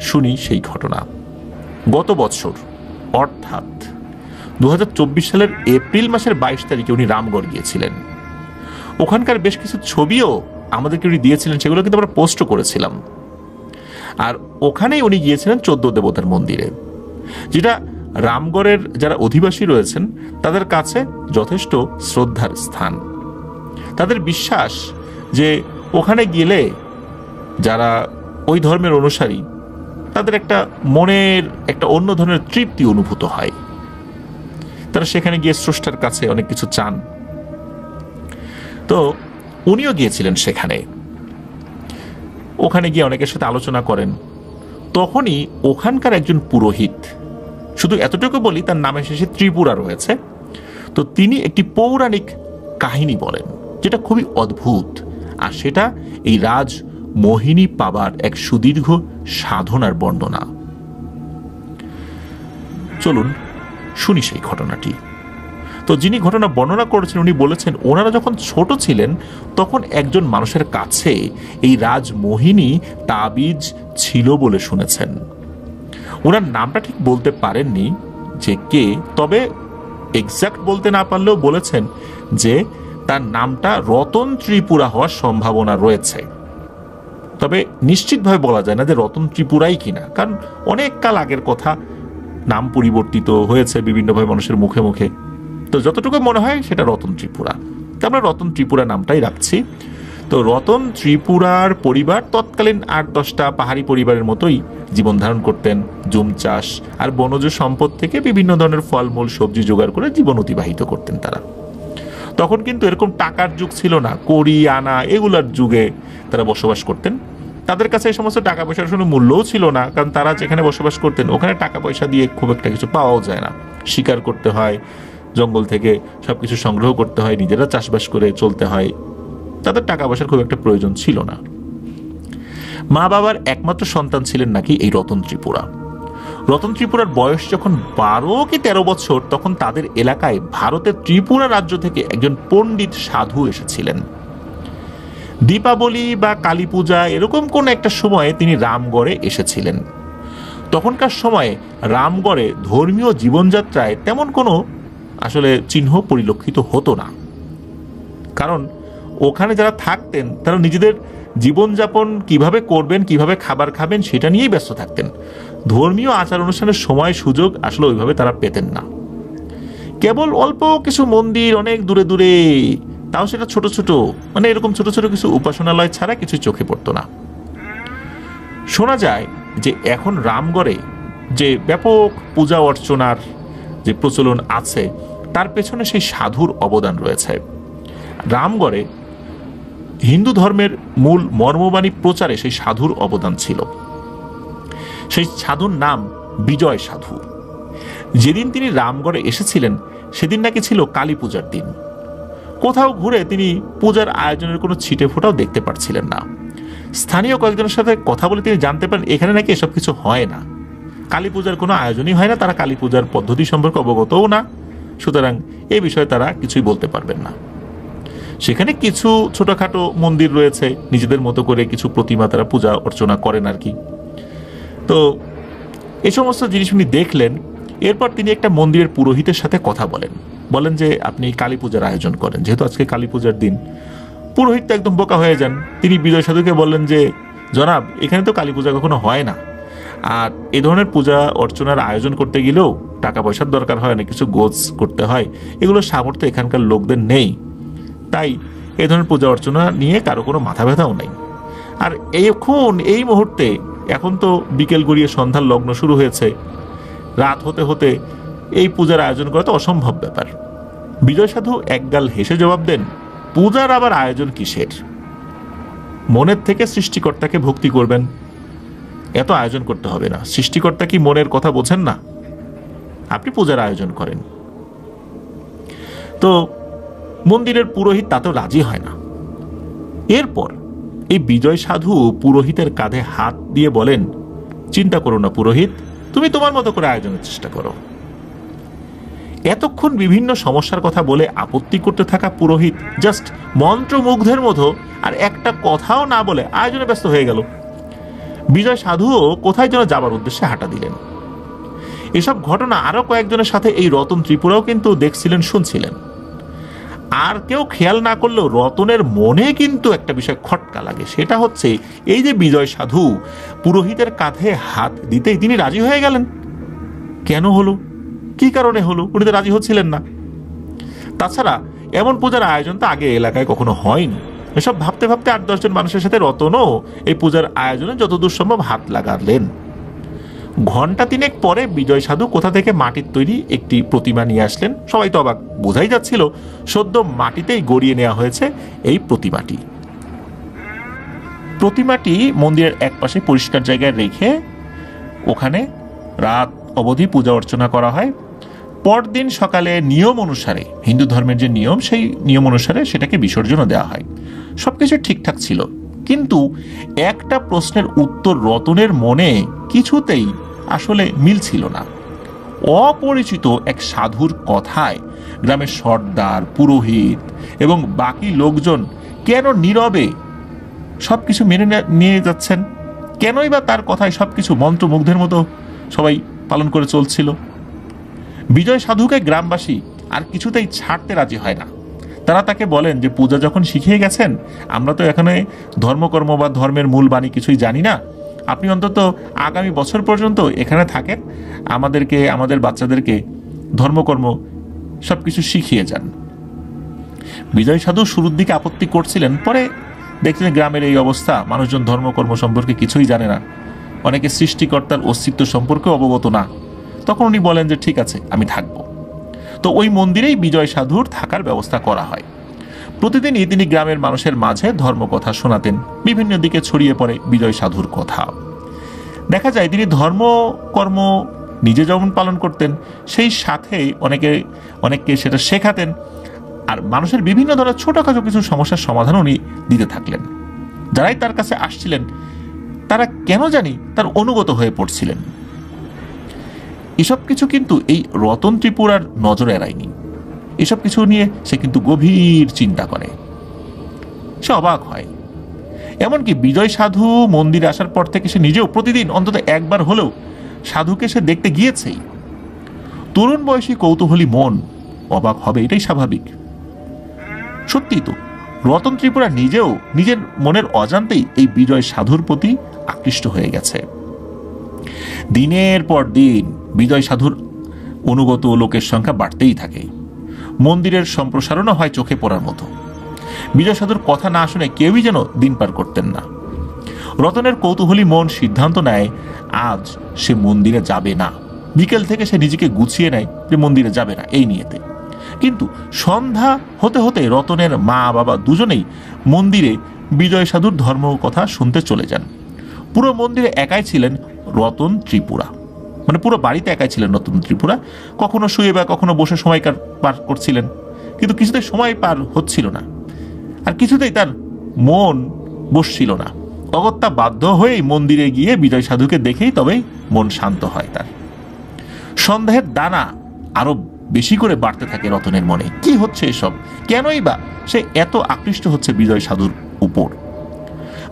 শুনি সেই ঘটনা। গত বছর অর্থাৎ 2024 সালের এপ্রিল মাসের 22 তারিখে উনি রামগড় গিয়েছিলেন। ওখানকার বেশ কিছু ছবিও আমাদেরকে উনি দিয়েছিলেন, সেগুলো কিন্তু আমরা পোস্টও করেছিলাম। আর ওখানেই উনি গিয়েছিলেন 14 দেবতার মন্দিরে, যেটা রামগড়ের যারা অধিবাসী রয়েছেন তাদের কাছে যথেষ্ট শ্রদ্ধার স্থান। তাদের বিশ্বাস যে ওখানে গেলে যারা ওই ধর্মের অনুসারী তাদের একটা মনের একটা অন্য ধরনের তৃপ্তি অনুভূত হয়। তারা সেখানে গিয়ে স্রষ্টার কাছে অনেক কিছু চান। তো উনিও গিয়েছিলেন সেখানে। ওখানে গিয়ে অনেকের সাথে আলোচনা করেন। তখনই ওখানকার একজন পুরোহিত, শুধু এতটুকু বলি তার নামের শেষে ত্রিপুরা রয়েছে, তো তিনি একটি পৌরাণিক কাহিনী বলেন যেটা খুবই অদ্ভুত, আর সেটা এই রাজমোহিনী পাবার এক সুদীর্ঘ সাধনার বর্ণনা। চলুন শুনি সেই ঘটনাটি। তো যিনি ঘটনা বর্ণনা করেছেন উনি বলেছেন ওনারা যখন ছোট ছিলেন তখন একজন মানুষের কাছে এই রাজমোহিনী তাবিজ ছিল বলে শুনেছেন। ওনার নামটা ঠিক বলতে পারেননি যে কে, তবে এক্সাক্ট বলতে না পারলেও বলেছেন যে তার নামটা রতন ত্রিপুরা হওয়ার সম্ভাবনা রয়েছে। তবে নিশ্চিতভাবে বলা যায় না যে রতন ত্রিপুরাই কিনা, কারণ অনেক কাল আগের কথা, নাম পরিবর্তিত হয়েছে বিভিন্নভাবে মানুষের মুখে মুখে। তো যতটুকু মনে হয় সেটা রতন ত্রিপুরা, তো আমরা রতন ত্রিপুরা নামটাই রাখছি। তো রতন ত্রিপুরার পরিবার তৎকালীন 8-10টা পাহাড়ি পরিবারের মতোই জীবন ধারণ করতেন। জুম চাষ আর বনজ সম্পদ থেকে বিভিন্ন ধরনের ফলমূল সবজি জোগাড় করে জীবন অতিবাহিত করতেন তারা। তখন কিন্তু এরকম টাকার যুগ ছিল না, কড়ি আনা এগুলার যুগে তারা বসবাস করতেন। তাদের কাছে এই সমস্ত টাকা পয়সার কোনো মূল্যও ছিল না, কারণ তারা যেখানে বসবাস করতেন ওখানে টাকা পয়সা দিয়ে খুব একটা কিছু পাওয়াও যায় না। শিকার করতে হয়, জঙ্গল থেকে সবকিছু সংগ্রহ করতে হয়, নিজেরা চাষবাস করে চলতে হয়। তাদের টাকা পয়সার খুব একটা প্রয়োজন ছিল না। মা বাবার একমাত্র সন্তান ছিলেন নাকি এই রতন ত্রিপুরা। রতন ত্রিপুরার বয়স যখন 12 কি 13 বছর, তখন তাদের এলাকায় ভারতের ত্রিপুরা রাজ্য থেকে একজন পণ্ডিত সাধু এসেছিলেন। দীপাবলি বা কালী পূজা এরকম কোন একটা সময়ে তিনি রামগড়ে এসেছিলেন। তখনকার সময়ে রামগড়ে ধর্মীয় জীবনযাত্রায় তেমন কোনো আসলে চিহ্ন পরিলক্ষিত হতো না, কারণ ওখানে যারা থাকতেন তারা নিজেদের জীবনযাপন কিভাবে করবেন, কিভাবে খাবার খাবেন সেটা নিয়েই ব্যস্ত থাকতেন। ধর্মীয় আচার অনুষ্ঠানের সময় সুযোগ আসলে ওইভাবে তারা পেতেন না। কেবল অল্প কিছু মন্দির অনেক দূরে দূরে, তাও সেটা ছোট ছোট, মানে এরকম ছোট ছোট কিছু উপাসনালয় ছাড়া কিছু চোখে পড়তো না। শোনা যায় যে এখন রামগড়ে যে ব্যাপক পূজা অর্চনার যে প্রচলন আছে তার পেছনে সেই সাধুর অবদান রয়েছে। রামগড়ে হিন্দু ধর্মের মূল মর্মবাণী প্রচারে সেই সাধুর অবদান ছিল। সেই সাধুর নাম বিজয় সাধু। যেদিন তিনি রামগড়ে এসেছিলেন সেদিন নাকি ছিল কালী পূজার দিন। কোথাও ঘুরে তিনি পূজার আয়োজনের কোনো ছিটে ফোঁটাও দেখতে পাচ্ছিলেন না। স্থানীয় কয়েকজনের সাথে কথা বলে তিনি জানতে পারেন এখানে নাকি এসব কিছু হয় না, কালী পূজার কোনো আয়োজনই হয় না, তারা কালী পূজার পদ্ধতি সম্পর্কে অবগতও না, সুতরাং এ বিষয়ে তারা কিছুই বলতে পারবেন না। সেখানে কিছু ছোটখাটো মন্দির রয়েছে, নিজেদের মতো করে কিছু প্রতিমা তারা পূজা অর্চনা করেন আর কি। তো এই সমস্ত জিনিস উনি দেখলেন। এরপর তিনি একটা মন্দিরের পুরোহিতের সাথে কথা বলেন যে আপনি কালী পূজার আয়োজন করেন, যেহেতু আজকে কালী পূজার দিন। পুরোহিত একদম বোকা হয়ে যান। তিনি বিজয় সাধুকে বললেন যে জনাব, এখানে তো কালী পূজা কখনো হয় না, আর এই ধরনের পূজা অর্চনার আয়োজন করতে গেলেও টাকা পয়সার দরকার হয়, না কিছু গোছ করতে হয়, এগুলো সামর্থ্য এখানকার লোকদের নেই, তাই এই ধরনের পূজা অর্চনা নিয়ে কারো কোনো মাথা ব্যথাও নেই। আর এই মুহূর্তে এখন তো বিকেল গড়িয়ে সন্ধ্যার লগ্ন শুরু হয়েছে, রাত হতে হতে এই পূজার আয়োজন করা তো অসম্ভব ব্যাপার। বিজয় সাধু একগাল হেসে জবাব দেন, পূজার আবার আয়োজন কিসের? মনের থেকে সৃষ্টিকর্তাকে ভক্তি করবেন, এত আয়োজন করতে হবে না। সৃষ্টিকর্তা কি মনের কথা বোঝেন না? আপনি পূজার আয়োজন করেন। তো মন্দিরের পুরোহিত তাতেও রাজি হয় না। এরপর এই বিজয় সাধু পুরোহিতের কাঁধে হাত দিয়ে বলেন, চিন্তা করো না পুরোহিত, তুমি তোমার মতো করে আয়োজনের চেষ্টা করো। এতক্ষণ বিভিন্ন সমস্যার কথা বলে আপত্তি করতে থাকা পুরোহিত জাস্ট মন্ত্রমুগ্ধের মতো আর একটা কথাও না বলে আয়োজনে ব্যস্ত হয়ে গেল। বিজয় সাধুও কোথায় যেন যাবার উদ্দেশ্যে হাঁটা দিলেন। এসব ঘটনা আরো কয়েকজনের সাথে এই রতন ত্রিপুরাও কিন্তু দেখছিলেন, শুনছিলেন। আর কেউ খেয়াল না করলেও রতনের মনে কিন্তু একটা বিষয় খটকা লাগে, সেটা হচ্ছে এই যে বিজয় সাধু পুরোহিতের কাঁধে হাত দিতেই তিনি রাজি হয়ে গেলেন। কেন হলো, কি কারণে হলো? উনি তো রাজি হচ্ছিলেন না। তাছাড়া এমন পূজার আয়োজন তো আগে এলাকায় কখনো হয়নি। এসব ভাবতে ভাবতে 8-10 জন মানুষের সাথে রতনও এই পূজার আয়োজনে যতদূর সম্ভব হাত লাগালেন। ঘন্টা 3 পরে বিজয় সাধু কোথা থেকে মাটির তৈরি একটি প্রতিমা নিয়ে আসলেন। সবাই তো অবাক, বোঝাই যাচ্ছিল সদ্য মাটিতেই গড়িয়ে নেওয়া হয়েছে এই প্রতিমাটি। প্রতিমাটি মন্দিরের এক পাশে পরিষ্কার জায়গায় রেখে ওখানে রাত অবধি পূজা অর্চনা করা হয়। পরদিন সকালে নিয়ম অনুসারে, হিন্দু ধর্মের যে নিয়ম, সেই নিয়ম অনুসারে সেটাকে বিসর্জনও দেওয়া হয়। সবকিছু ঠিকঠাক ছিল, কিন্তু একটা প্রশ্নের উত্তর রতনের মনে কিছুতেই আসলে মিলছিল না। অপরিচিত এক সাধুর কথায় গ্রামের সর্দার, পুরোহিত এবং বাকি লোকজন কেন নীরবে সবকিছু মেনে নিয়ে যাচ্ছেন? কেনই বা তার কথায় সবকিছু মন্ত্রমুগ্ধের মতো সবাই পালন করে চলছিল? বিজয় সাধুকে গ্রামবাসী আর কিছুতেই ছাড়তে রাজি হয় না। তারা তাকে বলেন যে পূজা যখন শিখিয়ে গেছেন, আমরা তো এখানে ধর্মকর্ম বা ধর্মের মূল বাণী কিছুই জানি না, আপনি অন্তত আগামী বছর পর্যন্ত এখানে থাকেন, আমাদেরকে, আমাদের বাচ্চাদেরকে ধর্মকর্ম সবকিছু শিখিয়ে যান। বিজয় সাধু শুরুর দিকে আপত্তি করছিলেন, পরে দেখছেন গ্রামের এই অবস্থা, মানুষজন ধর্মকর্ম সম্পর্কে কিছুই জানে না, অনেকে সৃষ্টিকর্তার অস্তিত্ব সম্পর্কে অবগত না। তখন উনি বলেন যে ঠিক আছে, আমি থাকব। তো ওই মন্দিরেই বিজয় সাধুর থাকার ব্যবস্থা করা হয়। প্রতিদিনই তিনি গ্রামের মানুষের মাঝে ধর্মকথা শোনাতেন। বিভিন্ন দিকে ছড়িয়ে পড়ে বিজয় সাধুর কথা। দেখা যায় তিনি ধর্মকর্ম নিজে যেমন পালন করতেন, সেই সাথে অনেককে সেটা শেখাতেন। আর মানুষের বিভিন্ন ধরনের ছোটখাটো কিছু সমস্যার সমাধান উনি দিতে থাকলেন। যারাই তার কাছে আসছিলেন তারা কেন জানি তার অনুগত হয়ে পড়ছিলেন। এসব কিছু কিন্তু এই রতন ত্রিপুরার নজরে এড়ায়নি। এসব কিছু নিয়ে সে কিন্তু গভীর চিন্তা করে, সে অবাক হয়। এমনকি বিজয় সাধু মন্দিরে আসার পর থেকে সে নিজেও প্রতিদিন অন্তত একবার হলেও সাধুকে সে দেখতে গিয়েছেই। তরুণ বয়সী কৌতূহলী মন অবাক হবে, এটাই স্বাভাবিক। সত্যি তো, রতন ত্রিপুরা নিজেও নিজের মনের অজান্তেই এই বিজয় সাধুর প্রতি আকৃষ্ট হয়ে গেছে। দিনের পর দিন বিজয় সাধুর অনুগত লোকের সংখ্যা বাড়তেই থাকে। মন্দিরের সম্প্রসারণও হয় চোখে পড়ার মতো। বিজয় সাধুর কথা না শুনে কেউই যেন দিন পার করতেন না। রতনের কৌতূহলী মন সিদ্ধান্ত নেয় আজ সে মন্দিরে যাবে না। বিকেল থেকে সে নিজেকে গুছিয়ে নেয় যে মন্দিরে যাবে না এই নিয়েতে। কিন্তু সন্ধ্যা হতে হতে রতনের মা বাবা দুজনেই মন্দিরে বিজয় সাধুর ধর্ম কথা শুনতে চলে যান। পুরো মন্দিরে একাই ছিলেন রতন ত্রিপুরা, মানে পুরো বাড়িতে একাই ছিলেন রতন ত্রিপুরা। কখনো শুয়ে বা কখনো বসে সময় পার করছিলেন, কিন্তু কিছুতেই সময় পার হচ্ছিল না, আর কিছুতেই তার মন বসছিল না। অগত্যা বাধ্য হয়েই মন্দিরে গিয়ে বিজয় সাধুকে দেখেই তবেই মন শান্ত হয় তার। সন্দেহের দানা আরো বেশি করে বাড়তে থাকে রতনের মনে। কি হচ্ছে এসব? কেনই বা সে এত আকৃষ্ট হচ্ছে বিজয় সাধুর উপর?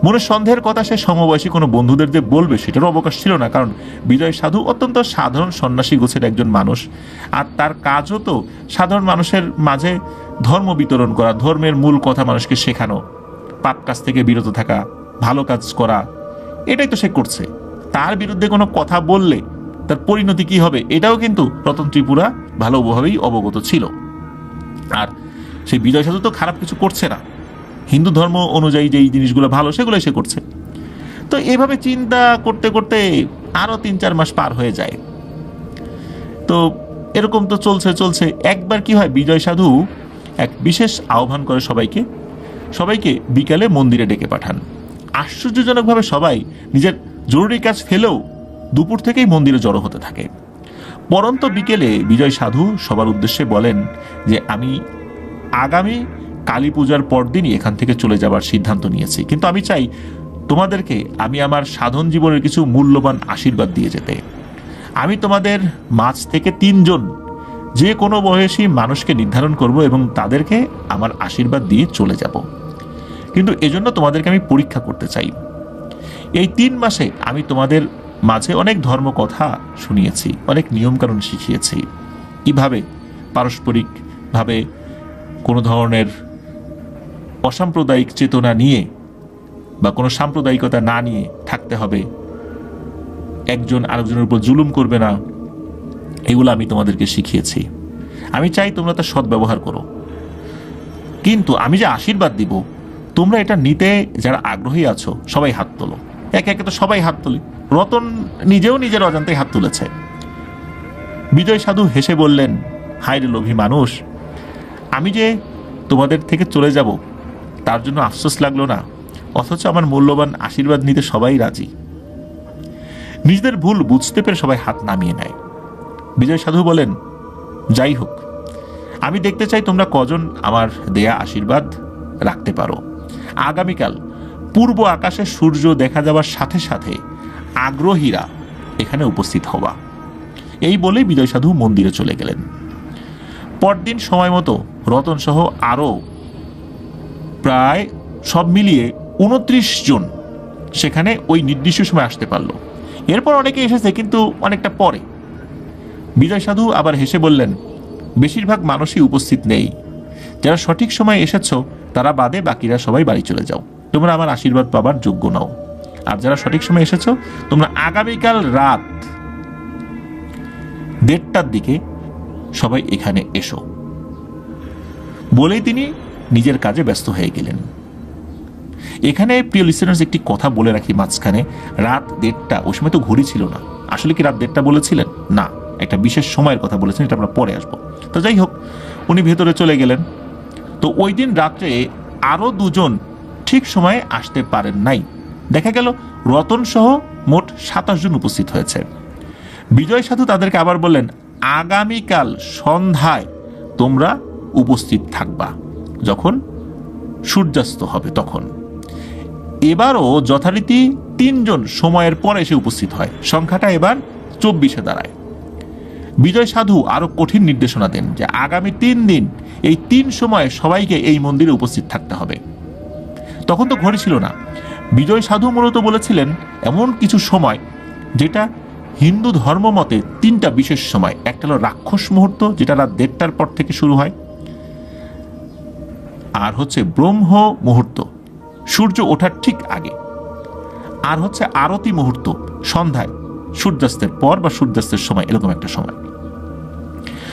মনের সন্দেহের কথা সে সমবয়সী কোনো বন্ধুদের যে বলবে সেটারও অবকাশ ছিল না, কারণ বিজয় সাধু অত্যন্ত সাধারণ সন্ন্যাসী গোছের একজন মানুষ। আর তার কাজও তো সাধারণ মানুষের মাঝে ধর্ম বিতরণ করা, ধর্মের মূল কথা মানুষকে শেখানো, পাপ কাজ থেকে বিরত থাকা, ভালো কাজ করা, এটাই তো সে করছে। তার বিরুদ্ধে কোনো কথা বললে তার পরিণতি কি হবে এটাও কিন্তু রতন ত্রিপুরা ভালোভাবেই অবগত ছিল। আর সেই বিজয় সাধু তো খারাপ কিছু করছে না, হিন্দু ধর্ম অনুযায়ী যেই জিনিসগুলো ভালো সেগুলো সে করছে। তো এভাবে চিন্তা করতে করতে আরো 3-4 মাস পার হয়ে যায়। তো এরকম তো চলছে। একবার কি হয়, বিজয় সাধু এক বিশেষ আহ্বান করে সবাইকে বিকালে মন্দিরে ডেকে পাঠান। আশ্চর্যজনকভাবে সবাই নিজের জরুরি কাজ ফেলেও দুপুর থেকেই মন্দিরে জড়ো হতে থাকে। পরন্ত বিকেলে বিজয় সাধু সবার উদ্দেশ্যে বলেন যে আমি আগামী কালী পূজার পরদিনই এখান থেকে চলে যাবার সিদ্ধান্ত নিয়েছি, কিন্তু আমি চাই তোমাদেরকে আমি আমার সাধন জীবনের কিছু মূল্যবান আশীর্বাদ দিয়ে যেতে। আমি তোমাদের মাঝ থেকে 3 জন যে কোনো বয়সী মানুষকে নির্ধারণ করব এবং তাদেরকে আমার আশীর্বাদ দিয়ে চলে যাব। কিন্তু এজন্য তোমাদেরকে আমি পরীক্ষা করতে চাই। এই 3 মাসে আমি তোমাদের মাঝে অনেক ধর্ম কথা শুনিয়েছি, অনেক নিয়মকানুন শিখিয়েছি, কিভাবে পারস্পরিকভাবে কোনো ধরনের অসাম্প্রদায়িক চেতনা নিয়ে বা কোনো সাম্প্রদায়িকতা না নিয়ে থাকতে হবে, একজন আরেকজনের উপর জুলুম করবে না, এগুলো আমি তোমাদেরকে শিখিয়েছি। আমি চাই তোমরা তার সদ্ব্যবহার করো। কিন্তু আমি যে আশীর্বাদ দিব, তোমরা এটা নিতে যারা আগ্রহী আছো সবাই হাত তোলো। একে একে তো সবাই হাত তোলে। রতন নিজেও নিজের অজান্তেই হাত তুলেছে। বিজয় সাধু হেসে বললেন, হায় রে লোভী মানুষ, আমি যে তোমাদের থেকে চলে যাব তার জন্য আফসোস লাগলো না, অথচ আমার মূল্যবান আশীর্বাদ নিতে সবাই রাজি। নিজেদের ভুল বুঝতে পেরে সবাই হাত নামিয়ে নেয়। বিজয় সাধু বলেন, যাই হোক, আমি দেখতে চাই তোমরা কজন আমার দেয়া আশীর্বাদ রাখতে পারো। আগামীকাল পূর্ব আকাশে সূর্য দেখা যাওয়ার সাথে সাথে আগ্রহীরা এখানে উপস্থিত হবা। এই বলে বিজয় সাধু মন্দিরে চলে গেলেন। পরদিন সময় মতো রতন সহ আরো প্রায় সব মিলিয়ে 29 জন সেখানে ওই নির্দিষ্ট সময় আসতে পারলো। এরপর অনেকে এসেছে, কিন্তু অনেকটা পরে। বিজয় সাধু আবার হেসে বললেন, বেশিরভাগ মানুষই উপস্থিত নেই। যারা সঠিক সময় এসেছো তারা বাদে বাকিরা সবাই বাড়ি চলে যাও। তোমরা আমার আশীর্বাদ পাবার যোগ্য নাও। আর যারা সঠিক সময় এসেছো তোমরা আগামীকাল রাত 1:30টার দিকে সবাই এখানে এসো। বলেই তিনি নিজের কাজে ব্যস্ত হয়ে গেলেন। এখানে প্রিয় লিসেনার্স একটি কথা বলে রাখি মাঝখানে, রাত 1:30, ওই সময় তো ঘড়ি ছিল না। আসলে কি রাত 1:30 বলেছিলেন? না, একটা বিশেষ সময়ের কথা বলেছেন, এটা আমরা পরে আসবো। তো যাই হোক, উনি ভেতরে চলে গেলেন। তো ওই দিন রাত্রে আরও 2 জন ঠিক সময়ে আসতে পারেন নাই। দেখা গেল রতন সহ মোট 27 জন উপস্থিত হয়েছে। বিজয় সাধু তাদেরকে আবার বললেন, আগামীকাল সন্ধ্যায় তোমরা উপস্থিত থাকবা, যখন সূর্যাস্ত হবে তখন। এবারও যথারীতি 3 জন সময়ের পর এসে উপস্থিত হয়, সংখ্যাটা এবার 24-এ দাঁড়ায়। বিজয় সাধু আরো কঠিন নির্দেশনা দেন যে আগামী 3 দিন এই 3 সময়ে সবাইকে এই মন্দিরে উপস্থিত থাকতে হবে। তখন তো ঘড়ি ছিল না। বিজয় সাধু মূলত বলেছিলেন এমন কিছু সময় যেটা হিন্দু ধর্ম মতে 3টা বিশেষ সময়। একটা হলো রাক্ষস মুহূর্ত, যেটা রাত 1:30টার পর থেকে শুরু হয়, আর হচ্ছে ব্রহ্ম মুহূর্ত, সূর্য ওঠার ঠিক আগে, আর হচ্ছে আরতি মুহূর্ত, সন্ধ্যায় সূর্যাস্তের পর বা সূর্যাস্তের সময়, এরকম একটা সময়।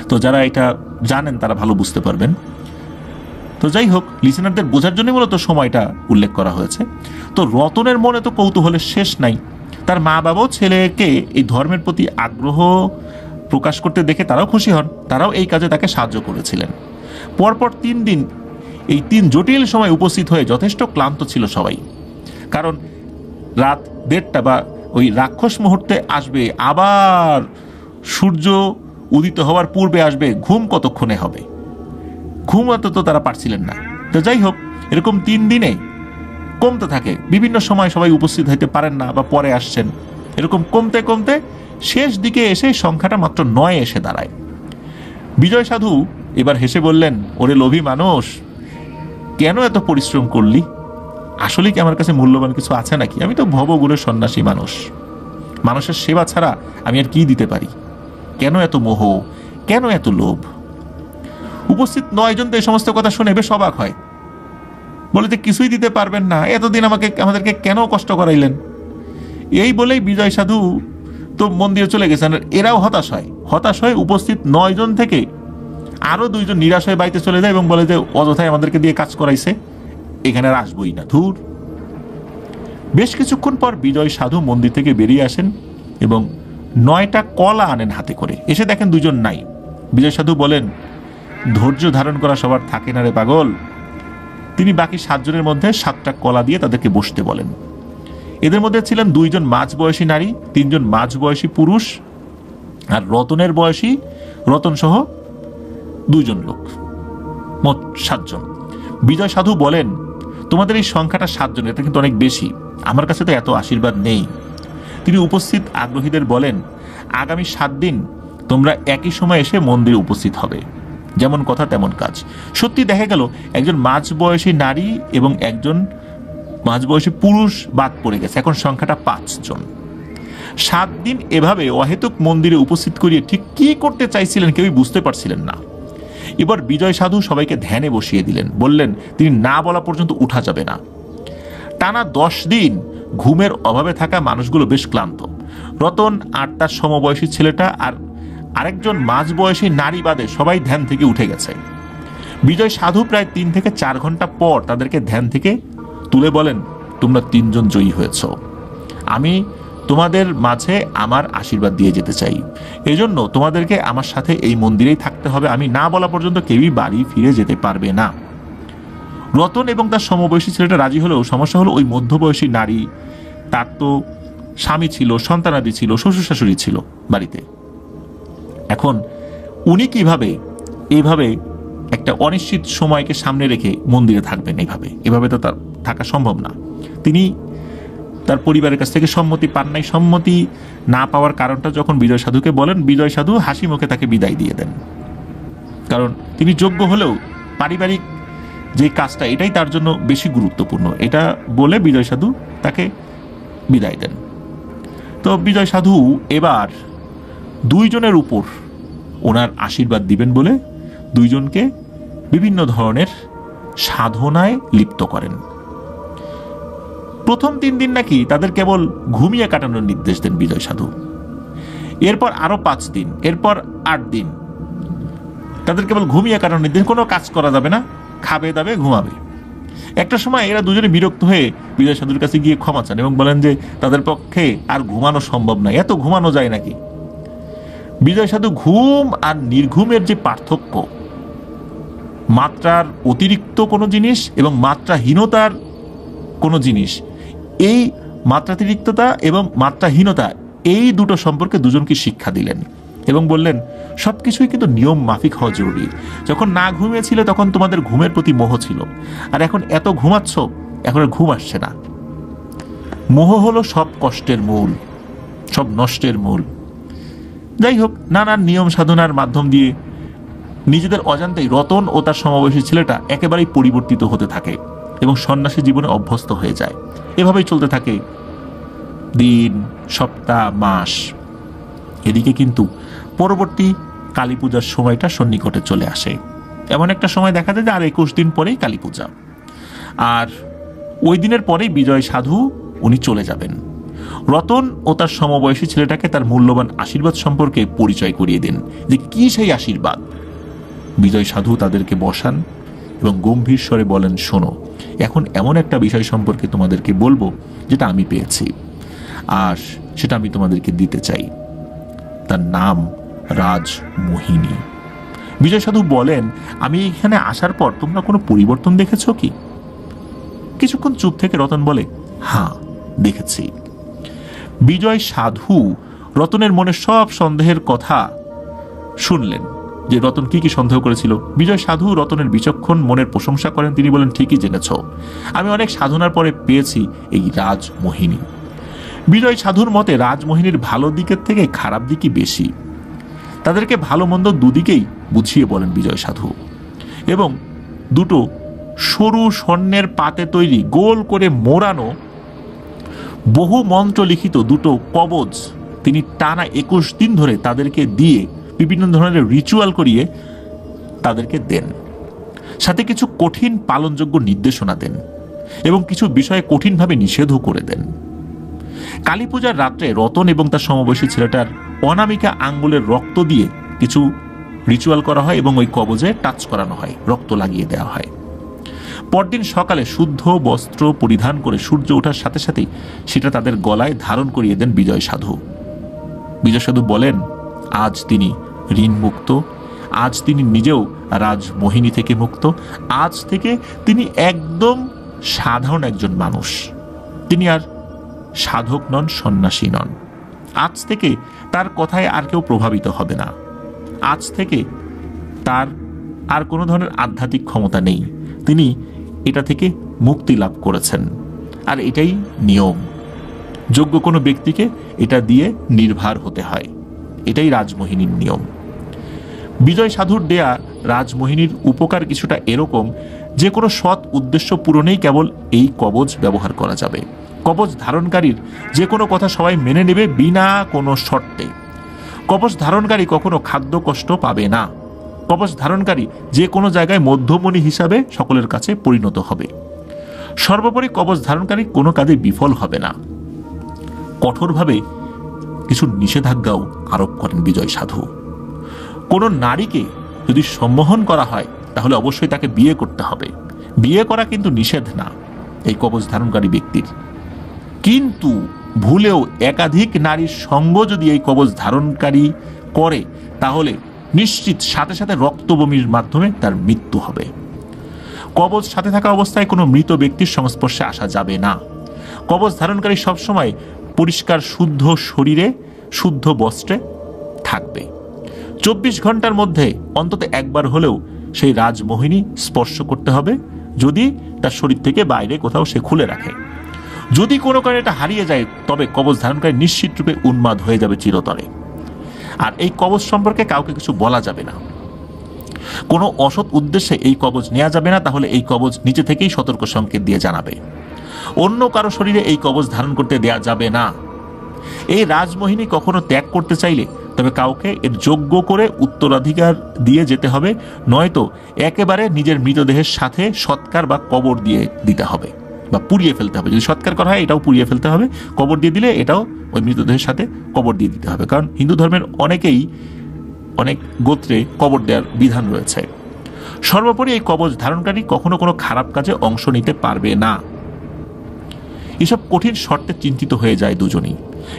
তো যারা এটা জানেন তারা ভালো বুঝতে পারবেন। তো যাই হোক, লিসেনারদের বোঝার জন্য মূলত সময়টা উল্লেখ করা হয়েছে। তো রতনের মনে তো কৌতূহলের শেষ নাই। তার মা বাবাও ছেলেকে এই ধর্মের প্রতি আগ্রহ প্রকাশ করতে দেখে তারাও খুশি হন, তারাও এই কাজে তাকে সাহায্য করেছিলেন। পরপর 3 দিন এই 3 জটিল সময় উপস্থিত হয়ে যথেষ্ট ক্লান্ত ছিল সবাই। কারণ রাত 1:30 বা ওই রাক্ষস মুহূর্তে আসবে, আবার সূর্য উদিত হওয়ার পূর্বে আসবে, ঘুম কতক্ষণে হবে? ঘুমাতে তো তারা পারছিলেন না। তো যাই হোক, এরকম 3 দিনে কমতে থাকে, বিভিন্ন সময় সবাই উপস্থিত হইতে পারেন না বা পরে আসছেন, এরকম কমতে কমতে শেষ দিকে এসে সংখ্যাটা মাত্র 9 এসে দাঁড়ায়। বিজয় সাধু এবার হেসে বললেন, ওরে লোভী মানুষ, কেন এত পরিশ্রম করলি? আসলে কি আমার কাছে মূল্যবান কিছু আছে নাকি? আমি তো ভবগুণের সন্ন্যাসী মানুষ, মানুষের সেবা ছাড়া আমি আর কি দিতে পারি? কেন এত মোহ, কেন এত লোভ? উপস্থিত 9 জন তো এই সমস্ত কথা শুনে বেশ অবাক হয়, বলে যে কিছুই দিতে পারবেন না, এতদিন আমাদেরকে কেন কষ্ট করাইলেন? এই বলেই বিজয় সাধু তো মন্দিরে চলে গেছেন। এরাও হতাশ হয় উপস্থিত 9 জন থেকে আরো 2 জন নিরাশ হয়ে বাড়িতে চলে যায় এবং বলে যে অযথায় আমাদেরকে দিয়ে কাজ করাইছে, এখানে আর আসবই না, ধুর। বেশ কিছুক্ষণ পর বিজয় সাধু মন্দির থেকে বেরিয়ে আসেন এবং 9টা কলা আনেন হাতে করে। এসে দেখেন 2 জন নাই। বিজয় সাধু বলেন, ধৈর্য ধারণ করা সবার থাকে না রে পাগল। তিনি বাকি 7 জনের মধ্যে 7টা কলা দিয়ে তাদেরকে বসতে বলেন। এদের মধ্যে ছিলেন 2 জন মাঝবয়সী নারী, 3 জন মাঝবয়সী পুরুষ, আর রতন সহ 2 জন লোক, মোট 7 জন। বিজয় সাধু বলেন, তোমাদের এই সংখ্যাটা 7 জন, এটা কিন্তু অনেক বেশি, আমার কাছে তো এত আশীর্বাদ নেই। তিনি উপস্থিত আগ্রহীদের বলেন, আগামী 7 দিন তোমরা একই সময় এসে মন্দিরে উপস্থিত হবে, যেমন কথা তেমন কাজ। সত্যি দেখা গেল একজন মাঝবয়সী নারী এবং একজন মাঝবয়সী পুরুষ বাদ পড়ে গেছে, এখন সংখ্যাটা 5 জন। 7 দিন এভাবে অহেতুক মন্দিরে উপস্থিত করিয়ে ঠিক কি করতে চাইছিলেন কেউই বুঝতে পারছিলেন না। এবার বিজয় সাধু সবাইকে ধ্যানে বসিয়ে দিলেন, বললেন তিনি না বলা পর্যন্ত উঠা যাবে না। টানা 10 দিন ঘুমের অভাবে থাকা মানুষগুলো বেশ ক্লান্ত। রতন আর তার সমবয়সী ছেলেটা আর আরেকজন মাঝবয়সী নারী বাদে সবাই ধ্যান থেকে উঠে গেছে। বিজয় সাধু প্রায় 3 থেকে 4 ঘন্টা পর তাদেরকে ধ্যান থেকে তুলে বলেন, তোমরা 3 জন জয়ী হয়েছ, আমি তোমাদের মাঝে আমার আশীর্বাদ দিয়ে যেতে চাই, এজন্য তোমাদেরকে আমার সাথে এই মন্দিরেই থাকতে হবে, আমি না বলা পর্যন্ত কেউই বাড়ি ফিরে যেতে পারবে না। রতন এবং তার সমবয়সী ছেলেটা রাজি হলেও সমস্যা হলো ওই মধ্যবয়সী নারী, তার তো স্বামী ছিল, সন্তানাদি ছিল, শ্বশুর শাশুড়ি ছিল বাড়িতে। এখন উনি কিভাবে এইভাবে একটা অনিশ্চিত সময়কে সামনে রেখে মন্দিরে থাকবেন? এভাবে তো তার থাকা সম্ভব না। তিনি তার পরিবারের কাছ থেকে সম্মতি পান নাই। সম্মতি না পাওয়ার কারণটা যখন বিজয় সাধুকে বলেন, বিজয় সাধু হাসি মুখে তাকে বিদায় দিয়ে দেন। কারণ তিনি যোগ্য হলেও পারিবারিক যে কাজটা, এটাই তার জন্য বেশি গুরুত্বপূর্ণ, এটা বলে বিজয় সাধু তাকে বিদায় দেন। তো বিজয় সাধু এবার 2 জনের উপর ওনার আশীর্বাদ দিবেন বলে 2 জনকে বিভিন্ন ধরনের সাধনায় লিপ্ত করেন। প্রথম 3 দিন নাকি তাদের কেবল ঘুমিয়ে কাটানোর নির্দেশ দেন বিজয় সাধু। এরপর আরো 5 দিন, এরপর 8 দিন তাদের কেবল ঘুমিয়ে কাটানোর নির্দেশ, কোনো কাজ করা যাবে না, খাবে দাবে ঘুমাবে। একটা সময় এরা দুজনে বিরক্ত হয়ে বিজয় সাধুর কাছে গিয়ে ক্ষমা চান এবং বলেন যে তাদের পক্ষে আর ঘুমানো সম্ভব নয়, এত ঘুমানো যায় নাকি। বিজয় সাধু ঘুম আর নির্ঘুমের যে পার্থক্য, মাত্রার অতিরিক্ত কোনো জিনিস এবং মাত্রাহীনতার কোনো জিনিস, এই মাত্রাতিরিক্ততা এবং মাত্রাহীনতা, এই দুটো সম্পর্কে দুজনকে শিক্ষা দিলেন এবং বললেন সবকিছুই কিন্তু নিয়ম মাফিক হওয়া জরুরি। যখন না ঘুমিয়েছিলে তখন তোমাদের ঘুমের প্রতি মোহ ছিল, আর এখন এত ঘুমাচ্ছ, এখন আর ঘুম আসছে না। মোহ হলো সব কষ্টের মূল, সব নষ্টের মূল। যাই হোক, নানান নিয়ম সাধনার মাধ্যম দিয়ে নিজেদের অজান্তেই রতন ও তার সমবয়সী ছেলেটা একেবারেই পরিবর্তিত হতে থাকে এবং সন্ন্যাসী জীবনে অভ্যস্ত হয়ে যায়। এভাবেই চলতে থাকে দিন, সপ্তাহ, মাস। এদিকে কিন্তু পরবর্তী কালী পূজার সময়টা সন্নিকটে চলে আসে। এমন একটা সময় দেখা যায় যে আর 21 দিন পরেই কালী পূজা, আর ওই দিনের পরেই বিজয় সাধু উনি চলে যাবেন। রতন ও তার সমবয়সী ছেলেটাকে তার মূল্যবান আশীর্বাদ সম্পর্কে পরিচয় করিয়ে দেন যে কি সেই আশীর্বাদ। বিজয় সাধু তাদেরকে বসান এবং গম্ভীর স্বরে বলেন, শোনো, এখন এমন একটা বিষয় সম্পর্কে তোমাদেরকে বলবো যেটা আমি পেয়েছি, আর সেটা আমি তোমাদেরকে দিতে চাই। তার নাম রাজমোহিনী। বিজয় সাধু বলেন, আমি এখানে আসার পর তোমরা কোনো পরিবর্তন দেখেছ কি? কিছুক্ষণ চুপ থেকে রতন বলে, হ্যাঁ দেখেছি। বিজয় সাধু রতনের মনে সব সন্দেহের কথা শুনলেন, যে রতন কি কি সন্দেহ করেছিল। বিজয় সাধু রতনের বিচক্ষণ মনের প্রশংসা করেন। তিনি বলেন, ঠিকই জেনেছ, আমি অনেক সাধনার পরে পেয়েছি এই রাজমোহিনী। বিজয় সাধুর মতে রাজমোহিনীর ভালো দিকের থেকে খারাপ দিকই বেশি। তাদেরকে ভালো মন্দ দুদিকেই বুঝিয়ে বলেন বিজয় সাধু, এবং দুটো সরু স্বর্ণের পাতে তৈরি গোল করে মোড়ানো বহু মন্ত্র লিখিত দুটো কবজ তিনি টানা 21 দিন ধরে তাদেরকে দিয়ে বিভিন্ন ধরনের রিচুয়াল করিয়ে তাদেরকে দেন। সাথে কিছু কঠিন পালনযোগ্য নির্দেশনা দেন এবং কিছু বিষয়ে কঠিনভাবে নিষেধও করে দেন। কালী পূজার রাত্রে রতন এবং তার সমবয়সী ছেলেটার অনামিকা আঙ্গুলের রক্ত দিয়ে কিছু রিচুয়াল করা হয় এবং ওই কবজে টাচ করানো হয়, রক্ত লাগিয়ে দেওয়া হয়। পরদিন সকালে শুদ্ধ বস্ত্র পরিধান করে সূর্য ওঠার সাথে সাথেই সেটা তাদের গলায় ধারণ করিয়ে দেন বিজয় সাধু। বিজয় সাধু বলেন, আজ তিনি ঋণ মুক্ত, আজ তিনি নিজেও রাজমোহিনী থেকে মুক্ত, আজ থেকে তিনি একদম সাধারণ একজন মানুষ। তিনি আর সাধক নন, সন্ন্যাসী নন। আজ থেকে তার কথায় আর কেউ প্রভাবিত হবে না। আজ থেকে তার আর কোনো ধরনের আধ্যাত্মিক ক্ষমতা নেই। তিনি এটা থেকে মুক্তি লাভ করেছেন, আর এটাই নিয়ম। যোগ্য কোনো ব্যক্তিকে এটা দিয়ে নির্ভর হতে হয়। এটাই রাজমোহিনীর নিয়ম। বিজয় সাধুর দেয়া রাজমোহিনীর উপকার কিছুটা এরকম, যে কোনো সৎ উদ্দেশ্য পূরণেই কেবল এই কবচ ব্যবহার করা যাবে। কবচ ধারণকারীর যে কোনো কথা সবাই মেনে নেবে বিনা কোনো শর্তে। কবচ ধারণকারী কখনো খাদ্য কষ্ট পাবে না। কবচ ধারণকারী যে কোনো জায়গায় মধ্যমণি হিসাবে সকলের কাছে পরিণত হবে। সর্বোপরি কবচ ধারণকারী কোনো কাজে বিফল হবে না। কঠোরভাবে কিছু নিষেধাজ্ঞাও আরোপ করেন বিজয় সাধু। কোনো নারীকে যদি সম্মোহন করা হয় তাহলে অবশ্যই তাকে বিয়ে করতে হবে। বিয়ে করা কিন্তু নিষেধ না এই কবচ ধারণকারী ব্যক্তির, কিন্তু ভুলেও একাধিক নারীর সঙ্গ যদি এই কবচ ধারণকারী করে তাহলে নিশ্চিত সাথে সাথে রক্তবমির মাধ্যমে তার মৃত্যু হবে। কবচ সাথে থাকা অবস্থায় কোনো মৃত ব্যক্তির সংস্পর্শে আসা যাবে না। কবচ ধারণকারী সবসময় পরিষ্কার শুদ্ধ শরীরে শুদ্ধ বস্ত্রে থাকবে। 24 ঘন্টার মধ্যে অন্তত একবার হলেও সেই রাজমোহিনী স্পর্শ করতে হবে, যদি তার শরীর থেকে বাইরে কোথাও সে খুলে রাখে। যদি কোনো কারণে এটা হারিয়ে যায় তবে কবচ ধারণকারী নিশ্চিত রূপে উন্মাদ হয়ে যাবে চিরতরে। আর এই কবচ সম্পর্কে কাউকে কিছু বলা যাবে না। কোনো অসৎ উদ্দেশ্যে এই কবচ নেওয়া যাবে না, তাহলে এই কবচ নিচে থেকেই সতর্ক সংকেত দিয়ে জানাবে। অন্য কারো শরীরে এই কবচ ধারণ করতে দেয়া যাবে না। এই রাজমোহিনী কখনো ত্যাগ করতে চাইলে তবে কাউকে এর যোগ্য করে উত্তরাধিকার দিয়ে যেতে হবে, নয়তো একেবারে নিজের মৃতদেহের সাথে সৎকার বা কবর দিয়ে দিতে হবে বা পুড়িয়ে ফেলতে হবে। যদি সৎকার করা হয় এটাও পুড়িয়ে ফেলতে হবে, কবর দিয়ে দিলে এটাও ওই মৃতদেহের সাথে কবর দিয়ে দিতে হবে। কারণ হিন্দু ধর্মের অনেক গোত্রে কবর দেওয়ার বিধান রয়েছে। সর্বোপরি এই কবচ ধারণকারী কখনো কোনো খারাপ কাজে অংশ নিতে পারবে না। এসব কঠিন শর্তে চিন্তিত হয়ে যায় দুজনই।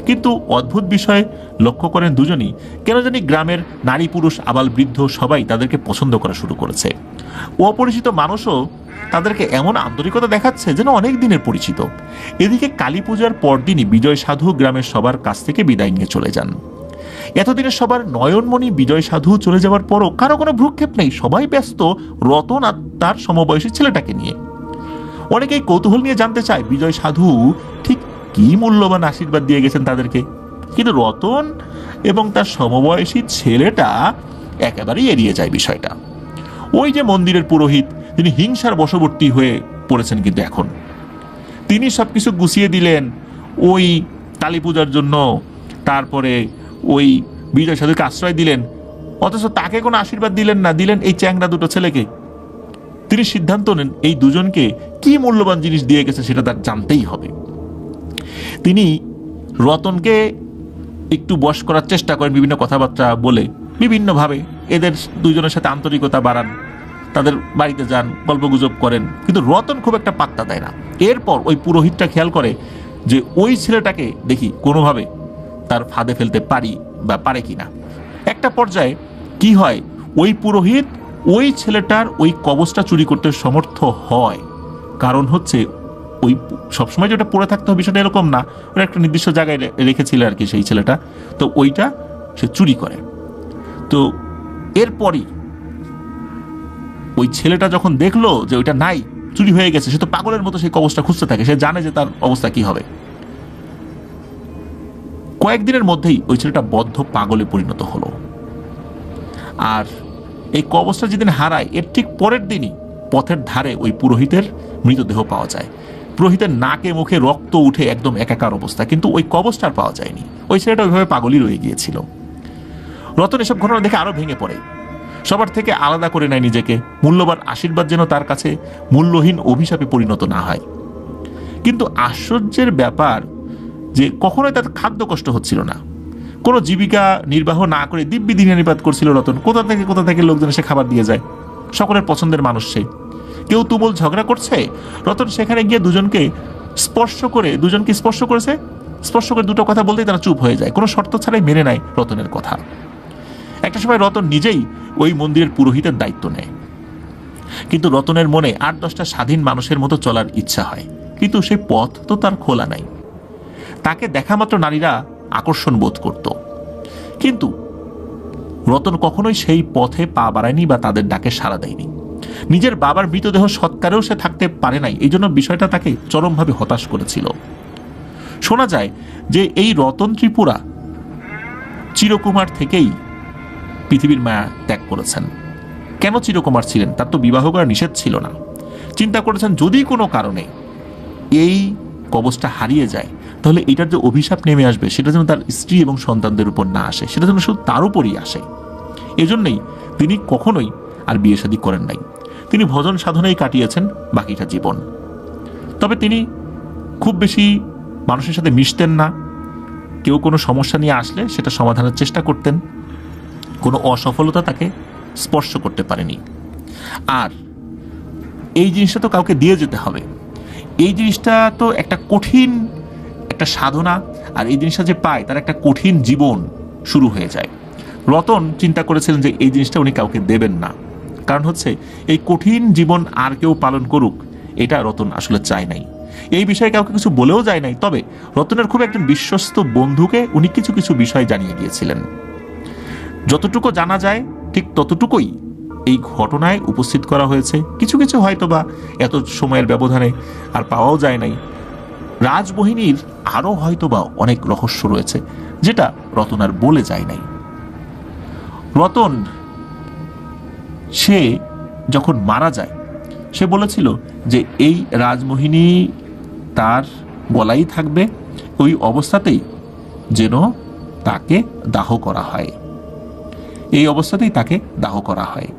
কিন্তু অদ্ভুত বিষয় লক্ষ্য করেন দুজনই, কেন জানি গ্রামের নারী পুরুষ আবাল বৃদ্ধ সবাই তাদেরকে পছন্দ করা শুরু করেছে। অপরিচিত মানুষও তাদেরকে এমন আন্তরিকতা দেখাচ্ছে যেন অনেক দিনের পরিচিত। এদিকে কালী পূজার পরদিনই বিজয় সাধু গ্রামের সবার কাছ থেকে বিদায় নিয়ে চলে যান। এতদিনের সবার নয়নমণি বিজয় সাধু চলে যাওয়ার পরও কারো কোনো ভ্রুক্ষেপ নেই, সবাই ব্যস্ত রতন আর তার সমবয়সী ছেলেটাকে নিয়ে। অনেকেই কৌতূহল নিয়ে জানতে চায় বিজয় সাধু ঠিক কি মূল্যবান আশীর্বাদ দিয়ে গেছেন তাদেরকে। কিন্তু রতন এবং তার সমবয়সী ছেলেটা একেবারেই এড়িয়ে যায় বিষয়টা। ওই যে মন্দিরের পুরোহিত, তিনি হিংসার বশবর্তী হয়ে পড়েছেন। কিন্তু এখন তিনি সবকিছু গুছিয়ে দিলেন ওই কালী পূজার জন্য, তারপরে ওই বিজয় সাধুকে আশ্রয় দিলেন, অথচ তাকে কোনো আশীর্বাদ দিলেন না, দিলেন এই চ্যাংড়া দুটো ছেলেকে। তিনি সিদ্ধান্ত নেন এই দুজনকে কি মূল্যবান জিনিস দিয়ে গেছে সেটা তার জানতেই হবে। তিনি রতনকে একটু বশ করার চেষ্টা করেন, বিভিন্ন কথাবার্তা বলে বিভিন্নভাবে এদের দুজনের সাথে আন্তরিকতা বাড়ান, তাদের বাড়িতে যান, গল্পগুজব করেন। কিন্তু রতন খুব একটা পাত্তা দেয় না। এরপর ওই পুরোহিতটা খেয়াল করে যে ওই ছেলেটাকে দেখি কোনোভাবে তার ফাঁদে ফেলতে পারি বা পারে কিনা। একটা পর্যায়ে কি হয়, ওই পুরোহিত ওই ছেলেটার ওই কবচটা চুরি করতে সমর্থ হয়। কারণ হচ্ছে ওই সবসময় যেটা পড়ে থাকতে হবে বিষয়টা এরকম না, ওরা একটা নির্দিষ্ট জায়গায় রেখেছিল আর কি সেই ছেলেটা, তো ওইটা সে চুরি করে। তো এরপরই ওই ছেলেটা যখন দেখলো যে ওইটা নাই, চুরি হয়ে গেছে, সে তো পাগলের মতো সেই কবচটা খুঁজতে থাকে, সে জানে যে তার অবস্থা কি হবে। কয়েকদিনের মধ্যেই ওই ছেলেটা বদ্ধ পাগলে পরিণত হলো। আর এই কবচটা যেদিন হারায় এর ঠিক পরের দিনই পথের ধারে ওই পুরোহিতের মৃতদেহ পাওয়া যায়। পুরোহিতের নাকে মুখে রক্ত উঠে একদম একাকার অবস্থা, কিন্তু ওই কবচটা আর পাওয়া যায়নি। ওই ছেলেটা ওইভাবে পাগলই রয়ে গিয়েছিল। রতন এসব ঘটনা দেখে আরো ভেঙে পড়ে, সবার থেকে আলাদা করে নেয় নিজেকে। মূল্যবান আশীর্বাদ যেন তার কাছে মূল্যহীন অভিশাপে পরিণত না হয়। কিন্তু আশ্চর্যের ব্যাপার যে কখনোই তার খাদ্য কষ্ট হচ্ছিল না। কোনো জীবিকা নির্বাহ না করে দিব্যি দিনানিপাত করছিল রতন। কোথা থেকে লোকজন এসে খাবার দিয়ে যায়। সকলের পছন্দের মানুষ সে। কেউ তুমুল ঝগড়া করছে, রতন সেখানে গিয়ে দুজনকে স্পর্শ করে দুটো কথা বলতেই তারা চুপ হয়ে যায়, কোনো শর্ত ছাড়াই মেনে নেয় রতনের কথা। একটা সময় রতন নিজেই ওই মন্দিরের পুরোহিতের দায়িত্ব নেয়। কিন্তু রতনের মনে 8-10টা স্বাধীন মানুষের মতো চলার ইচ্ছা হয়, কিন্তু সেই পথ তো তার খোলা নাই। তাকে দেখা মাত্র নারীরা আকর্ষণ বোধ করত, কিন্তু রতন কখনোই সেই পথে পা বাড়ায়নি বা তাদের ডাকে সাড়া দেয়নি। নিজের বাবার মৃতদেহ সৎকারেও সে থাকতে পারে নাই, এই জন্য বিষয়টা তাকে চরমভাবে হতাশ করেছিল। শোনা যায় যে এই রতন ত্রিপুরা চিরকুমার থেকেই পৃথিবীর মায়া ত্যাগ করেছেন। কেন চিরকুমার ছিলেন? তার তো বিবাহ করা নিষেধ ছিল না। চিন্তা করেছেন যদি কোনো কারণে এই কবচটা হারিয়ে যায়, তাহলে এটার যে অভিশাপ নেমে আসবে সেটা যেন তার স্ত্রী এবং সন্তানদের উপর না আসে, সেটা যেন শুধু তার উপরই আসে। এজন্যই তিনি কখনোই আর বিয়ে শাদী করেন নাই। তিনি ভজন সাধনায় কাটিয়েছেন বাকিটা জীবন। তবে তিনি খুব বেশি মানুষের সাথে মিশতেন না। কেউ কোনো সমস্যা নিয়ে আসলে সেটা সমাধানের চেষ্টা করতেন। কোনো অসফলতা তাকে স্পর্শ করতে পারেনি। আর এই জিনিসটা তো কাউকে দিয়ে যেতে হবে। এই জিনিসটা তো একটা কঠিন একটা সাধনা, আর এই জিনিসটা যে পায় তার একটা কঠিন জীবন শুরু হয়ে যায়। রতন চিন্তা করেছিলেন যে এই জিনিসটা উনি কাউকে দেবেন না, কারণ হচ্ছে এই কঠিন জীবন আর কেউ পালন করুক এটা রতন আসলে চায় নাই। এই বিষয়ে কাউকে কিছু বলেও যায় নাই। তবে রতনের খুব একজন বিশ্বস্ত বন্ধুকে উনি কিছু কিছু বিষয় জানিয়ে গিয়েছিলেন। যতটুকু জানা যায় ঠিক ততটুকুই এই ঘটনায় উপস্থিত করা হয়েছে। কিছু কিছু হয়তো বা এত সময়ের ব্যবধানে আর পাওয়াও যায় নাই। রাজমোহিনীর আরো হয়তো বা অনেক রহস্য রয়েছে যেটা রতন আর বলে যায় নাই। রতন সে যখন মারা যায় সে বলেছিল যে এই রাজমোহিনী তার গলায় থাকবে, ওই অবস্থাতেই যেন তাকে দাহ করা হয়। এই অবস্থাতেই তাকে দাহ করা হয়।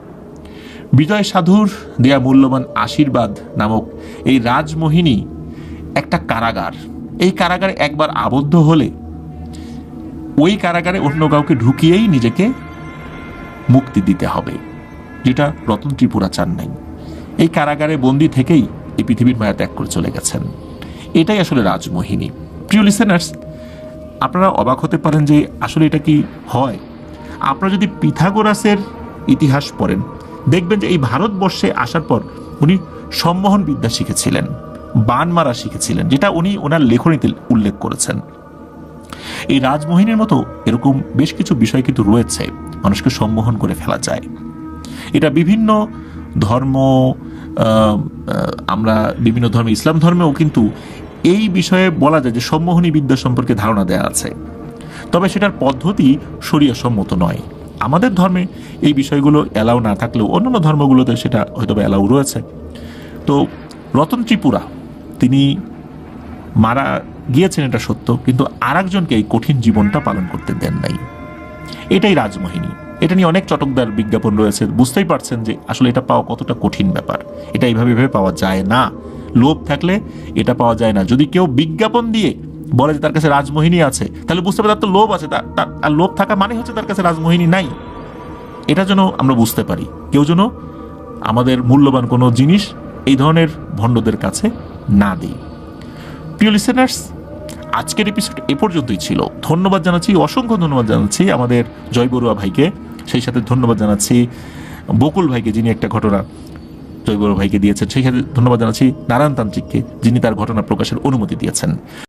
বিজয় সাধুর দেয়া মূল্যবান আশীর্বাদ নামক এই রাজমোহিনী একটা কারাগার। এই কারাগারে একবার আবদ্ধ হলে ওই কারাগারে অন্য কাউকে ঢুকিয়েই নিজেকে মুক্তি দিতে হবে। যেটা রতন ত্রিপুরা চান নাই। এই কারাগারে বন্দি থেকেই এই পৃথিবীর মায়া ত্যাগ করে চলে গেছেন। এটাই আসলে রাজমোহিনী। প্রিয় লিসেনার্স, আপনারা অবাক হতে পারেন যে আসলে এটা কি হয়। আপনারা যদি পিথাগোরাসের ইতিহাস পড়েন, দেখবেন যে এই ভারতবর্ষে আসার পর উনি সম্মোহন বিদ্যা শিখেছিলেন, বান মারা শিখেছিলেন, যেটা উনি ওনার লেখনীতে উল্লেখ করেছেন। এই রাজমোহিনীর মতো এরকম বেশ কিছু বিষয় কিন্তু রয়েছে, মানুষকে সম্মোহন করে ফেলা যায়। এটা বিভিন্ন ধর্ম, আমরা বিভিন্ন ধর্মে, ইসলাম ধর্মেও কিন্তু এই বিষয়ে বলা যায় যে সম্মোহনী বিদ্যা সম্পর্কে ধারণা দেওয়া আছে, তবে সেটার পদ্ধতি শরিয়া সম্মত নয়। আমাদের ধর্মে এই বিষয়গুলো অ্যালাউ না থাকলেও অন্যান্য ধর্মগুলোতে সেটা হয়তো অ্যালাউ রয়েছে। তো রতন ত্রিপুরা তিনি মারা গিয়েছেন, এটা সত্য, কিন্তু আর একজনকে এই কঠিন জীবনটা পালন করতে দেন নাই। এটাই রাজমোহিনী। এটা নিয়ে অনেক চটকদার বিজ্ঞাপন রয়েছে, বুঝতেই পারছেন যে আসলে এটা পাওয়া কতটা কঠিন ব্যাপার। এটা এইভাবে পাওয়া যায় না, লোভ থাকলে এটা পাওয়া যায় না। যদি কেউ বিজ্ঞাপন দিয়ে বলে যে তার কাছে রাজমোহিনী আছে, তাহলে বুঝতে পারে তার তো লোভ আছে, তার লোভ থাকা মানে হচ্ছে তার কাছে রাজমোহিনী নাই। এটা যেন আমরা বুঝতে পারি, কেউ যেন আমাদের মূল্যবান কোনো জিনিস এই ধরনের ভণ্ডদের কাছে না দিই। প্রিয় লিসেনার্স, আজকের এপিসোড এ পর্যন্তই ছিল। ধন্যবাদ জানাচ্ছি, অসংখ্য ধন্যবাদ জানাচ্ছি আমাদের জয় বড়ুয়া ভাইকে, সেই সাথে ধন্যবাদ জানাচ্ছি বকুল ভাইকে, যিনি একটা ঘটনা জয় বড়ুয়া ভাইকে দিয়েছেন, সেই সাথে ধন্যবাদ জানাচ্ছি নারায়ণ তান্ত্রিককে, যিনি তার ঘটনা প্রকাশের অনুমতি দিয়েছেন।